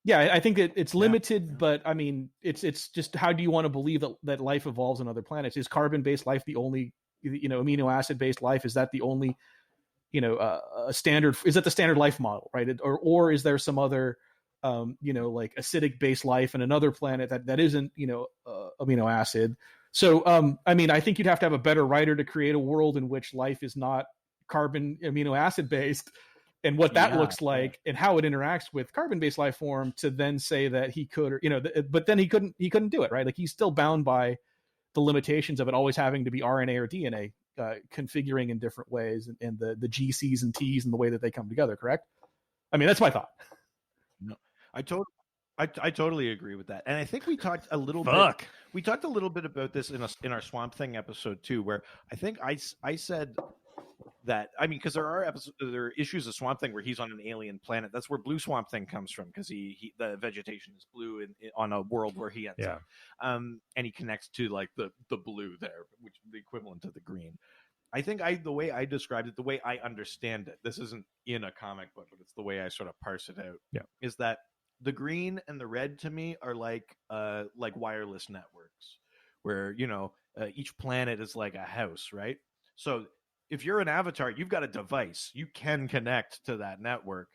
S7: yeah, I think it's limited, but I mean, it's just how do you want to believe that life evolves on other planets? Is carbon-based life the only, amino acid-based life? Is that the only, a standard? Is that the standard life model, right? Or is there some other, like acidic-based life in another planet that isn't, amino acid? So, I mean, I think you'd have to have a better writer to create a world in which life is not carbon amino acid-based, and what that looks like and how it interacts with carbon-based life form to then say that he could, but then he couldn't do it, right? Like he's still bound by the limitations of it always having to be RNA or DNA configuring in different ways and the GCs and Ts and the way that they come together. Correct. I mean, that's my thought.
S6: No, I totally agree with that. And I think we talked a little
S5: Fuck.
S6: bit. We talked a little bit about this in our Swamp Thing episode too, where I think I said that, I mean, because there are issues of Swamp Thing where he's on an alien planet. That's where Blue Swamp Thing comes from, because the vegetation is blue on a world where he ends up. And he connects to like the blue there, which is the equivalent of the green. I think the way I described it, the way I understand it, this isn't in a comic book, but it's the way I sort of parse it out.
S5: Yeah.
S6: Is that the green and the red to me are like wireless networks, where each planet is like a house, right? So if you're an avatar, you've got a device. You can connect to that network,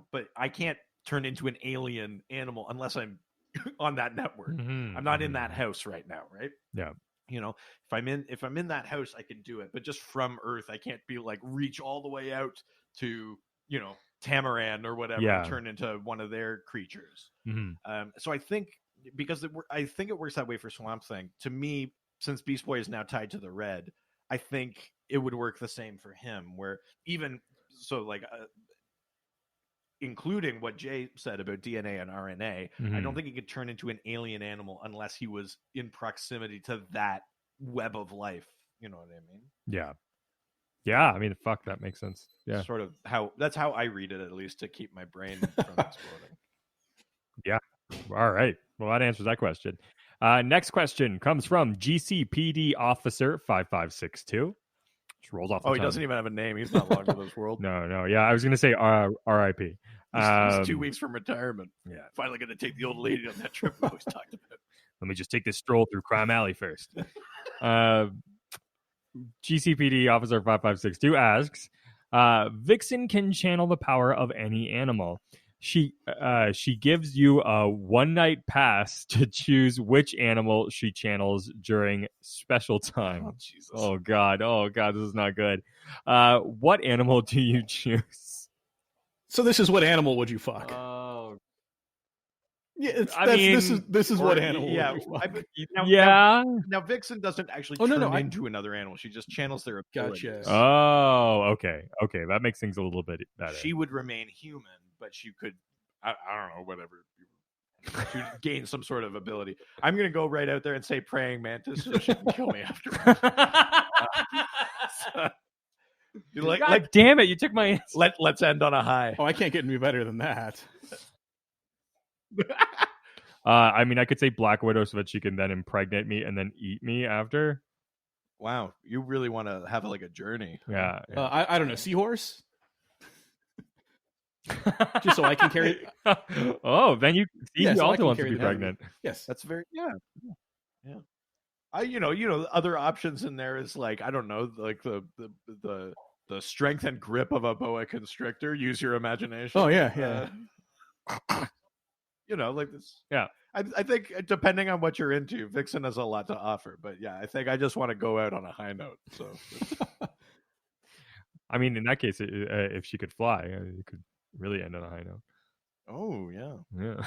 S6: but I can't turn into an alien animal unless I'm on that network.
S5: Mm-hmm.
S6: I'm not in that house right now, right?
S5: Yeah.
S6: If I'm in that house, I can do it, but just from Earth, I can't be like reach all the way out to, Tamaran or whatever and turn into one of their creatures.
S5: Mm-hmm.
S6: So I think I think it works that way for Swamp Thing. To me, since Beast Boy is now tied to the red, I think it would work the same for him, where even so, like, including what Jay said about DNA and RNA, I don't think he could turn into an alien animal unless he was in proximity to that web of life. You know what I mean?
S5: Yeah. Yeah. I mean, fuck, that makes sense. Yeah.
S6: Sort of that's how I read it, at least, to keep my brain from exploding.
S5: Yeah. All right. Well, that answers that question. Next question comes from GCPD Officer 5562. Which rolls off the tongue.
S6: He doesn't even have a name. He's not long for this world.
S5: No. Yeah, I was going to say R.I.P.
S6: He's 2 weeks from retirement. Yeah. Finally going to take the old lady on that trip we always talked about.
S5: Let me just take this stroll through Crime Alley first. GCPD Officer 5562 asks, Vixen can channel the power of any animal. She gives you a one-night pass to choose which animal she channels during special time.
S6: Oh, Jesus.
S5: Oh, God, this is not good. What animal do you choose?
S7: So this is what animal would you fuck?
S5: Oh.
S7: Yeah,
S5: I mean,
S7: this is
S6: Or-
S7: what animal.
S6: Yeah.
S7: would we fuck.
S5: yeah.
S6: Now Vixen doesn't actually
S7: Oh,
S6: turn
S7: no,
S6: into another animal. She just channels their abilities.
S7: Gotcha.
S5: Oh, okay. That makes things a little bit better.
S6: She would remain human, but she could, I don't know, whatever. She would gain some sort of ability. I'm gonna go right out there and say praying mantis, so she can kill me afterwards.
S5: God damn it! You took my answer.
S6: Let's end on a high.
S7: Oh, I can't get any better than that.
S5: I mean, I could say Black Widow so that she can then impregnate me and then eat me after.
S6: Wow, you really want to have like a journey?
S5: Yeah.
S7: I don't know, seahorse. Just so I can carry.
S5: Oh, then you see,
S7: Yeah,
S5: he
S7: so I
S5: also
S7: can
S5: wants to
S7: carry
S5: be
S7: the baby.
S5: pregnant.
S7: Yes.
S6: That's very yeah. You know, other options in there is like, I don't know, like the strength and grip of a boa constrictor. Use your imagination.
S7: Oh yeah.
S6: You know, like this.
S5: Yeah.
S6: I think depending on what you're into, Vixen has a lot to offer. But yeah, I think I just want to go out on a high note. So,
S5: I mean, in that case, if she could fly, it could really end on a high note.
S6: oh yeah,
S5: Yeah.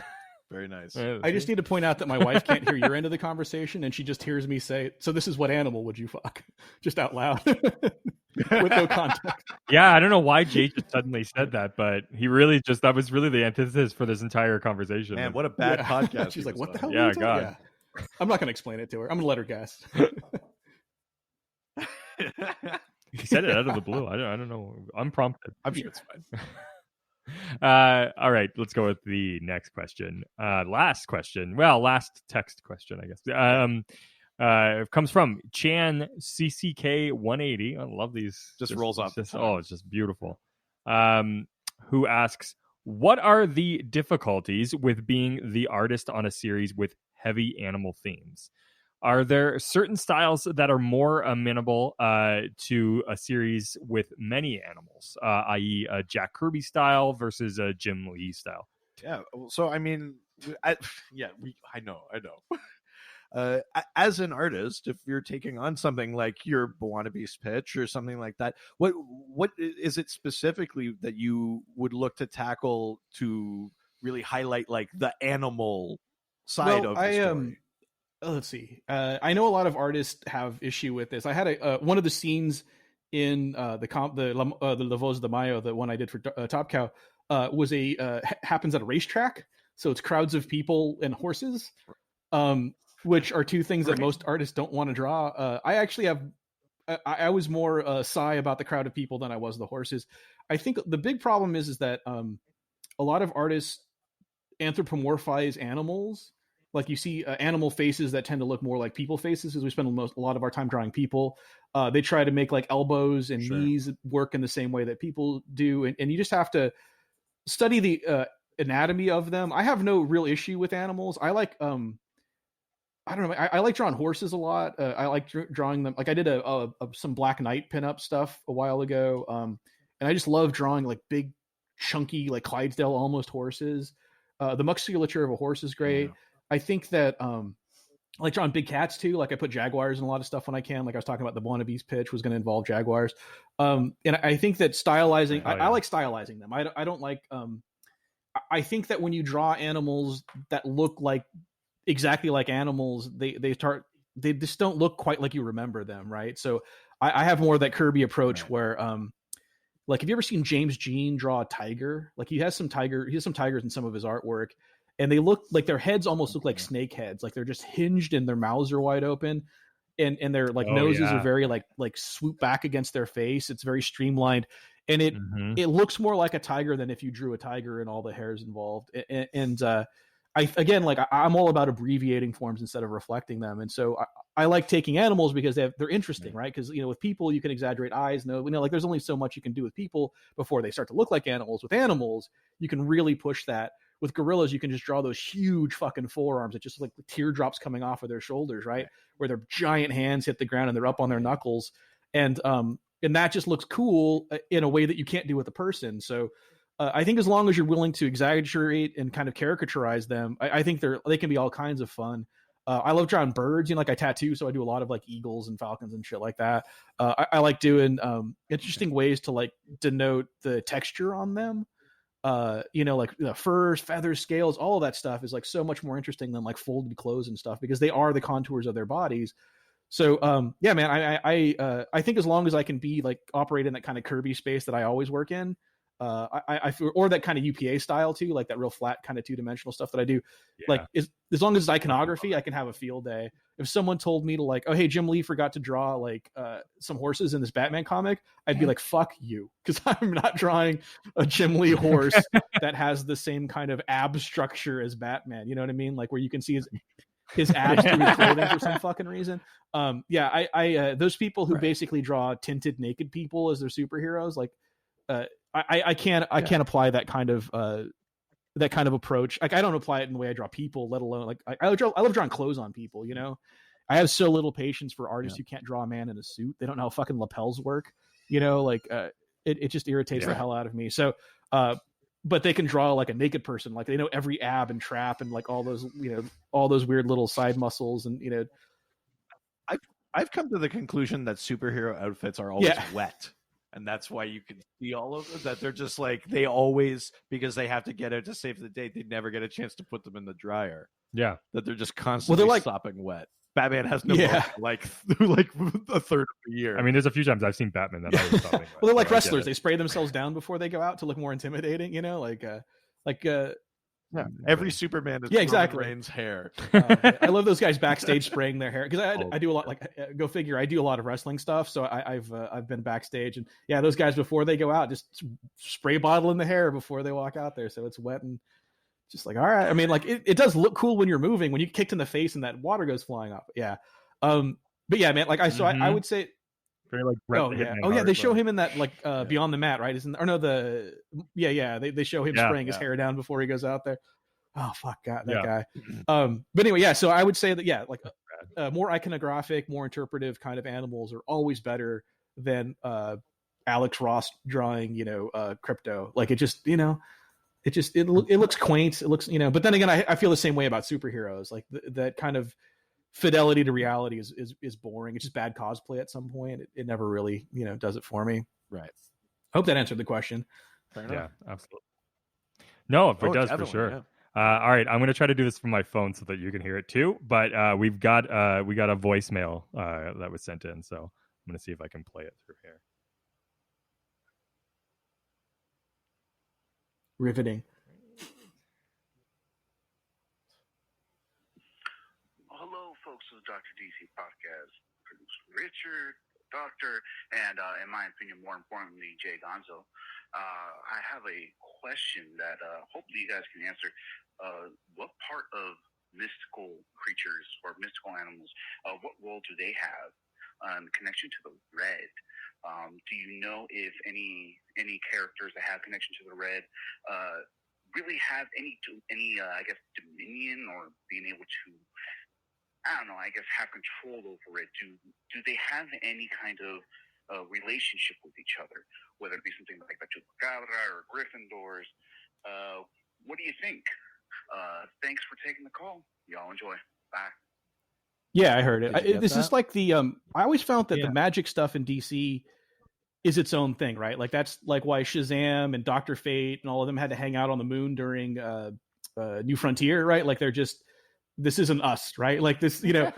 S6: very nice.
S7: I just need to point out that my wife can't hear your end of the conversation, and she just hears me say, "So this is what animal would you fuck?" Just out loud, with no context.
S5: Yeah, I don't know why Jay just suddenly said that, but he really that was really the antithesis for this entire conversation.
S6: Man, what a bad
S7: Yeah.
S6: podcast.
S7: She's
S6: he
S7: like,
S6: was
S7: "What the
S6: on."
S7: hell?"
S5: Yeah,
S7: are you talking-"
S5: God.
S7: Yeah. I'm not going to explain it to her. I'm going to let her guess.
S5: He said it out of the blue. I don't know. Unprompted.
S6: I'm sure it's fine.
S5: All right, let's go with the next question. Last question. Well, last text question, I guess. It comes from Chan CCK 180. I love these.
S6: Just rolls off the tongue.
S5: Oh, it's just beautiful. Who asks, what are the difficulties with being the artist on a series with heavy animal themes? Are there certain styles that are more amenable to a series with many animals, i.e., a Jack Kirby style versus a Jim Lee style?
S6: Yeah. So I mean, I know. As an artist, if you're taking on something like your Buwanabe's pitch or something like that, what is it specifically that you would look to tackle to really highlight like the animal side of the story?
S7: Let's see. I know a lot of artists have issue with this. I had one of the scenes in the La Voz de Mayo, the one I did for Top Cow, was happens at a racetrack. So it's crowds of people and horses, which are two things that most artists don't want to draw. I actually have. I was more shy about the crowd of people than I was the horses. I think the big problem is that a lot of artists anthropomorphize animals. Like you see animal faces that tend to look more like people faces, because we spend a lot of our time drawing people. They try to make like elbows and knees work in the same way that people do. And you just have to study the anatomy of them. I have no real issue with animals. I like, I don't know. I like drawing horses a lot. I like drawing them. Like I did some Black Knight pinup stuff a while ago. And I just love drawing like big, chunky, like Clydesdale almost horses. The musculature of a horse is great. Yeah. I think that I like drawing big cats too. Like I put jaguars in a lot of stuff when I can. Like I was talking about the Buwanabe's pitch was going to involve jaguars. And I think that stylizing, I like stylizing them. I don't like, I think that when you draw animals that look like exactly like animals, they just don't look quite like you remember them. Right. So I have more of that Kirby approach where, like, have you ever seen James Jean draw a tiger? Like he has some tigers in some of his artwork. And they look like their heads almost look like snake heads. Like they're just hinged and their mouths are wide open. And their like noses are very like swoop back against their face. It's very streamlined. And it looks more like a tiger than if you drew a tiger and all the hairs involved. And I'm all about abbreviating forms instead of reflecting them. And so I like taking animals because they're interesting, right? Because, with people, you can exaggerate eyes. Like there's only so much you can do with people before they start to look like animals. With animals, you can really push that. With gorillas, you can just draw those huge fucking forearms that just look like teardrops coming off of their shoulders, right? Where their giant hands hit the ground and they're up on their knuckles. And that just looks cool in a way that you can't do with a person. So I think as long as you're willing to exaggerate and kind of caricaturize them, I think they can be all kinds of fun. I love drawing birds, like I tattoo, so I do a lot of like eagles and falcons and shit like that. I like doing interesting ways to like denote the texture on them. like furs, feathers, scales, all of that stuff is like so much more interesting than like folded clothes and stuff, because they are the contours of their bodies. So yeah, man, I think as long as I can be like operate in that kind of Kirby space that I always work in, I feel, or that kind of UPA style too, like that real flat kind of 2-dimensional stuff that I do.
S5: Yeah.
S7: Like as long as it's iconography, I can have a field day. If someone told me to like, oh hey, Jim Lee forgot to draw like some horses in this Batman comic, I'd be like, fuck you, because I'm not drawing a Jim Lee horse that has the same kind of ab structure as Batman. You know what I mean? Like where you can see his abs through his clothing for some fucking reason. Yeah, I those people who basically draw tinted naked people as their superheroes, like I can't apply that kind of approach. Like I don't apply it in the way I draw people, let alone like I love drawing clothes on people, you know. I have so little patience for artists who can't draw a man in a suit. They don't know how fucking lapels work, you know, like it just irritates the hell out of me. So but they can draw like a naked person, like they know every ab and trap and like all those, you know, all those weird little side muscles, and you know,
S6: I've come to the conclusion that superhero outfits are always wet. And that's why you can see all of them, that they're just like, they always, because they have to get out to save the day, they never get a chance to put them in the dryer.
S5: Yeah.
S6: That they're just constantly sopping wet. Batman has no like a third of the year.
S5: I mean, there's a few times I've seen Batman that I was sopping wet.
S7: Well, they're like wrestlers. They spray themselves down before they go out to look more intimidating, you know, like
S6: every Superman is
S7: exactly.
S6: Reigns' hair.
S7: I love those guys backstage spraying their hair, because I do a lot, like go figure, I do a lot of wrestling stuff, so I've been backstage, and yeah, those guys before they go out just spray bottle in the hair before they walk out there, so it's wet and just like, all right. I mean, like it does look cool when you're moving, when you get kicked in the face and that water goes flying up. Yeah. But yeah, man, like I would say.
S5: Very like
S7: they show him in that like Beyond the Mat, right? Isn't, or no, they show him spraying his hair down before he goes out there. Oh fuck, God, that guy. But anyway, yeah. So I would say that like more iconographic, more interpretive kind of animals are always better than Alex Ross drawing, you know, Crypto. Like it just, you know, it looks quaint. It looks, you know. But then again, I feel the same way about superheroes. Like that kind of fidelity to reality is boring. It's just bad cosplay at some point. It never really, you know, does it for me.
S6: Right.
S7: Hope that answered the question.
S5: Yeah, absolutely. No, it does for sure. Yeah. All right, I'm gonna try to do this from my phone so that you can hear it too. But we got a voicemail that was sent in, so I'm gonna see if I can play it through here.
S7: Riveting.
S2: Hello, folks of the Dr. DC podcast. Producer Richard, Doctor, and in my opinion, more importantly, Jay Gonzo. I have a question that hopefully you guys can answer. What part of mystical creatures or mystical animals, what role do they have in connection to the red? Do you know if any characters that have connection to the red really have any I guess dominion or being able to, I don't know, I guess have control over it? Do they have any kind of relationship with each other, whether it be something like the Chupacabra or Gryffindors? What do you think? Thanks for taking the call. Y'all enjoy. Bye.
S7: Yeah, I heard it. This is like the I always found that the magic stuff in DC is its own thing, right? Like that's like why Shazam and Dr. Fate and all of them had to hang out on the moon during New Frontier, right? Like they're just, this isn't us, right? Like this, you know.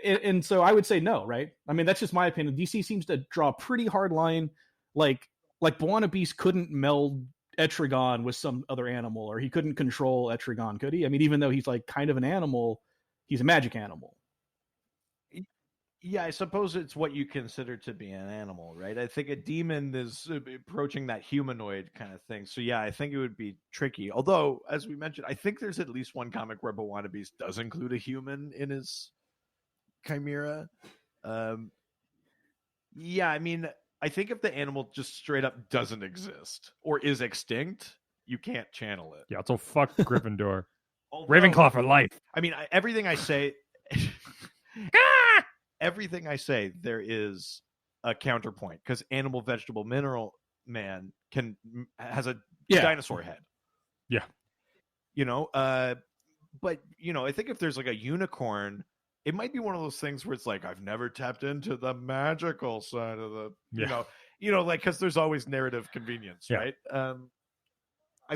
S7: and so I would say no, right? I mean, that's just my opinion. DC seems to draw a pretty hard line. Like Buona Beast couldn't meld Etrigan with some other animal, or he couldn't control Etrigan, could he? I mean, even though he's like kind of an animal, he's a magic animal.
S6: Yeah, I suppose it's what you consider to be an animal, right? I think a demon is approaching that humanoid kind of thing. So yeah, I think it would be tricky. Although, as we mentioned, I think there's at least one comic where Buona Beast does include a human in his chimera. Yeah, I mean, I think if the animal just straight up doesn't exist or is extinct, you can't channel it.
S5: Yeah, so fuck Gryffindor. Ravenclaw for life.
S6: I mean, everything I say... Everything I say, there is a counterpoint, because animal, vegetable, mineral man has a dinosaur head.
S5: Yeah.
S6: You know, but, you know, I think if there's like a unicorn, it might be one of those things where it's like, I've never tapped into the magical side of the, you know, like, because there's always narrative convenience, right?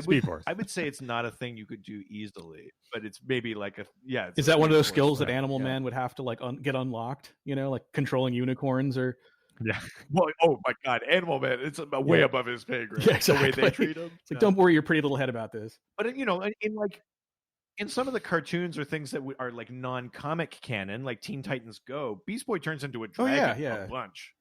S5: Speed Force.
S6: I would say it's not a thing you could do easily, but it's maybe like a it's
S7: Is
S6: a
S7: that one of
S6: Speed
S7: those
S6: Force
S7: skills that
S6: thing,
S7: Animal
S6: yeah.
S7: Man would have to like get unlocked? You know, like controlling unicorns or
S5: Yeah.
S6: Well, oh my God, Animal Man! It's way above his pay grade.
S7: Yeah,
S6: The way they
S7: exactly.
S6: treat him.
S7: It's like, don't worry your pretty little head about this.
S6: But you know, in some of the cartoons or things that are like non-comic canon, like Teen Titans Go, Beast Boy turns into a dragon a bunch.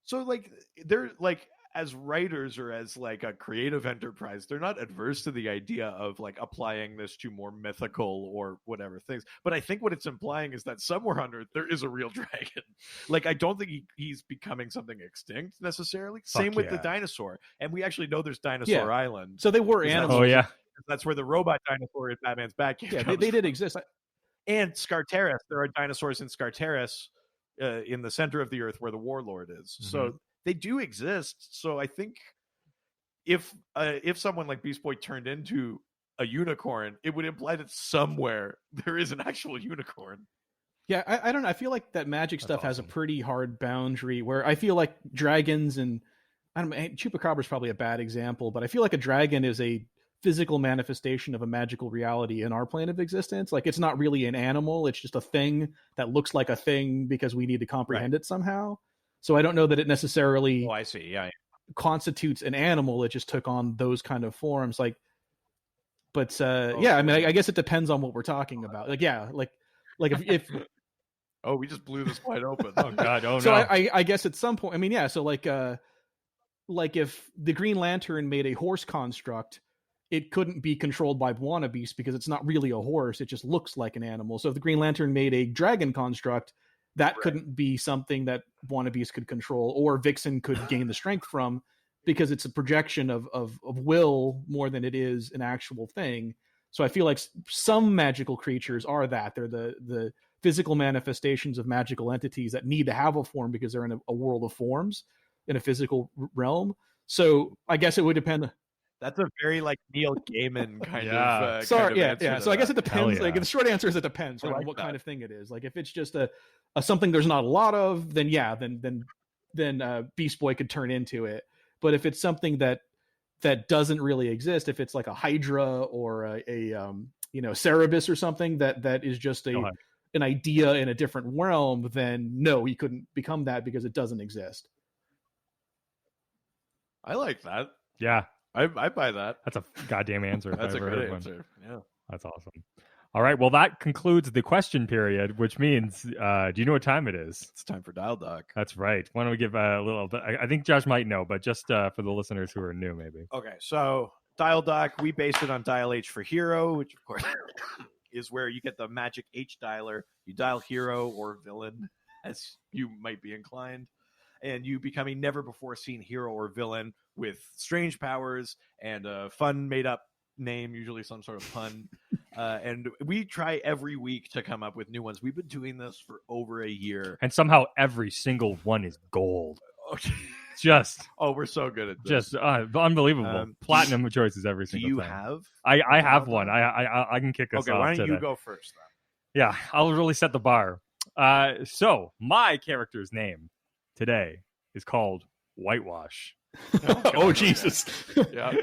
S6: So like they're like, as writers or as like a creative enterprise, they're not adverse to the idea of like applying this to more mythical or whatever things. But I think what it's implying is that somewhere on Earth there is a real dragon. Like I don't think he's becoming something extinct necessarily. Same with the dinosaur, and we actually know there's Dinosaur Island.
S7: So they were animals.
S5: Oh yeah.
S6: That's where the robot dinosaur in Batman's Batcave.
S7: Yeah, they did exist.
S6: And Skartaris, there are dinosaurs in Skartaris, in the center of the Earth where the Warlord is.
S5: Mm-hmm.
S6: So they do exist. So I think if someone like Beast Boy turned into a unicorn, it would imply that somewhere there is an actual unicorn.
S7: Yeah, I don't know. I feel like that magic stuff has a pretty hard boundary where I feel like dragons and I don't know, Chupacabra is probably a bad example, but I feel like a dragon is a physical manifestation of a magical reality in our plane of existence. Like it's not really an animal. It's just a thing that looks like a thing because we need to comprehend it somehow. So I don't know that it necessarily
S6: I see. Yeah.
S7: constitutes an animal. It just took on those kind of forms. Like, but I mean, I guess it depends on what we're talking about. Like, yeah, like if
S6: oh, we just blew this wide open.
S5: Oh God. Oh no.
S7: So I guess at some point, I mean, yeah. So like if the Green Lantern made a horse construct, it couldn't be controlled by wannabes because it's not really a horse. It just looks like an animal. So if the Green Lantern made a dragon construct, that couldn't be something that wannabes could control or Vixen could gain the strength from because it's a projection of will more than it is an actual thing. So I feel like some magical creatures are that. They're the physical manifestations of magical entities that need to have a form because they're in a world of forms in a physical realm. So I guess it would depend.
S6: That's a very like Neil Gaiman kind of.
S7: Sorry,
S6: kind of
S7: yeah. So I guess it depends. Like the short answer is it depends on what kind of thing it is. Like if it's just a something there's not a lot of, then then Beast Boy could turn into it. But if it's something that doesn't really exist, if it's like a Hydra or a Cerebus or something that is just an idea in a different realm, then no, he couldn't become that because it doesn't exist.
S6: I like that.
S5: Yeah.
S6: I buy that.
S5: That's a goddamn answer.
S6: That's a great answer. Yeah.
S5: That's awesome. All right. Well, that concludes the question period, which means, do you know what time it is?
S6: It's time for Dial Doc.
S5: That's right. Why don't we give a little bit? I think Josh might know, but just for the listeners who are new, maybe.
S6: Okay. So Dial Doc, we based it on Dial H for Hero, which of course is where you get the magic H dialer. You dial hero or villain as you might be inclined. And you become a never-before-seen hero or villain with strange powers and a fun, made-up name, usually some sort of pun. And we try every week to come up with new ones. We've been doing this for over a year.
S5: And somehow every single one is gold.
S6: Okay.
S5: We're
S6: so good at this.
S5: Just unbelievable. Platinum choices every single time.
S6: Do you have?
S5: I have one. I can kick us off.
S6: Okay, why don't
S5: today.
S6: you go first then?
S5: Yeah, I'll really set the bar. So my character's name today is called Whitewash.
S7: Oh Jesus.
S6: Yeah.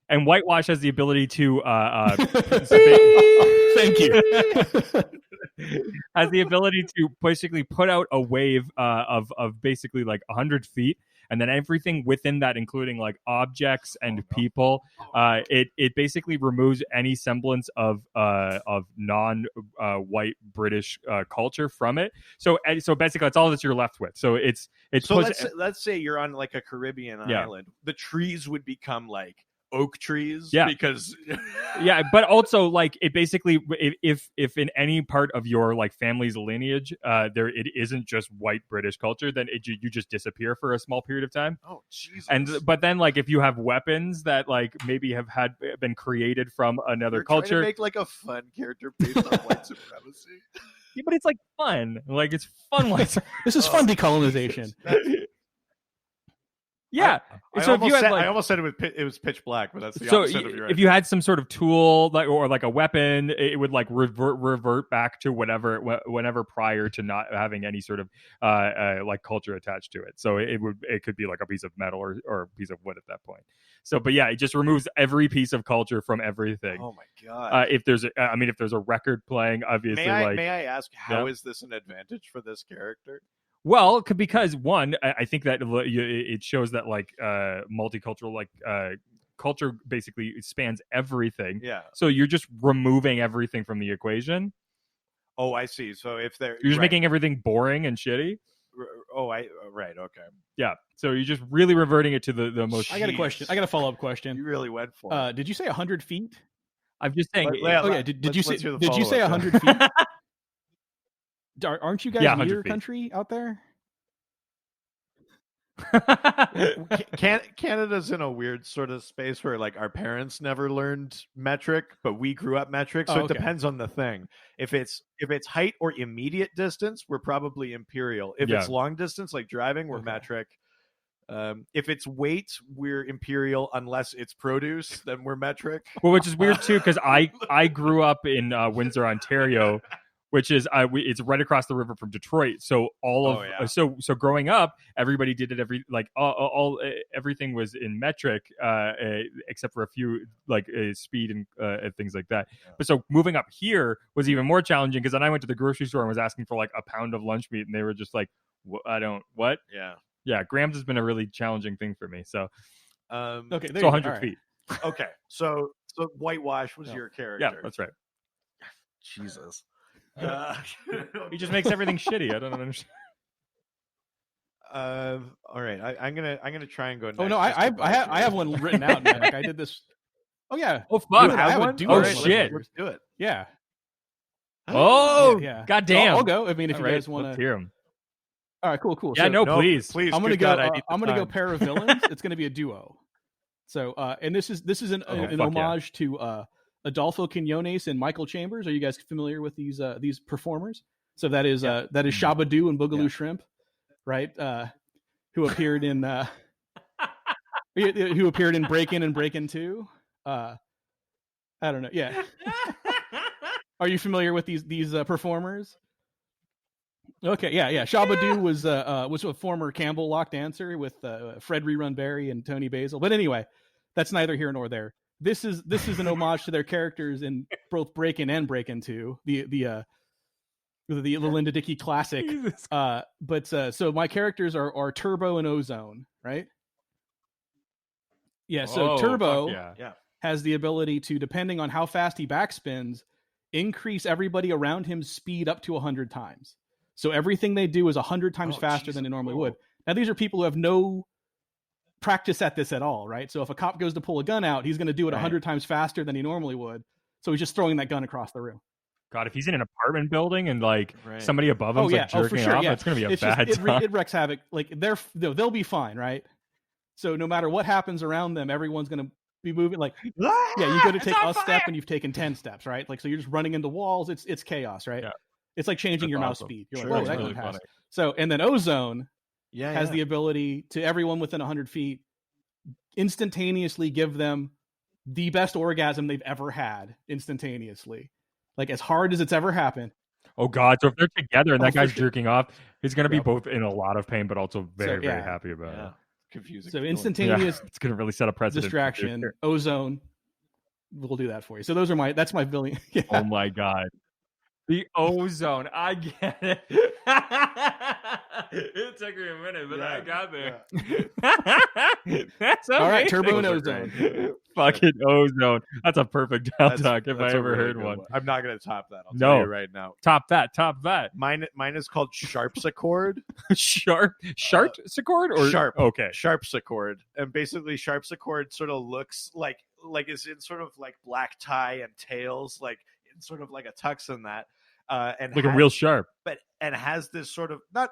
S5: And Whitewash has the ability to
S7: thank you.
S5: has the ability to basically put out a wave of basically like 100 feet, and then everything within that, including like objects and people, it basically removes any semblance of non white British culture from it. So basically, that's all that you're left with. So it's
S6: so let's say you're on like a Caribbean island. The trees would become like oak trees, because
S5: but also like it basically, if in any part of your like family's lineage it isn't just white British culture, then you just disappear for a small period of time.
S6: Oh Jesus.
S5: But then like if you have weapons that like maybe have been created from another culture,
S6: trying to make like a fun character based on white supremacy.
S5: Yeah, but it's like fun, like it's fun. Like
S7: this is fun decolonization.
S5: Yeah.
S6: I
S5: So if you had
S6: I
S5: like,
S6: almost said it was pitch black, but that's the
S5: so
S6: opposite of your.
S5: if you had some sort of tool like or like a weapon, it would like revert back to whenever prior to not having any sort of like culture attached to it. So it could be like a piece of metal or a piece of wood at that point. So, but yeah, it just removes every piece of culture from everything.
S6: Oh my god!
S5: If there's a record playing, obviously,
S6: may I ask how is this an advantage for this character?
S5: Well, because one, I think that it shows that like multicultural like culture basically spans everything.
S6: Yeah.
S5: So you're just removing everything from the equation.
S6: Oh, I see. So if you're
S5: just making everything boring and shitty.
S6: Right. Okay.
S5: Yeah. So you're just really reverting it to the most.
S7: I got a question. I got a follow up question.
S6: You really went for it.
S7: Did you say 100 feet?
S5: I'm just saying.
S7: Did you say 100 feet? Aren't you guys near country out there?
S6: Canada's in a weird sort of space where like our parents never learned metric, but we grew up metric. So it depends on the thing. If it's height or immediate distance, we're probably imperial. If it's long distance, like driving, we're metric. If it's weight, we're imperial. Unless it's produce, then we're metric.
S5: Well, which is weird too, because I grew up in Windsor, Ontario, which is it's right across the river from Detroit. So so growing up, everybody did it everything was in metric, except for a few like speed and things like that. Yeah. But so moving up here was even more challenging because then I went to the grocery store and was asking for like a pound of lunch meat, and they were just like, what? Yeah. Grams has been a really challenging thing for me. So,
S7: okay,
S5: so 100 feet.
S6: Okay, so whitewash was your character.
S5: Yeah, that's right.
S6: Jesus.
S5: He just makes everything shitty. I don't understand.
S6: All right, I'm gonna try and go next.
S7: Oh no, I have one written out, man. Like I did this. Oh yeah.
S5: Oh fuck.
S7: I have one.
S5: Oh shit.
S6: Let's do it.
S7: Yeah.
S5: Oh yeah. God damn.
S7: I'll go. I mean, if you guys want to
S5: hear him.
S7: All right, cool.
S5: Yeah,
S7: so,
S5: please.
S7: I'm gonna go. I'm gonna go pair of villains. It's gonna be a duo. So, and this is an homage to Adolfo Quinones and Michael Chambers. Are you guys familiar with these performers? So that is Shabadoo and Boogaloo Shrimp, right? Who appeared in Break-In and Break-In 2. I don't know. Yeah. Are you familiar with these performers? Okay, yeah. Shabadoo was a former Campbell Lock dancer with Fred Rerun Barry and Tony Basil. But anyway, that's neither here nor there. This is an homage to their characters in both Break-In and Break-In 2, the Linda Dickey classic. So my characters are Turbo and Ozone, right? Yeah. So Turbo has the ability to, depending on how fast he backspins, increase everybody around him's speed up to 100 times. So everything they do is 100 times faster than they normally would. Now, these are people who have no practice at this at all, right? So if a cop goes to pull a gun out, he's going to do it 100 times faster than he normally would. So he's just throwing that gun across the room.
S5: God, if he's in an apartment building and like somebody above him's like jerking off, it's going to be a bad time.
S7: It wrecks havoc. Like they'll be fine, right? So no matter what happens around them, everyone's going to be moving. Like, you go to take a step and you've taken 10 steps, right? Like, so you're just running into walls. It's chaos, right? Yeah. It's like changing your mouse speed. You're like, that really fast. So, and then Ozone has the ability to everyone within 100 feet instantaneously give them the best orgasm they've ever had instantaneously. Like as hard as it's ever happened.
S5: Oh God. So if they're together and that guy's jerking off, he's going to be both in a lot of pain, but also very happy about it.
S6: Confusing.
S7: So instantaneous
S5: it's going to really set a precedent.
S7: Distraction, Ozone will do that for you. So that's my villain. Yeah.
S5: Oh my God. The Ozone. I get it. It took me a minute, but I got there. That's
S7: all right. Turbo and Ozone.
S5: Fucking Ozone. That's a perfect down talk if I ever heard one.
S6: I'm not going to top that. I'll tell you right now.
S5: Top that.
S6: Mine is called Sharpsichord.
S5: Sharpsichord or
S6: Sharp?
S5: Okay.
S6: Sharpsichord. And basically Sharpsichord sort of looks like is in sort of like black tie and tails, like in sort of like a tux in that. And
S5: like a real sharp,
S6: and has this sort of not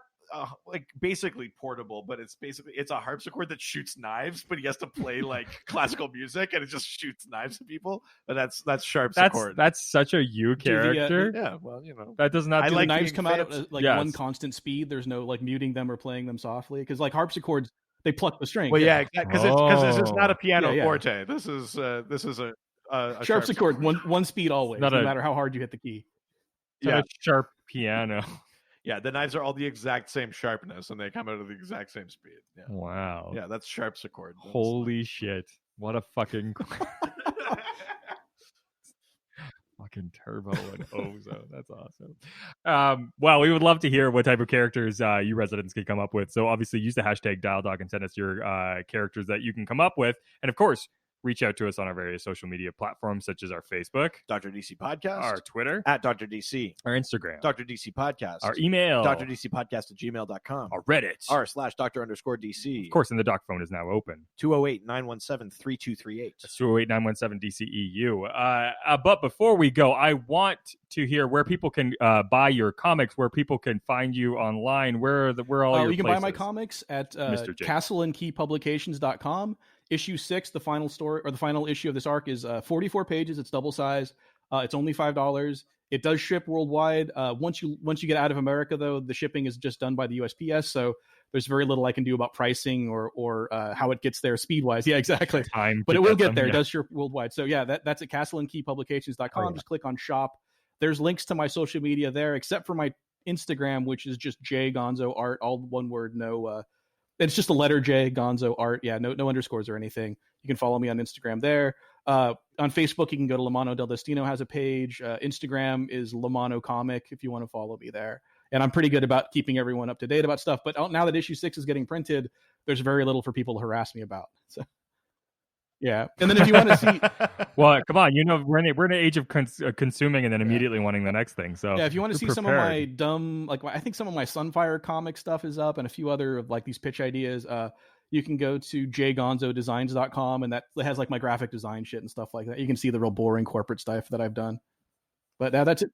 S6: like basically portable, but it's a harpsichord that shoots knives, but he has to play like classical music and it just shoots knives at people. But that's Sharpsichord.
S5: That's such a you character.
S6: Yeah, well, you know,
S5: that does not.
S7: I like knives come out at like one constant speed. There's no like muting them or playing them softly because like harpsichords, they pluck the string.
S6: Well, yeah, because this is not a piano
S7: Yeah.
S6: forte. This is a
S7: Sharpsichord, one speed always,
S5: Not
S7: no
S5: a-
S7: matter how hard you hit the key.
S5: It's not a sharp piano.
S6: Yeah, the knives are all the exact same sharpness, and they come out at the exact same speed. Yeah,
S5: Wow.
S6: yeah, that's sharpsichord. That's
S5: Holy shit. What a fucking fucking Turbo and Ozo. That's awesome. Well, we would love to hear what type of characters you residents can come up with. So obviously use the hashtag DialDog and send us your characters that you can come up with. And of course, reach out to us on our various social media platforms, such as our Facebook,
S6: Dr. DC Podcast,
S5: our Twitter,
S6: at Dr. DC,
S5: our Instagram,
S6: Dr. DC Podcast,
S5: our email,
S6: drdcpodcast@gmail.com,
S5: our Reddit,
S6: r/Dr_DC.
S5: of course, and the doc phone is now open.
S6: 208-917-3238.
S5: That's 208-917-DCEU. But before we go, I want to hear where people can buy your comics, where people can find you online, where all your
S7: you can
S5: places.
S7: buy my comics at
S5: Mr. J.
S7: castleandkeypublications.com. Issue 6, the final story or the final issue of this arc, is 44 pages. It's double size. It's only $5. It does ship worldwide. Once you get out of America, though, the shipping is just done by the USPS. So there's very little I can do about pricing or how it gets there speed wise. Yeah, exactly. But it will get there. It does ship worldwide. So yeah, that's at castleandkeypublications.com.
S5: Oh, yeah.
S7: Just click on shop. There's links to my social media there, except for my Instagram, which is just J Gonzo Art, all one word, no. It's just the letter J, Gonzo Art. Yeah, no underscores or anything. You can follow me on Instagram there. On Facebook, you can go to Lamano Del Destino has a page. Instagram is Lamano Comic if you want to follow me there. And I'm pretty good about keeping everyone up to date about stuff. But now that issue 6 is getting printed, there's very little for people to harass me about. So, yeah. And then if you want to see,
S5: well, come on, we're in an age of consuming and then immediately wanting the next thing. So
S7: yeah, if you want to
S5: we're
S7: see some of my dumb, I think some of my Sunfire comic stuff is up, and a few other of these pitch ideas. You can go to jgonzodesigns.com, and that has my graphic design shit and stuff like that. You can see the real boring corporate stuff that I've done. But that's it.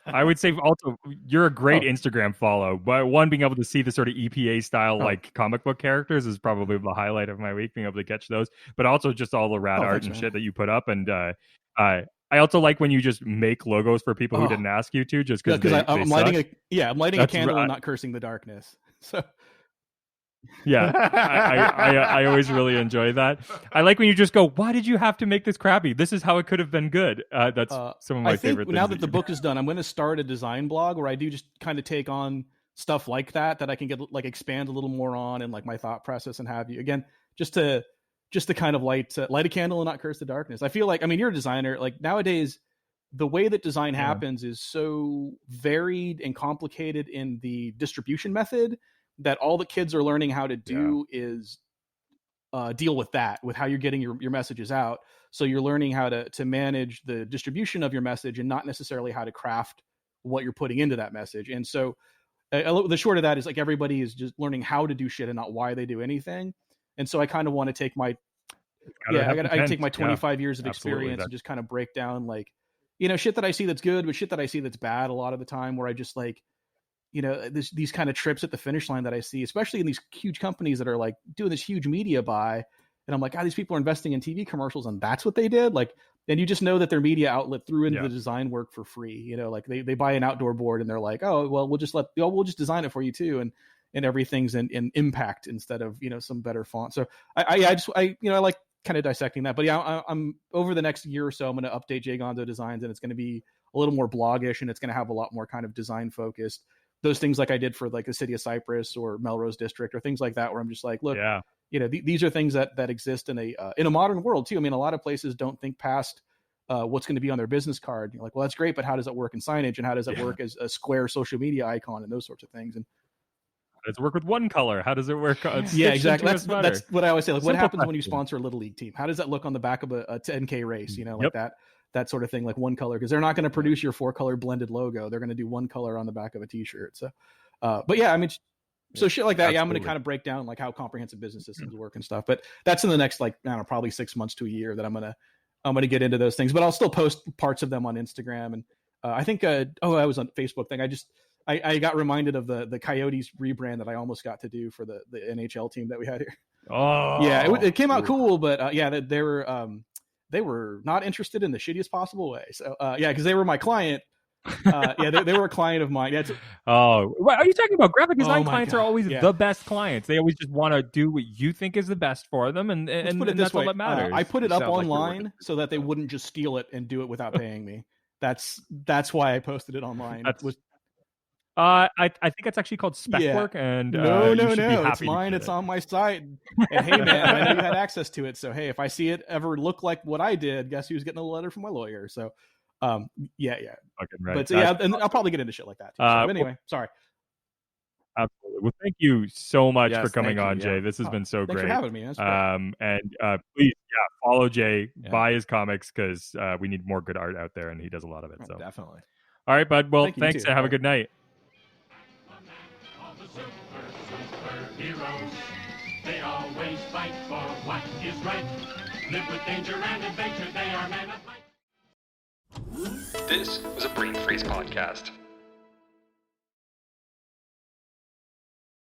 S5: I would say also you're a great Instagram follow, but one, being able to see the sort of EPA style comic book characters is probably the highlight of my week, being able to catch those, but also just all the rad art and shit that you put up. And I also like when you just make logos for people who didn't ask you to, just because
S7: I'm lighting a candle and not cursing the darkness. So
S5: yeah, I always really enjoy that. I like when you just go, why did you have to make this crappy? This is how it could have been good. That's some of my favorite things.
S7: Now that the book is done, I'm going to start a design blog where I do just kind of take on stuff like that I can get expand a little more on, and my thought process and have you. Again, just to kind of light a candle and not curse the darkness. I feel you're a designer. Nowadays, the way that design happens is so varied and complicated in the distribution method that all the kids are learning how to do is deal with that, with how you're getting your messages out. So you're learning how to manage the distribution of your message and not necessarily how to craft what you're putting into that message. And so the short of that is everybody is just learning how to do shit and not why they do anything. And so I kind of want to take my, I take my 25 years of experience and just kind of break down shit that I see that's good, but shit that I see that's bad a lot of the time, where I just these kind of trips at the finish line that I see, especially in these huge companies that are doing this huge media buy. And I'm these people are investing in TV commercials, and that's what they did. And you just know that their media outlet threw into the design work for free. They buy an outdoor board and they're oh, well, we'll just design it for you too. And everything's in impact instead of, some better font. So I like kind of dissecting that, but I'm over the next year or so, I'm going to update J Gonzo Designs, and it's going to be a little more blogish, and it's going to have a lot more kind of design focused. Those things I did for the city of Cypress or Melrose District or things like that, where I'm just look, these are things that exist in a modern world too. A lot of places don't think past what's going to be on their business card. You're well, that's great, but how does it work in signage, and how does it work as a square social media icon and those sorts of things? And
S5: how does it work with one color? How does it work?
S7: Exactly. That's what I always say. What happens when you sponsor a little league team? How does that look on the back of a 10K race? That sort of thing, one color, because they're not going to produce your 4-color blended logo. They're going to do one color on the back of a t-shirt. So, but yeah, so shit like that. Absolutely. Yeah, I'm going to kind of break down how comprehensive business systems work and stuff. But that's in the next probably 6 months to a year that I'm going to get into those things. But I'll still post parts of them on Instagram. And I think I was on Facebook thing. I got reminded of the Coyotes rebrand that I almost got to do for the NHL team that we had here.
S5: Oh
S7: yeah, it came out cool, but they were not interested in the shittiest possible way. So because they were my client, They were a client of mine. That's
S5: Oh, what are you talking about? Graphic design
S7: Oh my
S5: clients are
S7: God,
S5: always
S7: yeah.
S5: the best clients. They always just want to do what you think is the best for them, and
S7: Let's put it
S5: and
S7: this
S5: that's
S7: way.
S5: all that matters.
S7: I put it
S6: You
S7: up
S6: sound like you're
S7: online
S6: working
S7: so that they wouldn't just steal it and do it without paying me. That's why I posted it online.
S5: I think it's actually called spec
S7: Yeah.
S5: work, and
S7: No,
S5: you should be happy
S7: it's
S5: to
S7: mine.
S5: keep
S7: It's
S5: it.
S7: on my site. And hey, man, I know you had access to it. So hey, if I see it ever look like what I did, guess who's getting a letter from my lawyer? So, yeah.
S5: Fucking right.
S7: But yeah, and I'll probably get into shit like that. Too. But anyway, sorry.
S5: Absolutely. Well, thank you so much
S6: Yes,
S5: for coming
S6: thank you,
S5: on, Jay.
S6: yeah.
S5: This has been so
S7: Thanks
S5: great.
S7: for having me. That's great.
S5: And please, follow Jay,
S6: Yeah.
S5: buy his comics because we need more good art out there, and he does a lot of it. So,
S6: Definitely.
S5: all right, bud. Well,
S7: Thank you,
S5: thanks.
S7: too.
S5: Have a
S7: Bye.
S5: good night.
S4: All the superheroes, they always fight for what is right. Live with danger and adventure, they are men of might.
S8: This was a Brain Freeze podcast.